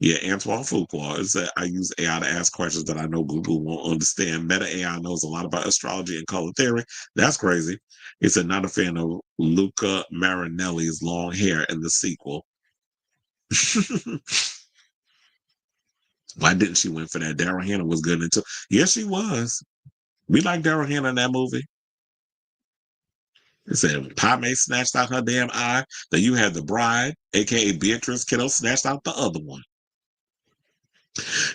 Yeah, Antoine Fuqua. It said, I use AI to ask questions that I know Google won't understand. Meta AI knows a lot about astrology and color theory. That's crazy. He said, not a fan of Luca Marinelli's long hair in the sequel. Why didn't she win for that? Daryl Hannah was good into. Yes, she was. We like Daryl Hannah in that movie. It said, Padme snatched out her damn eye. Then you had the bride, aka Beatrice Kiddo, snatched out the other one.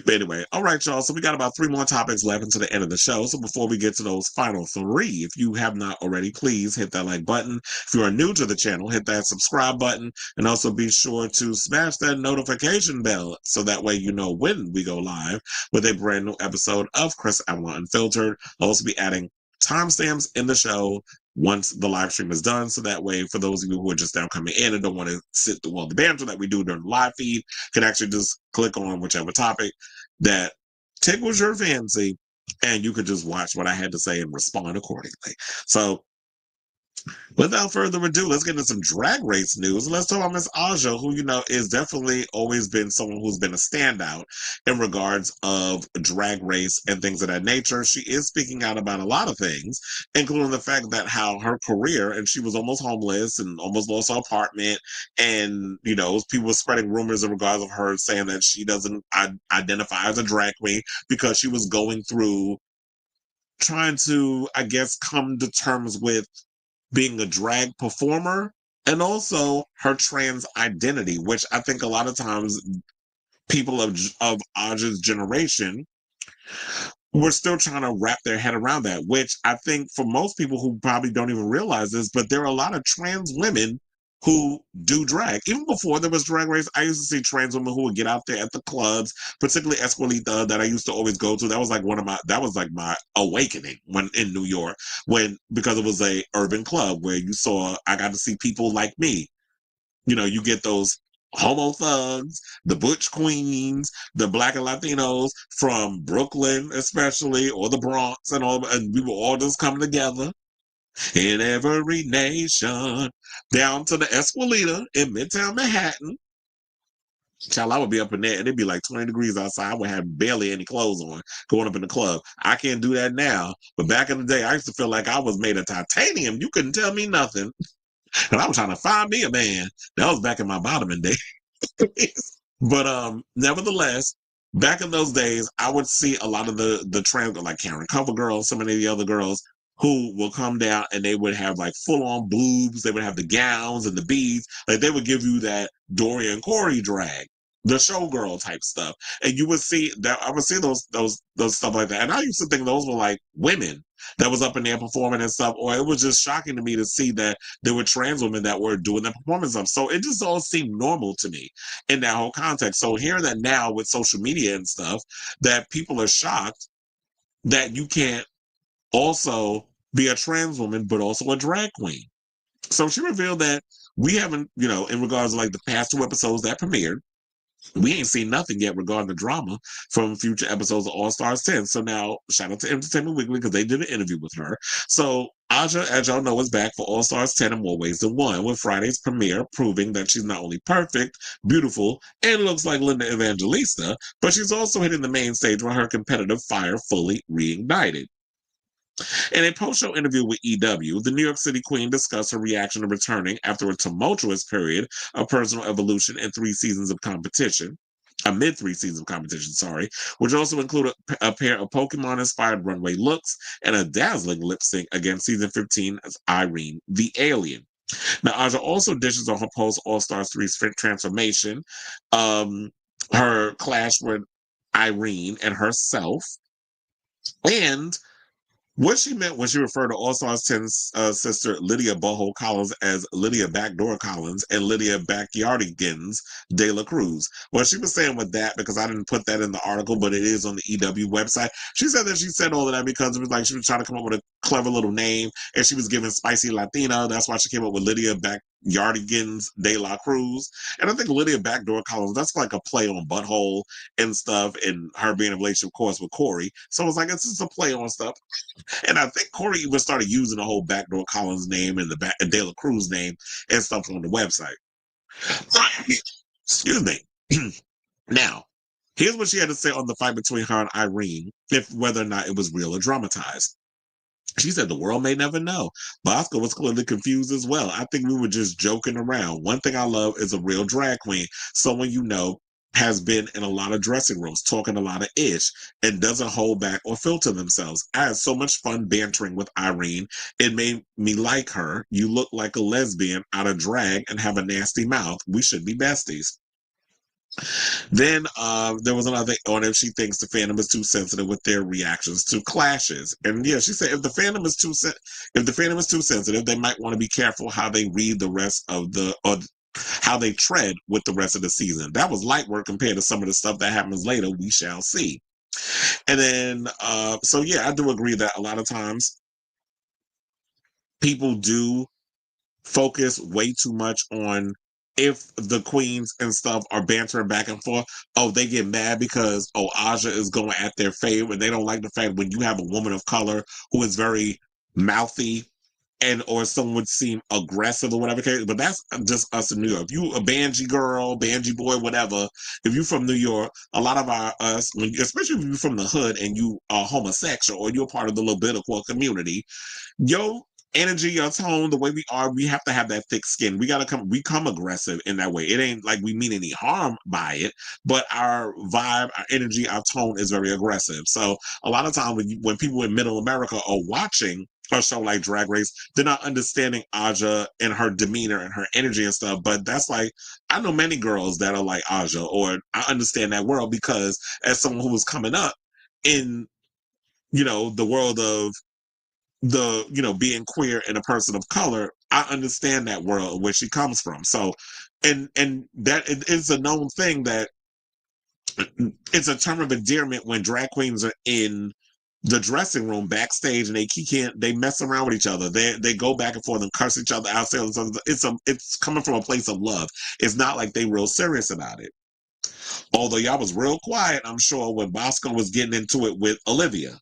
But anyway, all right, y'all. So we got about 3 more topics left until the end of the show. So before we get to those final 3, if you have not already, please hit that like button. If you are new to the channel, hit that subscribe button. And also be sure to smash that notification bell so that way you know when we go live with a brand new episode of Chris Emma Unfiltered. I'll also be adding timestamps in the show once the live stream is done. So that way, for those of you who are just now coming in and don't want to sit through all the banter that we do during the live feed, can actually just click on whichever topic that tickles your fancy, and you could just watch what I had to say and respond accordingly. So without further ado, let's get into some drag race news. Let's talk about Miss Aja, who, is definitely always been someone who's been a standout in regards of drag race and things of that nature. She is speaking out about a lot of things, including the fact that how her career, and she was almost homeless and almost lost her apartment. And, people were spreading rumors in regards of her saying that she doesn't identify as a drag queen because she was going through trying to, I guess, come to terms with being a drag performer, and also her trans identity, which I think a lot of times people of Aja's generation were still trying to wrap their head around that, which I think for most people who probably don't even realize this, but there are a lot of trans women who do drag. Even before there was Drag Race, I used to see trans women who would get out there at the clubs, particularly Esquilita, that I used to always go to. That was like my awakening when in New York, because it was a urban club where I got to see people like me. You get those homo thugs, the butch queens, the black and Latinos from Brooklyn, especially, or the Bronx, and we were all just coming together in every nation, down to the Esquilita in Midtown Manhattan. Child, I would be up in there and it'd be like 20 degrees outside. I would have barely any clothes on going up in the club. I can't do that now. But back in the day, I used to feel like I was made of titanium. You couldn't tell me nothing. And I was trying to find me a man. That was back in my bottoming days. But nevertheless, back in those days, I would see a lot of the trans, like Karen Covergirl, so many of the other girls who will come down and they would have like full on boobs. They would have the gowns and the beads. Like they would give you that Dorian Corey drag, the showgirl type stuff. And you would see that, I would see those stuff like that. And I used to think those were like women that was up in there performing and stuff. Or it was just shocking to me to see that there were trans women that were doing the performance of. So it just all seemed normal to me in that whole context. So hearing that now with social media and stuff, that people are shocked that you can't also be a trans woman, but also a drag queen. So she revealed that we haven't, in regards to like the past 2 episodes that premiered, we ain't seen nothing yet regarding the drama from future episodes of All Stars 10. So now, shout out to Entertainment Weekly because they did an interview with her. So Aja, as y'all know, is back for All Stars 10 in more ways than one, with Friday's premiere proving that she's not only perfect, beautiful, and looks like Linda Evangelista, but she's also hitting the main stage with her competitive fire fully reignited. In a post-show interview with EW, the New York City Queen discussed her reaction to returning after a tumultuous period of personal evolution and amid 3 seasons of competition, which also included a pair of Pokemon-inspired runway looks and a dazzling lip sync against season 15's Irene the Alien. Now, Aja also dishes on her post-All-Stars 3 transformation, her clash with Irene and herself, and what she meant when she referred to All Stars 10's sister Lydia Boho Collins as Lydia Backdoor Collins and Lydia Backyardigans de la Cruz. What she was saying with that, because I didn't put that in the article, but it is on the EW website, she said that she said all of that because it was like she was trying to come up with a clever little name and she was giving spicy Latina. That's why she came up with Lydia Backyardigans de la Cruz. And I think Lydia Backdoor Collins, that's like a play on butthole and stuff, and her being in a relationship, of course, with Corey. So it's like, it's just a play on stuff. And I think Corey even started using the whole Backdoor Collins name and the De La Cruz name and stuff on the website. Excuse me. Now, here's what she had to say on the fight between her and Irene, whether or not it was real or dramatized. She said the world may never know. Bosco was clearly confused as well. I think we were just joking around. One thing I love is a real drag queen. Someone has been in a lot of dressing rooms, talking a lot of ish, and doesn't hold back or filter themselves. I had so much fun bantering with Irene. It made me like her. You look like a lesbian out of drag and have a nasty mouth. We should be besties. Then there was another on if she thinks the fandom is too sensitive with their reactions to clashes. And yeah, she said if the fandom is too sensitive, they might want to be careful how they read the rest of how they tread with the rest of the season. That was light work compared to some of the stuff that happens later. We shall see. And then, so yeah, I do agree that a lot of times people do focus way too much on if the queens and stuff are bantering back and forth. Oh, they get mad because, Aja is going at their fave, and they don't like the fact when you have a woman of color who is very mouthy or someone would seem aggressive or whatever. But that's just us in New York. If you a Banji girl, Banji boy, whatever, if you're from New York, a lot of especially if you're from the hood and you are homosexual or you're part of the Levitical community, your energy, your tone, the way we are, we have to have that thick skin. We come aggressive in that way. It ain't like we mean any harm by it, but our vibe, our energy, our tone is very aggressive. So a lot of times when people in Middle America are watching a show like Drag Race, they're not understanding Aja and her demeanor and her energy and stuff. But that's like, I know many girls that are like Aja, or I understand that world because as someone who was coming up in, the world of being queer and a person of color, I understand that world where she comes from. So, and that it's a known thing that it's a term of endearment when drag queens are in the dressing room backstage, and they mess around with each other. They go back and forth and curse each other out. It's coming from a place of love. It's not like they real serious about it. Although y'all was real quiet, I'm sure, when Bosco was getting into it with Olivia.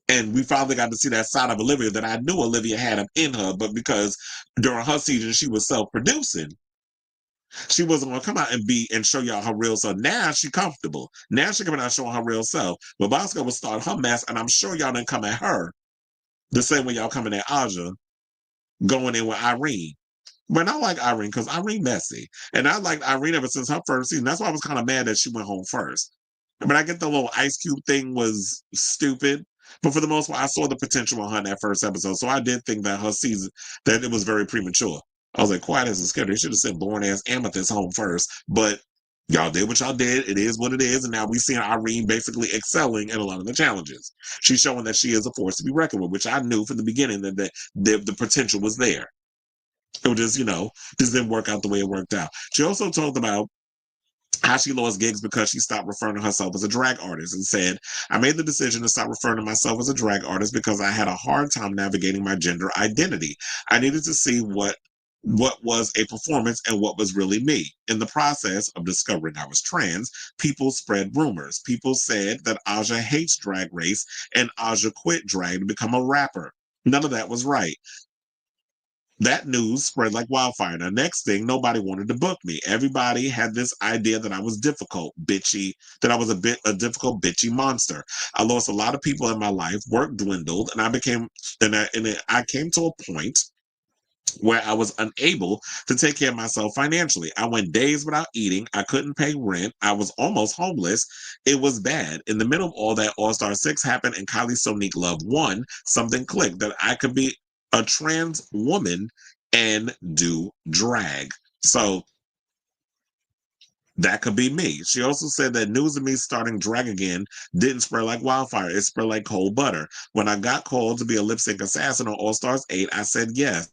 And we finally got to see that side of Olivia that I knew Olivia had in her, but because during her season she was self-producing, she wasn't going to come out and show y'all her real self. Now she comfortable. Now she coming out showing her real self. But Bosco was starting her mess, and I'm sure y'all didn't come at her the same way y'all coming at Aja going in with Irene. But I like Irene because Irene messy. And I liked Irene ever since her first season. That's why I was kind of mad that she went home first. I mean, I get the little Ice Cube thing was stupid, but for the most part, I saw the potential in her in that first episode. So I did think that her season, that it was very premature. I was like, quiet as a scared. They should have sent born ass Amethyst home first. But y'all did what y'all did. It is what it is. And now we see Irene basically excelling in a lot of the challenges. She's showing that she is a force to be reckoned with, which I knew from the beginning that the potential was there. It was just, just didn't work out the way it worked out. She also talked about how she lost gigs because she stopped referring to herself as a drag artist and said, I made the decision to stop referring to myself as a drag artist because I had a hard time navigating my gender identity. I needed to see what was a performance and what was really me. In the process of discovering I was trans, people spread rumors. People said that Aja hates Drag Race and Aja quit drag to become a rapper. None of that was right. That news spread like wildfire. The next thing, nobody wanted to book me. Everybody had this idea that I was difficult, bitchy, that I was a difficult, bitchy monster. I lost a lot of people in my life. Work dwindled, and I came to a point where I was unable to take care of myself financially. I went days without eating. I couldn't pay rent. I was almost homeless. It was bad. In the middle of all that, All-Star 6 happened and Kylie Sonique Love won. Something clicked that I could be a trans woman and do drag. So that could be me. She also said that news of me starting drag again didn't spread like wildfire. It spread like cold butter. When I got called to be a lip sync assassin on All Stars 8, I said yes.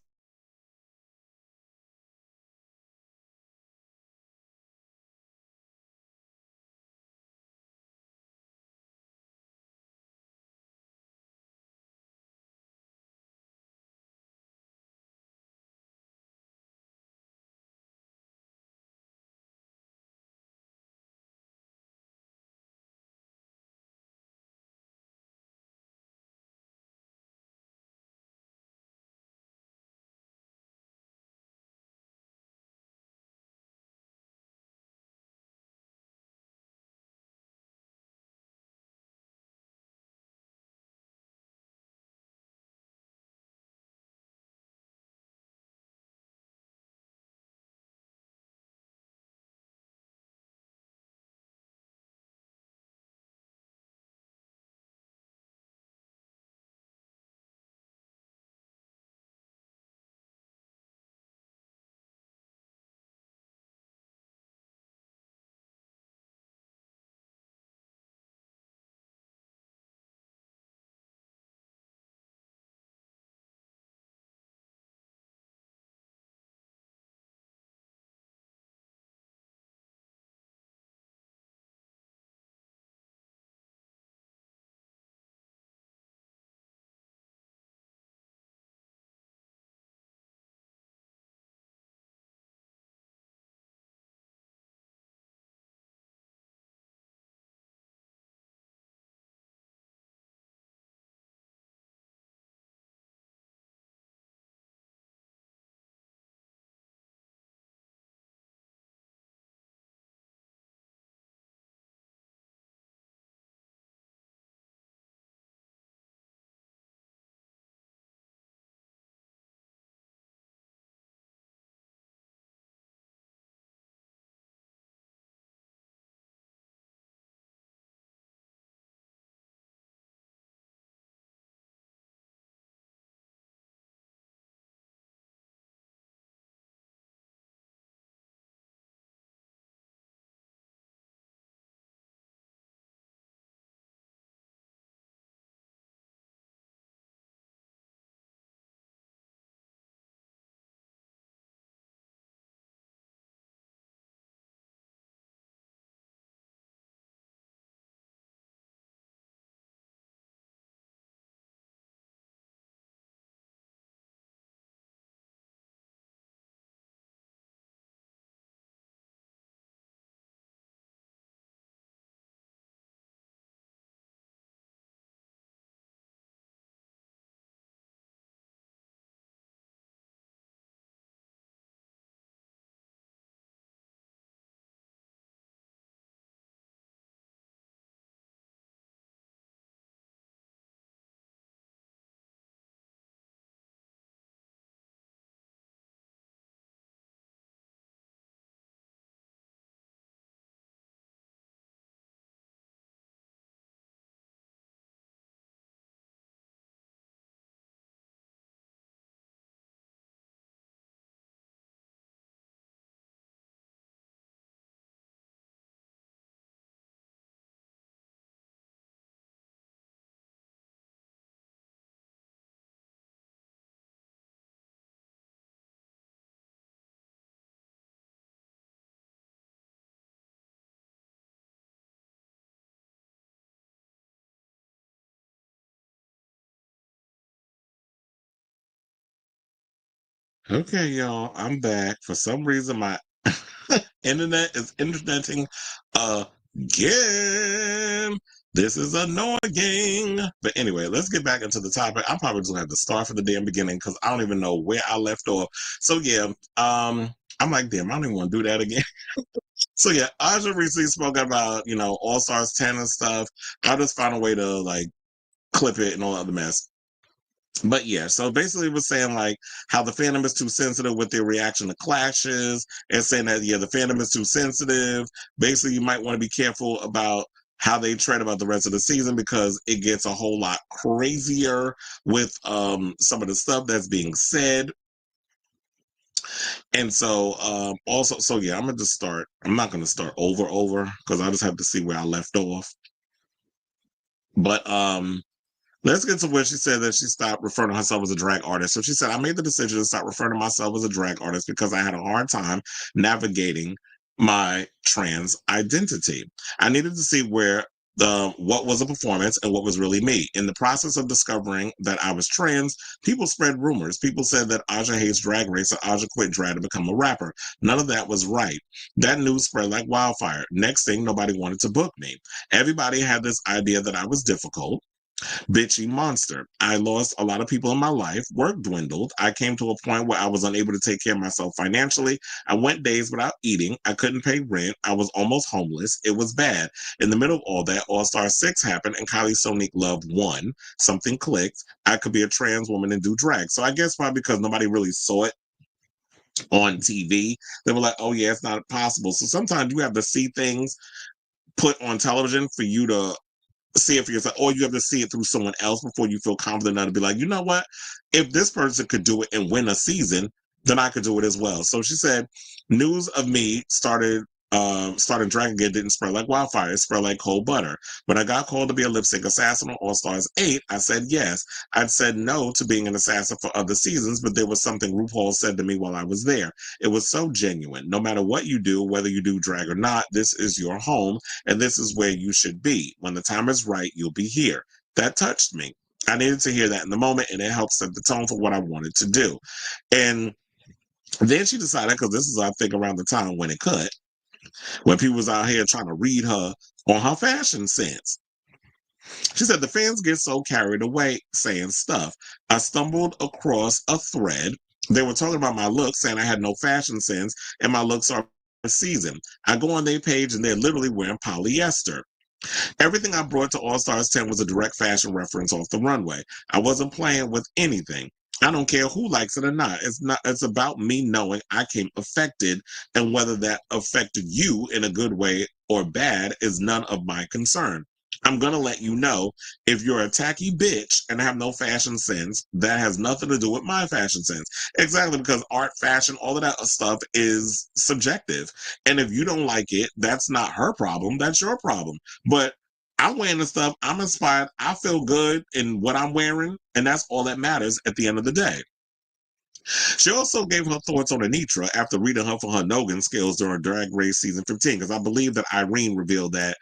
Okay, y'all, I'm back. For some reason, my internet is interneting again. This is annoying. But anyway, let's get back into the topic. I'm probably just gonna have to start from the damn beginning because I don't even know where I left off. So yeah, I'm like, damn, I don't even want to do that again. So yeah, Aja recently spoke about, All Stars 10 and stuff. I'll just find a way to like clip it and all that other mess. But yeah, so basically it was saying like how the fandom is too sensitive with their reaction to clashes and saying that, yeah, the fandom is too sensitive. Basically, you might want to be careful about how they tread about the rest of the season because it gets a whole lot crazier with some of the stuff that's being said. And so also, so yeah, I'm gonna just start. I'm not gonna start over because I just have to see where I left off. But let's get to where she said that she stopped referring to herself as a drag artist. So she said, I made the decision to stop referring to myself as a drag artist because I had a hard time navigating my trans identity. I needed to see what was a performance and what was really me. In the process of discovering that I was trans, people spread rumors. People said that Aja hates Drag Race and Aja quit drag to become a rapper. None of that was right. That news spread like wildfire. Next thing, nobody wanted to book me. Everybody had this idea that I was difficult, bitchy monster. I lost a lot of people in my life. Work dwindled. I came to a point where I was unable to take care of myself financially. I went days without eating. I couldn't pay rent. I was almost homeless. It was bad. In the middle of all that, All Star 6 happened and Kylie Sonique Love won. Something clicked. I could be a trans woman and do drag. So I guess probably because nobody really saw it on TV, they were like, oh yeah, it's not possible. So sometimes you have to see things put on television for you to see it for yourself, or you have to see it through someone else before you feel confident enough to be like, you know what? If this person could do it and win a season, then I could do it as well. So she said, news of me started dragging again didn't spread like wildfire. It spread like cold butter. When I got called to be a lip sync assassin on All Stars 8, I said yes. I'd said no to being an assassin for other seasons, but there was something RuPaul said to me while I was there. It was so genuine. No matter what you do, whether you do drag or not, this is your home and this is where you should be. When the time is right, you'll be here. That touched me. I needed to hear that in the moment, and it helped set the tone for what I wanted to do. And then she decided, because this is, I think, around the time when it cut, when people was out here trying to read her on her fashion sense. She said, the fans get so carried away saying stuff. I stumbled across a thread. They were talking about my looks, saying I had no fashion sense, and my looks are season. I go on their page, and they're literally wearing polyester. Everything I brought to All Stars 10 was a direct fashion reference off the runway. I wasn't playing with anything. I don't care who likes it or not. It's about me knowing I came affected, and whether that affected you in a good way or bad is none of my concern. I'm going to let you know if you're a tacky bitch and have no fashion sense, that has nothing to do with my fashion sense. Exactly, because art, fashion, all of that stuff is subjective. And if you don't like it, that's not her problem. That's your problem. But I'm wearing the stuff. I'm inspired. I feel good in what I'm wearing. And that's all that matters at the end of the day. She also gave her thoughts on Anitra after reading her for her Nogan skills during Drag Race season 15, because I believe that Irene revealed that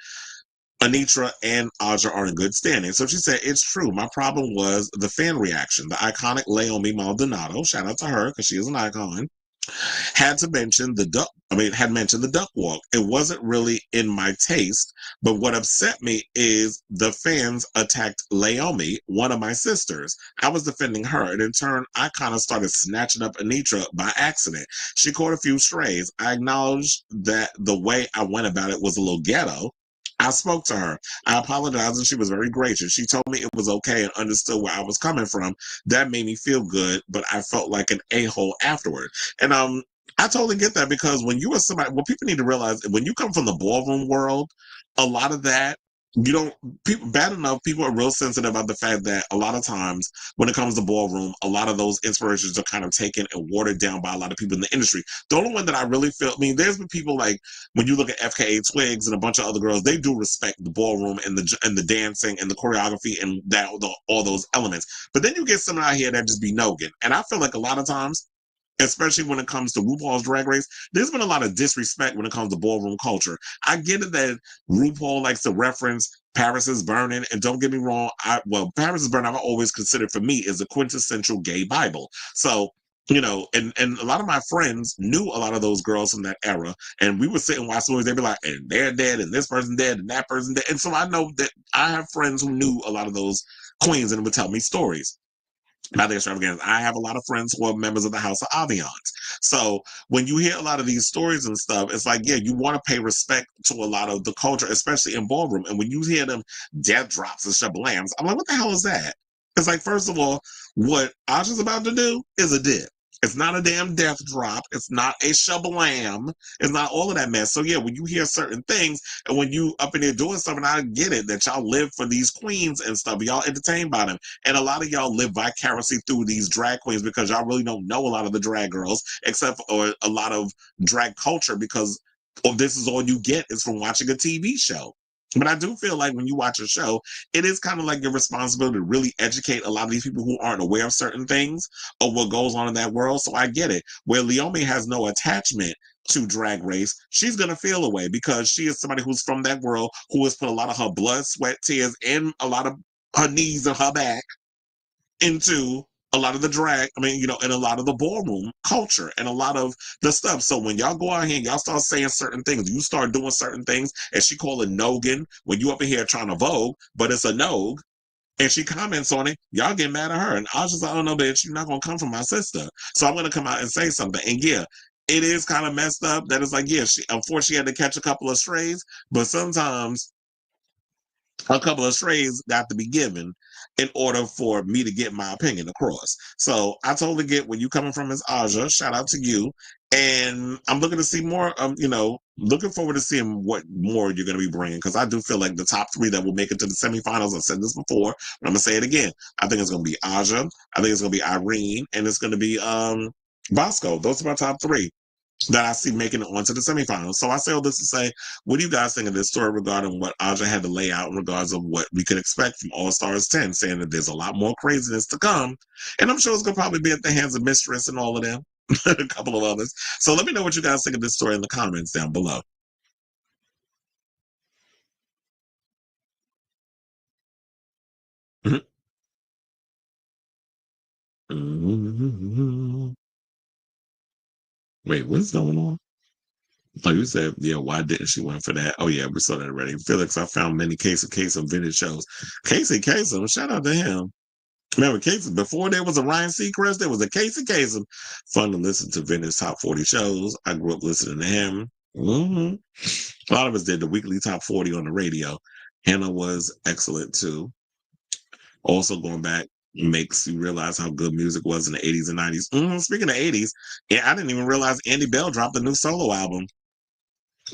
Anitra and Aja are in good standing. So she said, it's true. My problem was the fan reaction. The iconic Leomi Maldonado, shout out to her because she is an icon, had mentioned the duck walk. It wasn't really in my taste, but what upset me is the fans attacked Leomi, one of my sisters. I was defending her, and in turn, I kind of started snatching up Anitra by accident. She caught a few strays. I acknowledged that the way I went about it was a little ghetto. I spoke to her. I apologized, and she was very gracious. She told me it was okay and understood where I was coming from. That made me feel good, but I felt like an a-hole afterward. And I totally get that, because when you are somebody, what people need to realize, when you come from the ballroom world, a lot of that, people are real sensitive about the fact that a lot of times when it comes to ballroom, a lot of those inspirations are kind of taken and watered down by a lot of people in the industry. The only one that I really feel, there's been people like, when you look at FKA Twigs and a bunch of other girls, they do respect the ballroom and the dancing and the choreography and all those elements. But then you get someone out here that just be Nogan. And I feel like a lot of times, especially when it comes to RuPaul's Drag Race, there's been a lot of disrespect when it comes to ballroom culture. I get it that RuPaul likes to reference Paris is Burning, and don't get me wrong, Paris is Burning I've always considered, for me, is a quintessential gay Bible. So You know, and a lot of my friends knew a lot of those girls from that era, and we would sit and watch movies. They'd be like, and they're dead, and this person dead, and that person dead. And so I know that I have friends who knew a lot of those queens and would tell me stories about their extravaganza. I have a lot of friends who are members of the House of Aviance. So when you hear a lot of these stories and stuff, it's like, yeah, you want to pay respect to a lot of the culture, especially in ballroom. And when you hear them death drops and shablams, I'm like, what the hell is that? It's like, first of all, what Asha's about to do is a dip. It's not a damn death drop. It's not a shablam. It's not all of that mess. So yeah, when you hear certain things and when you up in there doing something, I get it that y'all live for these queens and stuff. Y'all entertained by them. And a lot of y'all live vicariously through these drag queens because y'all really don't know a lot of the drag girls except for a lot of drag culture because this is all you get is from watching a TV show. But I do feel like when you watch a show, it is kind of like your responsibility to really educate a lot of these people who aren't aware of certain things or what goes on in that world. So I get it. Where Leomi has no attachment to Drag Race, she's going to feel away because she is somebody who's from that world, who has put a lot of her blood, sweat, tears, and a lot of her knees and her back into a lot of the drag, and a lot of the ballroom culture and a lot of the stuff. So when y'all go out here and y'all start saying certain things, you start doing certain things, and she call it noggin when you up in here trying to vogue, but it's a nog, and she comments on it, y'all get mad at her. And I was just like, oh no, bitch, you're not going to come from my sister. So I'm going to come out and say something. And yeah, it is kind of messed up that it's like, yeah, unfortunately she had to catch a couple of strays, but sometimes a couple of strays got to be given in order for me to get my opinion across. So I totally get where you coming from as Aja. Shout out to you. And I'm looking to see more, looking forward to seeing what more you're going to be bringing. Because I do feel like the top three that will make it to the semifinals, I've said this before, but I'm going to say it again. I think it's going to be Aja. I think it's going to be Irene. And it's going to be Bosco. Those are my top three that I see making it onto the semifinals. So I say all this to say, what do you guys think of this story regarding what Aja had to lay out in regards of what we could expect from All Stars 10, saying that there's a lot more craziness to come. And I'm sure it's going to probably be at the hands of Mistress and all of them, a couple of others. So let me know what you guys think of this story in the comments down below. Wait, what's going on? Oh, you said, yeah, why didn't she win for that? Oh, yeah, we saw that already. Felix, I found many Casey Kasem vintage shows. Casey Kasem, shout out to him. Remember, Casey, before there was a Ryan Seacrest, there was a Casey Kasem. Fun to listen to vintage top 40 shows. I grew up listening to him. A lot of us did the weekly top 40 on the radio. Hannah was excellent, too. Also, going back makes you realize how good music was in the 80s and 90s. Speaking of 80s, yeah, I didn't even realize Andy Bell dropped a new solo album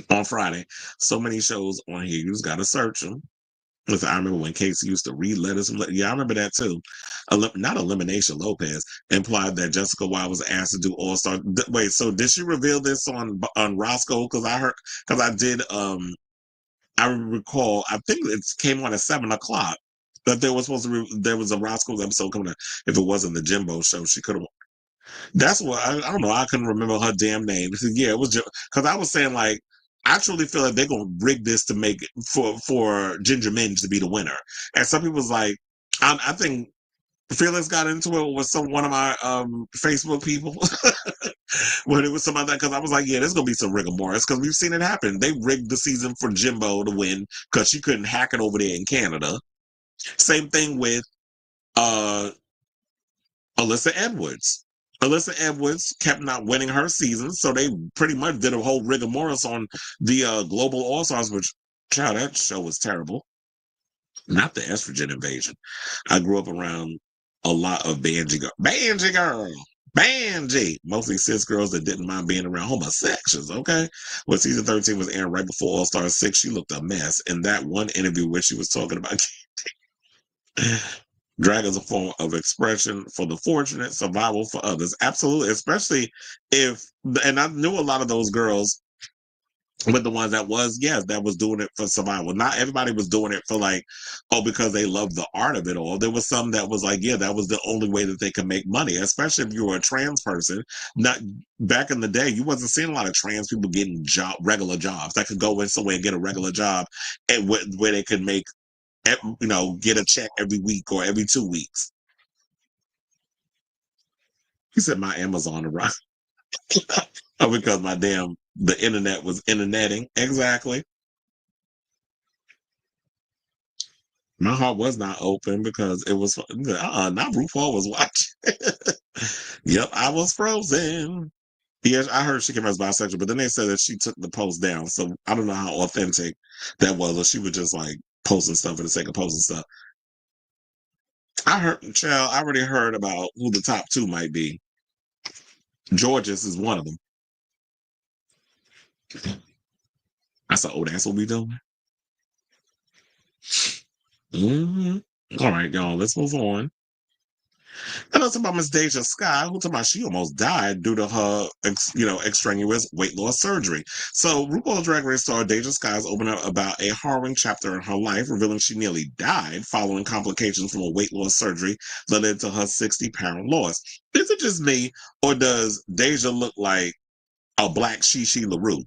on Friday. So many shows on here. You just got to search them. Listen, I remember when Casey used to read letters. Yeah, I remember that too. Not Elimination Lopez implied that Jessica Wilde was asked to do All Star. Wait, so did she reveal this on Roscoe? Because I did. I recall. I think it came on at 7:00. That there was supposed to there was a Roscoe's episode coming out. If it wasn't the Jimbo show, she could have. That's what I don't know. I couldn't remember her damn name. Yeah, it was just because I was saying like I truly feel like they're gonna rig this to make for Ginger Minge to be the winner. And some people's like, I think Felix got into it with one of my Facebook people when it was somebody that because I was like, yeah, there's gonna be some rigor mortis because we've seen it happen. They rigged the season for Jimbo to win because she couldn't hack it over there in Canada. Same thing with Alyssa Edwards. Alyssa Edwards kept not winning her season, so they pretty much did a whole rigor mortis on the Global All Stars, which, child, that show was terrible. Not the estrogen invasion. I grew up around a lot of Banji girl. Banji! Mostly cis girls that didn't mind being around homosexuals, okay? When season 13 was airing right before All Star 6, she looked a mess. In that one interview where she was talking about drag as a form of expression for the fortunate, survival for others. Absolutely. Especially and I knew a lot of those girls, but the ones that was doing it for survival. Not everybody was doing it for because they loved the art of it all. There was some that was like, yeah, that was the only way that they could make money, especially if you were a trans person. Not back in the day, you wasn't seeing a lot of trans people getting regular jobs that could go in somewhere and get a regular job and where they could make, get a check every week or every 2 weeks. He said my Amazon arrived. Oh, because the internet was interneting. Exactly. My heart was not open because it was, not RuPaul was watching. Yep, I was frozen. Yeah, I heard she came out as bisexual, but then they said that she took the post down. So I don't know how authentic that was, or she was just like posting stuff for the sake of posting stuff. I already heard about who the top two might be. George's is one of them. I said, oh, that's what we doing? All right, y'all, let's move on. And that's about Miss DeJa Skye, who talking about she almost died due to her, extraneous weight loss surgery. So RuPaul's Drag Race star DeJa Skye is opening up about a harrowing chapter in her life, revealing she nearly died following complications from a weight loss surgery that led to her 60-pound loss. Is it just me, or does DeJa look like a black Shishi LaRue?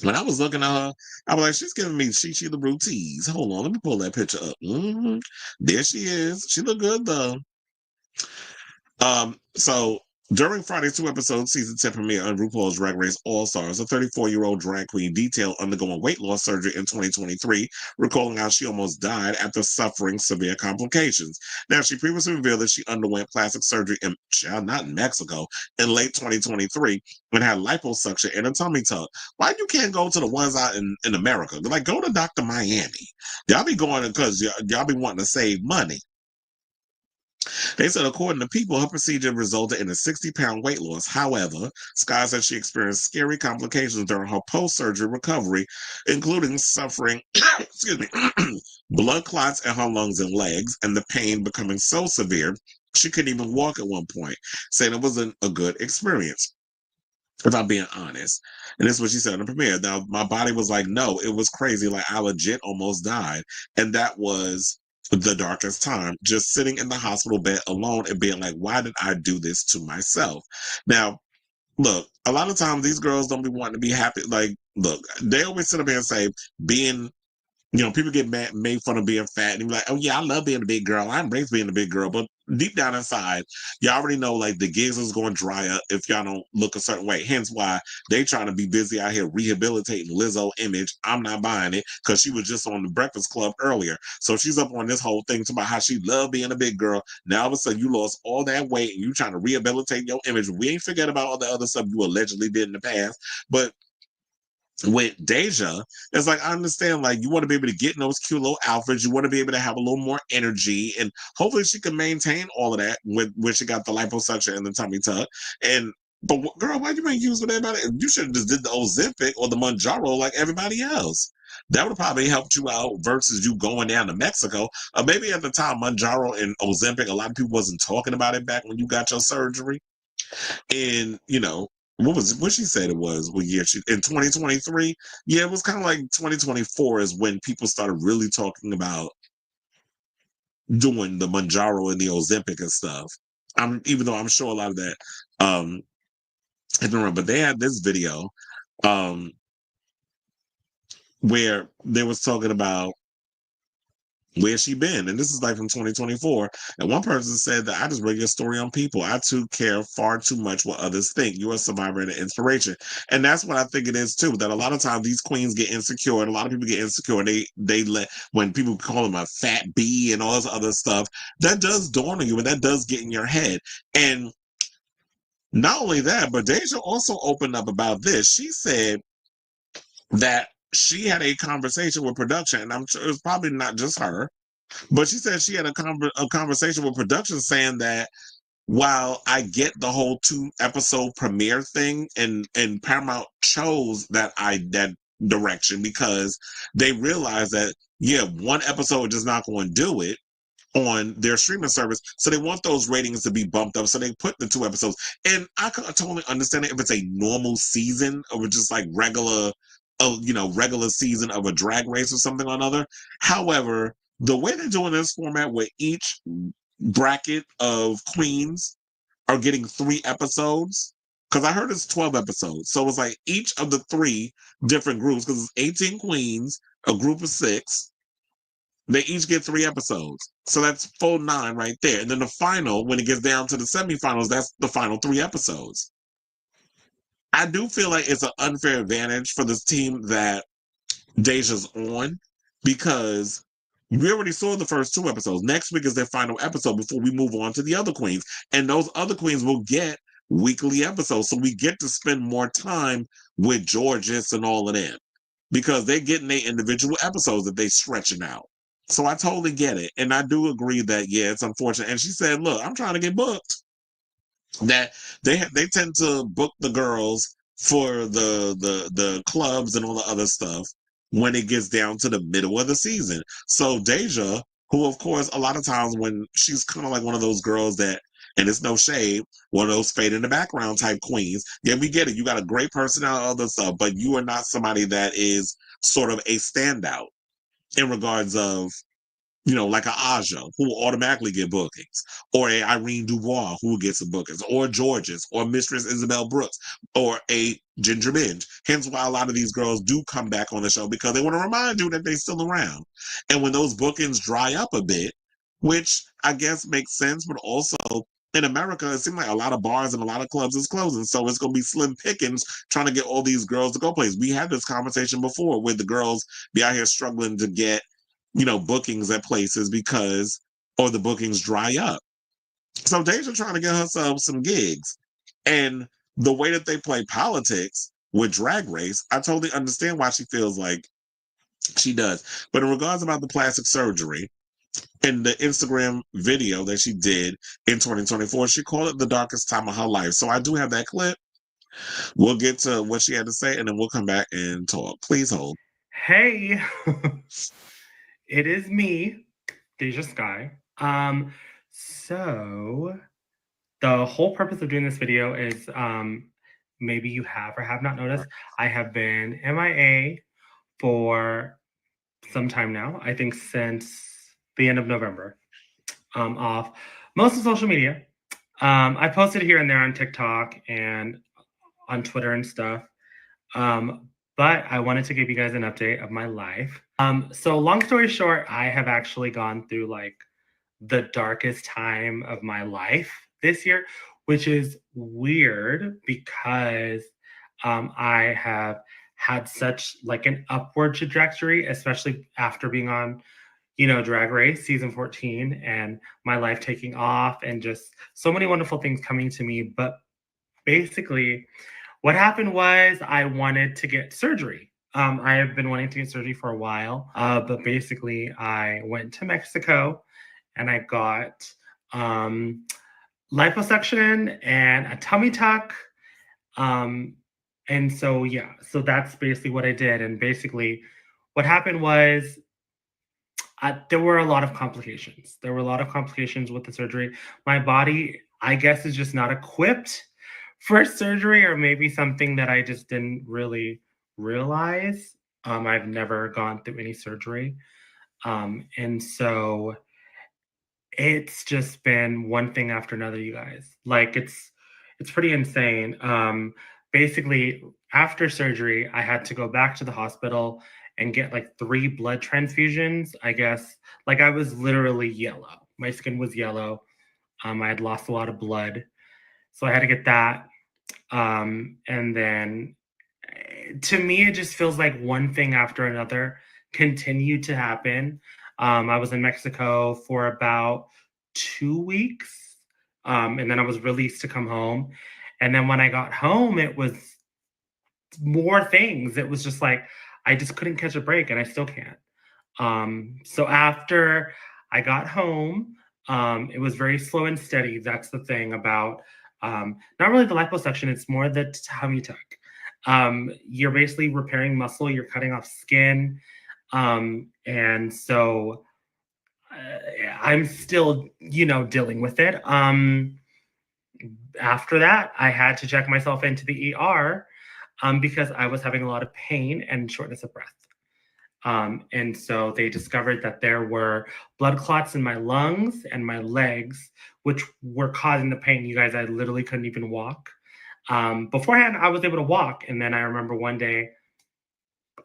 When I was looking at her, I was like, she's giving me Shishi LaRue tease. Hold on, let me pull that picture up. There she is. She look good, though. So during Friday's 2-episode season 10 premiere on RuPaul's Drag Race All-Stars, a 34-year-old drag queen detailed undergoing weight loss surgery in 2023, recalling how she almost died after suffering severe complications. Now, she previously revealed that she underwent plastic surgery not in Mexico, in late 2023 and had liposuction and a tummy tuck. Why you can't go to the ones out in America? They're like, go to Dr. Miami. Y'all be going because y'all be wanting to save money. They said, according to People, her procedure resulted in a 60-pound weight loss. However, Skye said she experienced scary complications during her post-surgery recovery, including suffering, blood clots in her lungs and legs, and the pain becoming so severe she couldn't even walk at one point, saying it wasn't a good experience, if I'm being honest. And this is what she said in the premiere. Now, my body was like, no, it was crazy. Like, I legit almost died. And that was the darkest time, just sitting in the hospital bed alone and being like, why did I do this to myself? Now, look, a lot of times these girls don't be wanting to be happy. Like, look, they always sit up here and say, people get made fun of being fat and be like, oh yeah, I love being a big girl. I embrace being a big girl. But deep down inside, you already know like the gigs is going to dry up if y'all don't look a certain way. Hence why they trying to be busy out here rehabilitating Lizzo's image. I'm not buying it because she was just on the Breakfast Club earlier. So she's up on this whole thing about how she loved being a big girl. Now all of a sudden you lost all that weight and you trying to rehabilitate your image. We ain't forget about all the other stuff you allegedly did in the past. But with DeJa, it's like, I understand, like, you want to be able to get in those cute little outfits. You want to be able to have a little more energy. And hopefully she can maintain all of that when she got the liposuction and the tummy tuck. But girl, why you ain't use with everybody? You should have just did the Ozempic or the Mounjaro like everybody else. That would probably helped you out versus you going down to Mexico. Or maybe at the time, Mounjaro and Ozempic, a lot of people wasn't talking about it back when you got your surgery. And, what she said it was, what year in 2023? Yeah, it was kind of like 2024 is when people started really talking about doing the Mounjaro and the Ozempic and stuff. Even though I'm sure a lot of that has been wrong, but they had this video where they was talking about where she been, and this is like from 2024. And one person said that I just read your story on People. I too care far too much what others think. You're a survivor and an inspiration, and that's what I think it is too. That a lot of times these queens get insecure, and a lot of people get insecure. And they let, when people call them a fat bee and all this other stuff, that does dawn on you, and that does get in your head. And not only that, but DeJa also opened up about this. She said that she had a conversation with production, and I'm sure it's probably not just her, but she said she had a conversation with production saying that while I get the whole 2-episode premiere thing, and Paramount chose that direction because they realized that, yeah, 1 episode is not going to do it on their streaming service, so they want those ratings to be bumped up, so they put the 2 episodes. And I could totally understand it if it's a normal season or just like regular season of a drag race or something or another. However, the way they're doing this format where each bracket of queens are getting 3 episodes, because I heard it's 12 episodes, so it's like each of the 3 different groups, because it's 18 queens, a group of 6. They each get 3 episodes. So that's full 9 right there. And then the final, when it gets down to the semifinals, that's the final 3 episodes. I do feel like it's an unfair advantage for this team that DeJa's on, because we already saw the first 2 episodes. Next week is their final episode before we move on to the other queens. And those other queens will get weekly episodes. So we get to spend more time with Georges and all of them, because they're getting their individual episodes that they stretching out. So I totally get it. And I do agree that, yeah, it's unfortunate. And she said, look, I'm trying to get booked. That they tend to book the girls for the clubs and all the other stuff when it gets down to the middle of the season. So DeJa, who of course a lot of times when she's kind of like one of those girls that, and it's no shade, one of those fade in the background type queens. Yeah, we get it. You got a great personality, all this stuff, but you are not somebody that is sort of a standout in regards of, you know, like a Aja, who will automatically get bookings, or a Irene Dubois, who gets the bookings, or Georges, or Mistress Isabel Brooks, or a Ginger Minj. Hence why a lot of these girls do come back on the show, because they want to remind you that they're still around. And when those bookings dry up a bit, which I guess makes sense, but also in America, it seems like a lot of bars and a lot of clubs is closing. So it's going to be slim pickings trying to get all these girls to go places. We had this conversation before where the girls be out here struggling to get, you know, bookings at places because, or the bookings dry up. So DeJa trying to get herself some gigs. And the way that they play politics with Drag Race, I totally understand why she feels like she does. But in regards about the plastic surgery, in the Instagram video that she did in 2024, she called it the darkest time of her life. So I do have that clip. We'll get to what she had to say, and then we'll come back and talk. Please hold. Hey, it is me, DeJa Skye. So the whole purpose of doing this video is, maybe you have or have not noticed, I have been MIA for some time now. I think since the end of November, off most of social media. I posted here and there on TikTok and on Twitter and stuff. But I wanted to give you guys an update of my life. So long story short, I have actually gone through like the darkest time of my life this year, which is weird because I have had such like an upward trajectory, especially after being on, you know, Drag Race season 14 and my life taking off and just so many wonderful things coming to me. But basically what happened was I wanted to get surgery. I have been wanting to get surgery for a while, but basically I went to Mexico and I got liposuction and a tummy tuck. And so, yeah, so that's basically what I did. And basically what happened was there were a lot of complications. There were a lot of complications with the surgery. My body, I guess, is just not equipped for surgery, or maybe something that I just didn't really realize. I've never gone through any surgery. And so it's just been one thing after another, you guys. Like it's pretty insane. Basically, after surgery, I had to go back to the hospital and get like 3 blood transfusions. I guess, like I was literally yellow. My skin was yellow. I had lost a lot of blood. So I had to get that. And then to me, it just feels like one thing after another continued to happen. I was in Mexico for about 2 weeks. And then I was released to come home. And then when I got home, it was more things. It was just like, I just couldn't catch a break, and I still can't. So after I got home, it was very slow and steady. That's the thing about not really the liposuction. It's more the tummy tuck. You're basically repairing muscle. You're cutting off skin. And so I'm still, you know, dealing with it. After that, I had to check myself into the ER because I was having a lot of pain and shortness of breath. And so they discovered that there were blood clots in my lungs and my legs, which were causing the pain. You guys, I literally couldn't even walk. Beforehand, I was able to walk. And then I remember one day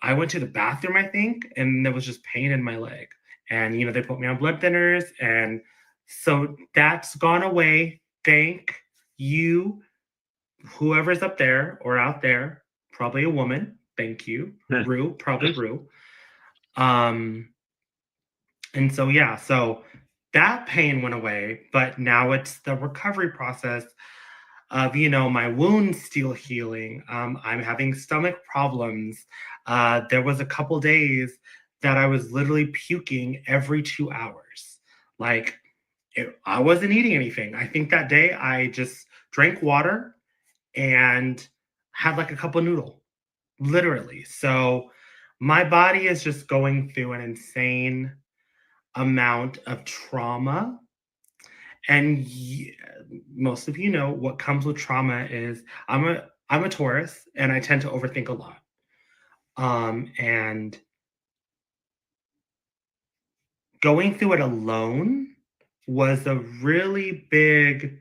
I went to the bathroom, I think, and there was just pain in my leg. And, they put me on blood thinners. And so that's gone away. Thank you, whoever's up there or out there, probably a woman. Thank you. Rue, probably Rue. And so, yeah, so that pain went away, but now it's the recovery process of, my wounds still healing. I'm having stomach problems. There was a couple days that I was literally puking every 2 hours. Like, I wasn't eating anything. I think that day I just drank water and had like a cup of noodle, literally. So my body is just going through an insane amount of trauma. And most of you know what comes with trauma is I'm a Taurus and I tend to overthink a lot. And going through it alone was a really big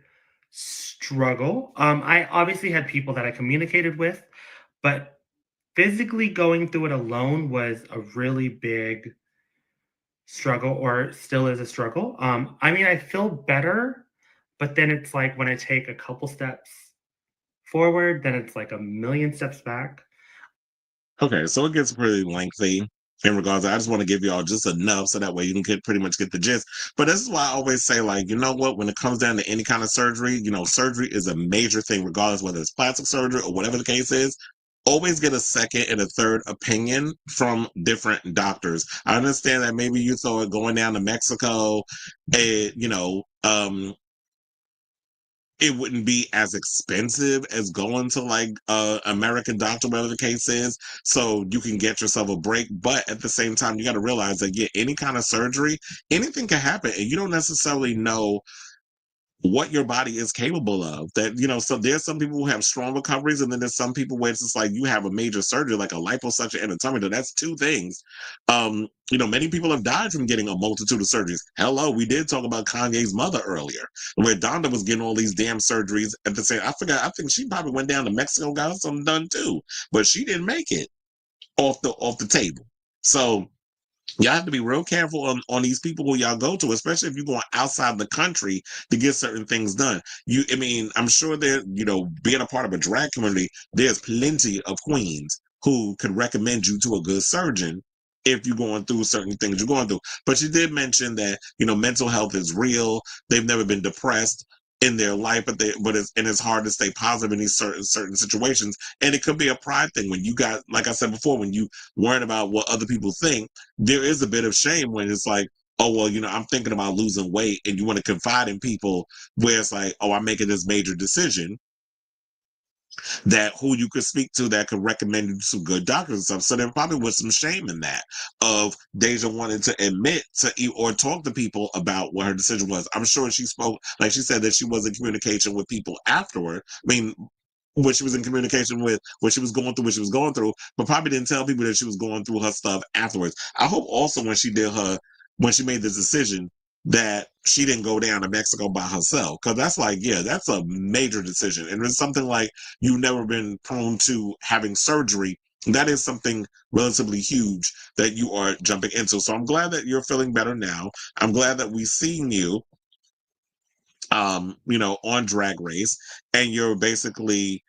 struggle. I obviously had people that I communicated with, but physically going through it alone was a really big struggle, or still is a struggle. I feel better, but then it's like when I take a couple steps forward, then it's like a million steps back. Okay, so it gets pretty lengthy in regards. I just want to give y'all just enough so that way you can pretty much get the gist. But this is why I always say, like, you know what, when it comes down to any kind of surgery, surgery is a major thing, regardless whether it's plastic surgery or whatever the case is. Always get a second and a third opinion from different doctors. I understand that maybe you thought going down to Mexico, it wouldn't be as expensive as going to like American doctor, whatever the case is, so you can get yourself a break. But at the same time, you got to realize that any kind of surgery, anything can happen, and you don't necessarily know what your body is capable of. So there's some people who have strong recoveries, and then there's some people where it's just like you have a major surgery, like a liposuction and a tummy tuck. That's two things. Many people have died from getting a multitude of surgeries. Hello, we did talk about Kanye's mother earlier, where Donda was getting all these damn surgeries at the same. I think she probably went down to Mexico, got something done too, but she didn't make it off the table. So y'all have to be real careful on these people who y'all go to, especially if you're going outside the country to get certain things done. I'm sure being a part of a drag community, there's plenty of queens who could recommend you to a good surgeon if you're going through certain things you're going through. But you did mention that, mental health is real. They've never been depressed in their life, but it's hard to stay positive in these certain situations. And it could be a pride thing when you got, like I said before, when you worry about what other people think, there is a bit of shame when it's like, oh, well, I'm thinking about losing weight, and you want to confide in people where it's like, oh, I'm making this major decision, that who you could speak to that could recommend you to good doctors and stuff. So there probably was some shame in that of DeJa wanting to admit to or talk to people about what her decision was. I'm sure she spoke, like she said, that she was in communication with people afterward. When she was in communication with what she was going through, but probably didn't tell people that she was going through her stuff afterwards. I hope also when she made this decision, that she didn't go down to Mexico by herself. Because that's like, that's a major decision. And it's something like you've never been prone to having surgery. That is something relatively huge that you are jumping into. So I'm glad that you're feeling better now. I'm glad that we've seen you, on Drag Race, and you're basically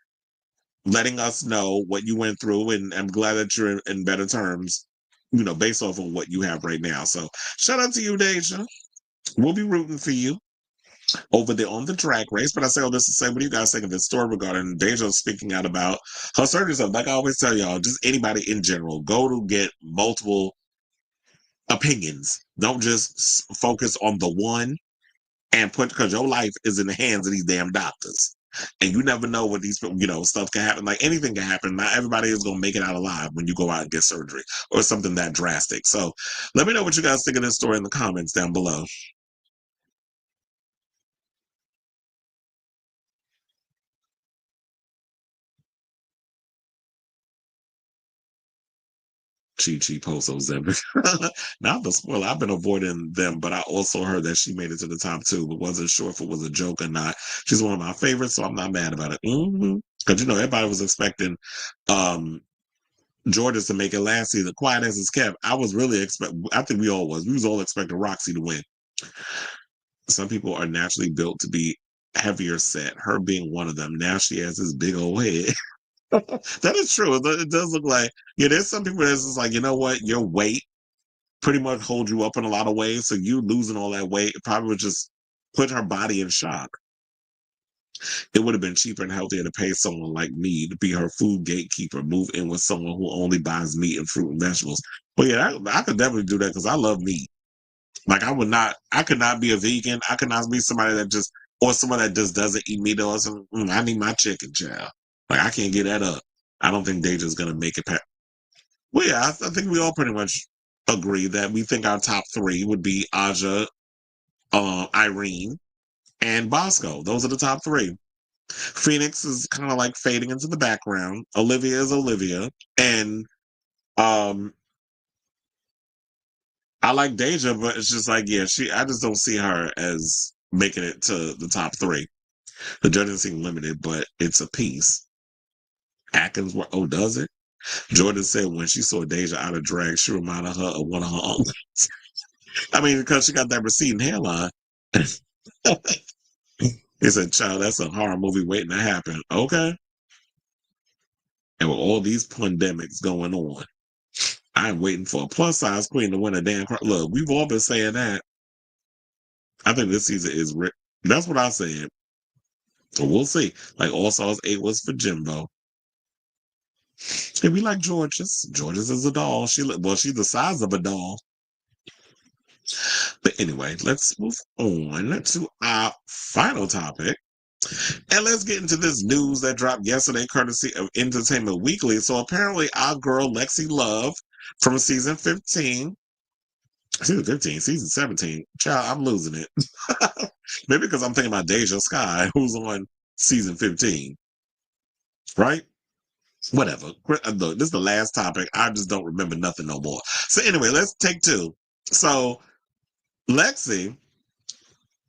letting us know what you went through. And I'm glad that you're in better terms, based off of what you have right now. So shout out to you, DeJa. We'll be rooting for you over there on the Drag Race. But I say all this to say, what do you guys think of this story regarding DeJa speaking out about her surgery stuff? Like I always tell y'all, just anybody in general, go to get multiple opinions. Don't just focus on the one and because your life is in the hands of these damn doctors. And you never know what these, stuff can happen. Like anything can happen. Not everybody is going to make it out alive when you go out and get surgery or something that drastic. So let me know what you guys think of this story in the comments down below. Chi posts those them. Not the spoiler. I've been avoiding them, but I also heard that she made it to the top 2, but wasn't sure if it was a joke or not. She's one of my favorites, so I'm not mad about it. Because everybody was expecting Georges to make it last season. Quiet as it's kept. I was really I think we all was. We was all expecting Roxy to win. Some people are naturally built to be heavier set. Her being one of them. Now she has this big old head. That is true. It does look like, yeah, there's some people that's just like, you know what, your weight pretty much holds you up in a lot of ways. So you losing all that weight probably would just put her body in shock. It would have been cheaper and healthier to pay someone like me to be her food gatekeeper, move in with someone who only buys meat and fruit and vegetables. But yeah, I could definitely do that because I love meat. Like I could not be a vegan. I could not be somebody that just, or someone that just doesn't eat meat or something. I need my chicken, child. Like I can't get that up. I don't think DeJa's going to make it past. Well, yeah, I think we all pretty much agree that we think our top three would be Aja, Irene, and Bosco. Those are the top three. Phoenix is kind of like fading into the background. Olivia is Olivia. And I like DeJa, but it's just like, yeah, I just don't see her as making it to the top three. The judges seem limited, but it's a piece. Atkins, does it? Jordan said when she saw DeJa out of drag, she reminded her of one of her uncles. I mean, because she got that receding hairline. He said, child, that's a horror movie waiting to happen. Okay. And with all these pandemics going on, I'm waiting for a plus size queen to win a damn. Look, we've all been saying that. I think this season is. That's what I said. So we'll see. Like All Stars 8 was for Jimbo. And we like Georges. Georges is a doll. She's the size of a doll. But anyway, let's move on to our final topic. And let's get into this news that dropped yesterday, courtesy of Entertainment Weekly. So apparently our girl Lexi Love from season 15, season 17. Child, I'm losing it. Maybe because I'm thinking about DeJa Skye, who's on season 15. Right? Whatever. Look, this is the last topic. I just don't remember nothing no more. So anyway, let's take two. So Lexi,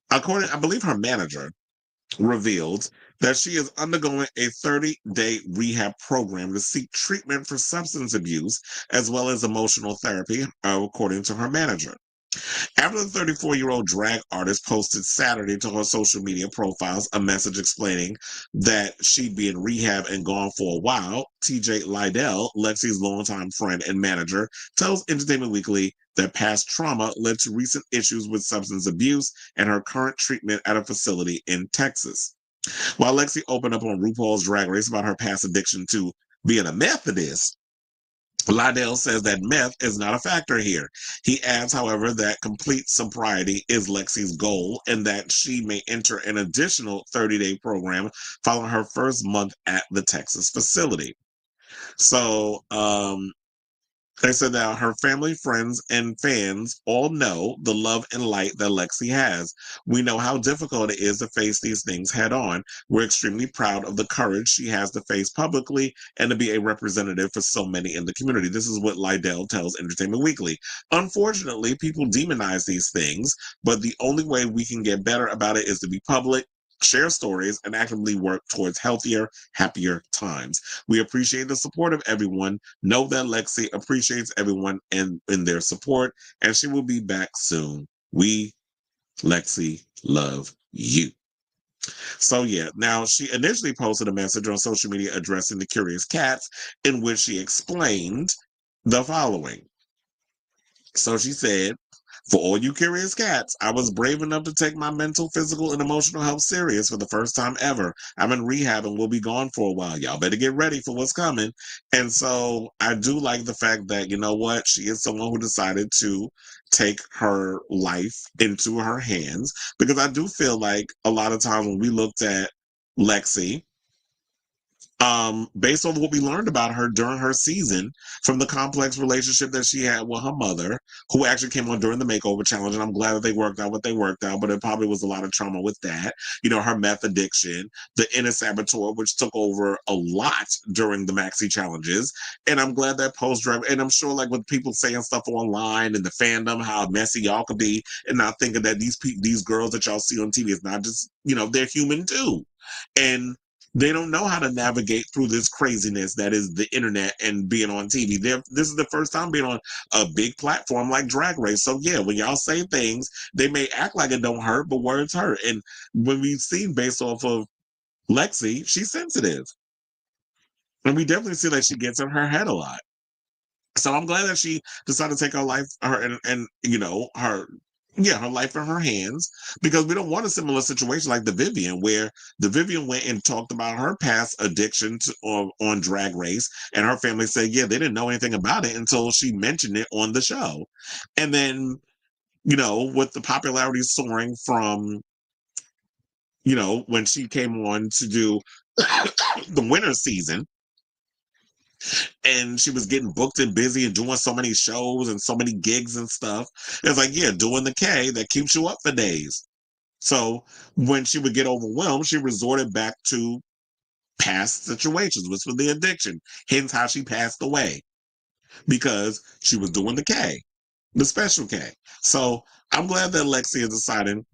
according, I believe her manager revealed that she is undergoing a 30-day rehab program to seek treatment for substance abuse as well as emotional therapy, according to her manager. After the 34-year-old drag artist posted Saturday to her social media profiles a message explaining that she'd be in rehab and gone for a while, TJ Lydell, Lexi's longtime friend and manager, tells Entertainment Weekly that past trauma led to recent issues with substance abuse and her current treatment at a facility in Texas. While Lexi opened up on RuPaul's Drag Race about her past addiction to being a Methodist, Lydell says that meth is not a factor here. He adds, however, that complete sobriety is Lexi's goal and that she may enter an additional 30-day program following her first month at the Texas facility. So, they said that her family, friends, and fans all know the love and light that Lexi has. We know how difficult it is to face these things head on. We're extremely proud of the courage she has to face publicly and to be a representative for so many in the community. This is what Lydell tells Entertainment Weekly. Unfortunately, people demonize these things, but the only way we can get better about it is to be public, share stories, and actively work towards healthier, happier times. We appreciate the support of everyone. Know that Lexi appreciates everyone in their support, and she will be back soon. We, Lexi, love you. So yeah, now she initially posted a message on social media addressing the Curious Cats in which she explained the following. So she said, for all you curious cats, I was brave enough to take my mental, physical, and emotional health serious for the first time ever. I'm in rehab and will be gone for a while. Y'all better get ready for what's coming. And so I do like the fact that, you know what, she is someone who decided to take her life into her hands, because I do feel like a lot of times when we looked at Lexi, based on what we learned about her during her season, from the complex relationship that she had with her mother, who actually came on during the makeover challenge, and I'm glad that they worked out what they worked out, but it probably was a lot of trauma with that. You know, her meth addiction, the inner saboteur, which took over a lot during the maxi challenges, and I'm glad that post-drag, and I'm sure like with people saying stuff online and the fandom, how messy y'all could be, and not thinking that these girls that y'all see on TV is not just, you know, they're human too. And They don't know how to navigate through this craziness that is the internet and being on TV. This is the first time being on a big platform like Drag Race. So yeah, when y'all say things, they may act like it don't hurt, but words hurt. And when we've seen based off of Lexi, she's sensitive. And we definitely see that she gets in her head a lot. So I'm glad that she decided to take her life, and you know, her life in her hands, because we don't want a similar situation like the Vivian, where the Vivian went and talked about her past addiction on Drag Race, and her family said, yeah, they didn't know anything about it until she mentioned it on the show. And then, you know, with the popularity soaring from, you know, when she came on to do the winter season, and she was getting booked and busy and doing so many shows and so many gigs and stuff. It's like, yeah, doing the K that keeps you up for days. So when she would get overwhelmed, she resorted back to past situations, which was the addiction. Hence how she passed away, because she was doing the K, the special K. So I'm glad that Lexi is deciding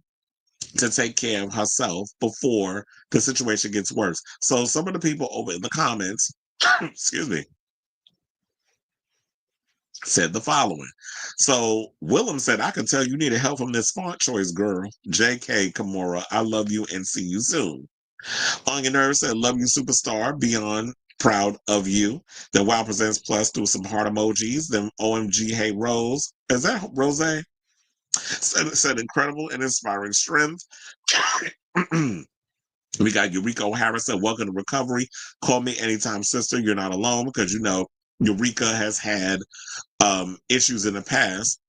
to take care of herself before the situation gets worse. So some of the people over in the comments, excuse me, said the following. So Willem said, I can tell you needed help from this font choice, girl. JK Kimura, I love you and see you soon. On Your Nerve said, love you, superstar. Beyond proud of you. Then Wow Presents Plus threw some heart emojis. Then OMG Hey Rose. Is that Rose? Said incredible and inspiring strength. We got Eureka O'Hara said, welcome to recovery. Call me anytime, sister. You're not alone, because you know Eureka has had issues in the past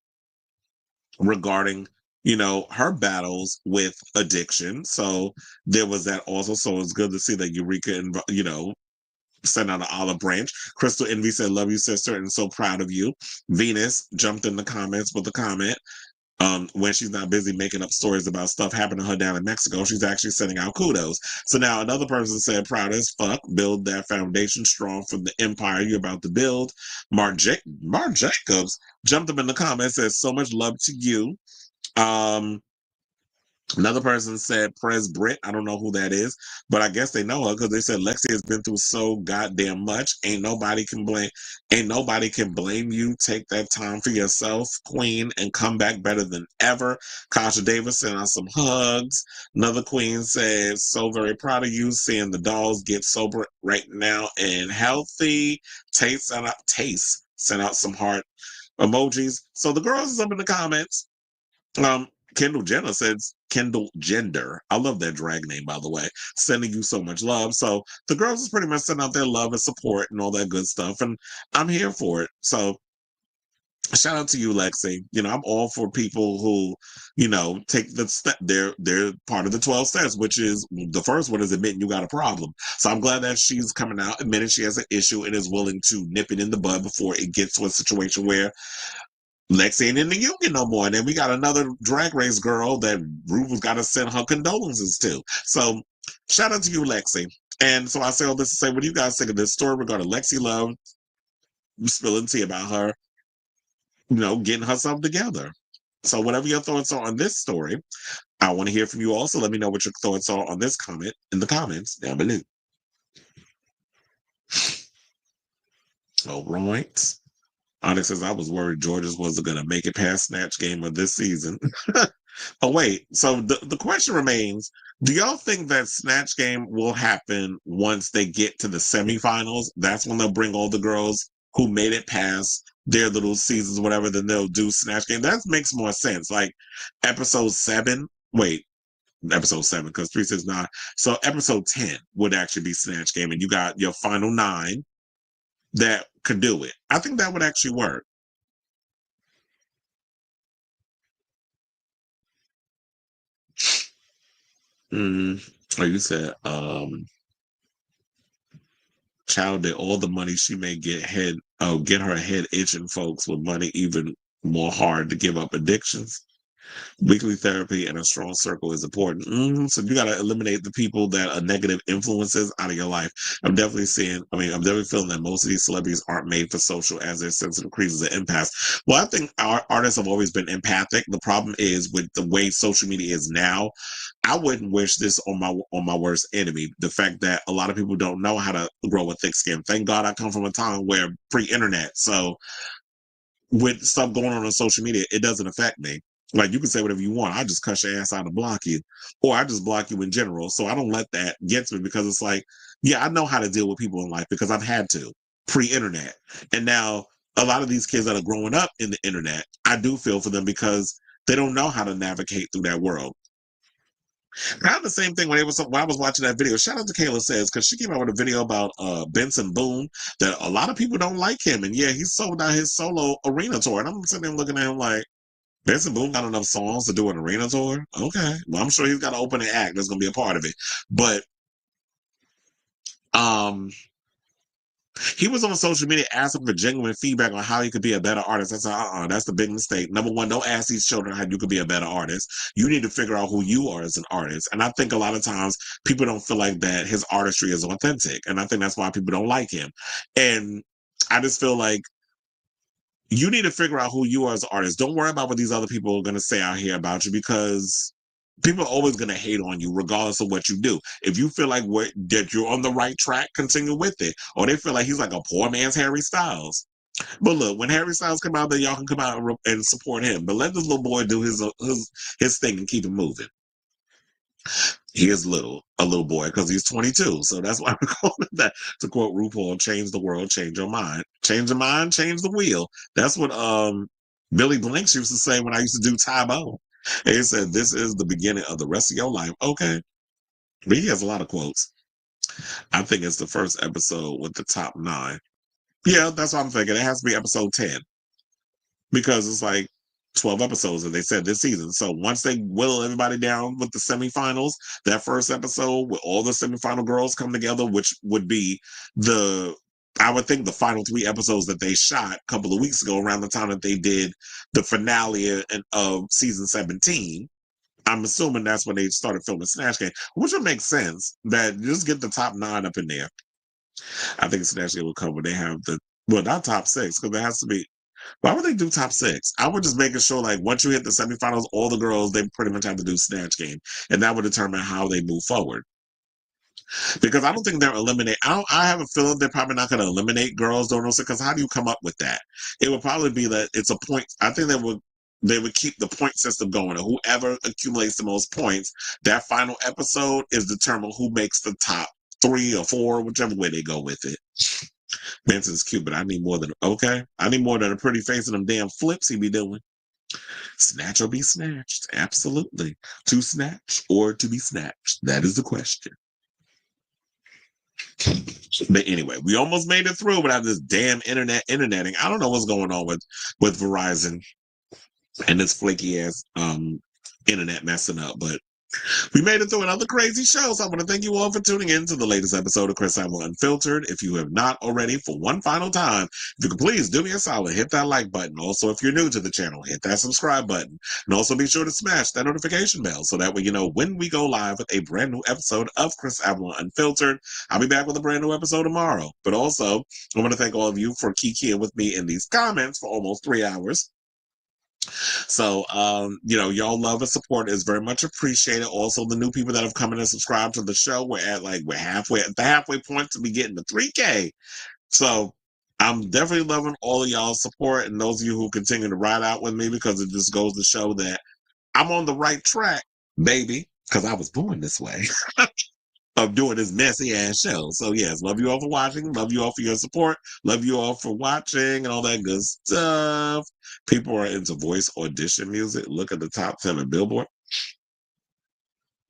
regarding, you know, her battles with addiction. So there was that also. So it's good to see that Eureka, you know, sent out an olive branch. Crystal Envy said, love you, sister, and so proud of you. Venus jumped in the comments with a comment. When she's not busy making up stories about stuff happening to her down in Mexico, she's actually sending out kudos. So now another person said, proud as fuck, build that foundation strong for the empire you're about to build. Mark Jacobs jumped up in the comments, says, so much love to you. Another person said, Prez Britt. I don't know who that is, but I guess they know her because they said Lexi has been through so goddamn much. Ain't nobody can blame you. Take that time for yourself, queen, and come back better than ever. Kasha Davis sent out some hugs. Another queen said, so very proud of you, seeing the dolls get sober right now and healthy. Taste sent out some heart emojis. So the girls is up in the comments. Kendall Jenner says, Kendall Gender. I love that drag name, by the way. Sending you so much love. So the girls is pretty much sending out their love and support and all that good stuff. And I'm here for it. So shout out to you, Lexi. You know, I'm all for people who, you know, take the step. They're part of the 12 steps, which is the first one is admitting you got a problem. So I'm glad that she's coming out, admitting she has an issue, and is willing to nip it in the bud before it gets to a situation where Lexi ain't in the union no more. And then we got another Drag Race girl that RuPaul's got to send her condolences to. So shout out to you, Lexi. And so I say all this to say, what do you guys think of this story regarding Lexi Love spilling tea about her, you know, getting herself together? So whatever your thoughts are on this story, I want to hear from you also. Let me know what your thoughts are on this comment in the comments down below. All right. Onyx says, I was worried Georges wasn't going to make it past Snatch Game of this season. Oh, wait. So the question remains, do y'all think that Snatch Game will happen once they get to the semifinals? That's when they'll bring all the girls who made it past their little seasons, whatever, then they'll do Snatch Game. That makes more sense. Like episode 7, because 369. So episode 10 would actually be Snatch Game, and you got your final 9 that could do it. I think that would actually work. Or you said, child, did all the money she may get her head itching, folks, with money even more hard to give up addictions. Weekly therapy and a strong circle is important. So you got to eliminate the people that are negative influences out of your life. I'm definitely feeling that most of these celebrities aren't made for social as their sensitive creatures of empaths. Well, I think our artists have always been empathic. The problem is with the way social media is now, I wouldn't wish this on my worst enemy. The fact that a lot of people don't know how to grow a thick skin. Thank God I come from a time where pre-internet. So with stuff going on social media, it doesn't affect me. Like, you can say whatever you want. I just cut your ass out and block you. Or I just block you in general. So I don't let that get to me, because it's like, yeah, I know how to deal with people in life because I've had to pre-internet. And now a lot of these kids that are growing up in the internet, I do feel for them because they don't know how to navigate through that world. I had the same thing when I was watching that video. Shout out to Kayla Says, because she came out with a video about Benson Boone, that a lot of people don't like him. And yeah, he sold out his solo arena tour. And I'm sitting there looking at him like, Benson Boone got enough songs to do an arena tour? Okay. Well, I'm sure he's got an opening act that's going to be a part of it. But he was on social media asking for genuine feedback on how he could be a better artist. I said, that's the big mistake. Number one, don't ask these children how you could be a better artist. You need to figure out who you are as an artist. And I think a lot of times people don't feel like that his artistry is authentic. And I think that's why people don't like him. And I just feel like you need to figure out who you are as an artist. Don't worry about what these other people are going to say out here about you, because people are always going to hate on you regardless of what you do. If you feel like that you're on the right track, continue with it. Or they feel like he's like a poor man's Harry Styles. But look, when Harry Styles come out, then y'all can come out and support him. But let this little boy do his thing and keep it moving. He is a little boy, because he's 22. So that's why we're calling it that. To quote RuPaul, change the world, change your mind. Change your mind, change the wheel. That's what Billy Blanks used to say when I used to do Tybo. And he said, this is the beginning of the rest of your life. Okay. But he has a lot of quotes. I think it's the first episode with the top 9. Yeah, that's what I'm thinking. It has to be episode 10. Because it's like 12 episodes, and they said this season. So once they whittle everybody down with the semifinals, that first episode with all the semifinal girls come together, which would be I would think the final 3 episodes that they shot a couple of weeks ago, around the time that they did the finale of season 17. I'm assuming that's when they started filming Snatch Game, which would make sense, that just get the top 9 up in there. I think Snatch Game will come when they have not top 6, because there has to be. Why would they do top 6? I would just make sure, like, once you hit the semifinals, all the girls, they pretty much have to do Snatch Game. And that would determine how they move forward. Because I don't think they're eliminating. I have a feeling they're probably not going to eliminate girls, because how do you come up with that? It would probably be that it's a point. I think they would keep the point system going. And whoever accumulates the most points, that final episode is determined who makes the top 3 or 4, whichever way they go with it. Benson's cute, but I need more than a pretty face and them damn flips he be doing. Snatch or be snatched. Absolutely. To snatch or to be snatched. That is the question. But anyway, we almost made it through without this damn interneting. I don't know what's going on with Verizon and this flaky ass internet messing up, but we made it through another crazy show. So I want to thank you all for tuning in to the latest episode of Chris AWOL Unfiltered. If you have not already, for one final time, if you could please do me a solid, hit that like button. Also, if you're new to the channel, hit that subscribe button. And also be sure to smash that notification bell so that way you know when we go live with a brand new episode of Chris AWOL Unfiltered. I'll be back with a brand new episode tomorrow. But also, I want to thank all of you for kikiing with me in these comments for almost 3 hours. So, y'all love and support is very much appreciated. Also, the new people that have come in and subscribed to the show, we're halfway at the halfway point to be getting to 3K. So I'm definitely loving all of y'all's support, and those of you who continue to ride out with me, because it just goes to show that I'm on the right track, baby, because I was born this way. Of doing this messy ass show. So yes, love you all for watching. Love you all for your support. Love you all for watching and all that good stuff. People are into voice audition music. Look at the top 10 of Billboard.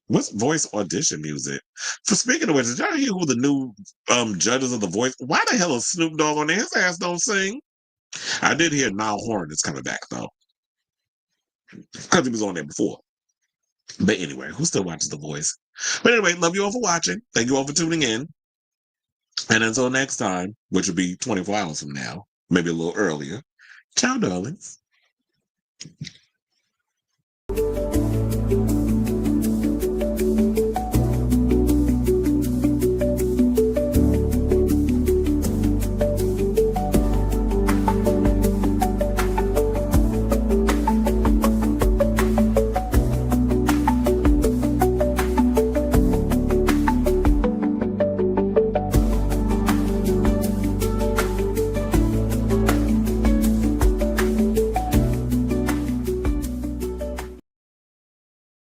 What's voice audition music? For speaking of which, did y'all hear who the new judges of The Voice? Why the hell is Snoop Dogg on there? His ass don't sing. I did hear Niall Horan is coming back though, because he was on there before. But anyway, who still watches The Voice? But anyway, love you all for watching. Thank you all for tuning in. And until next time, which will be 24 hours from now, maybe a little earlier. Ciao, darlings.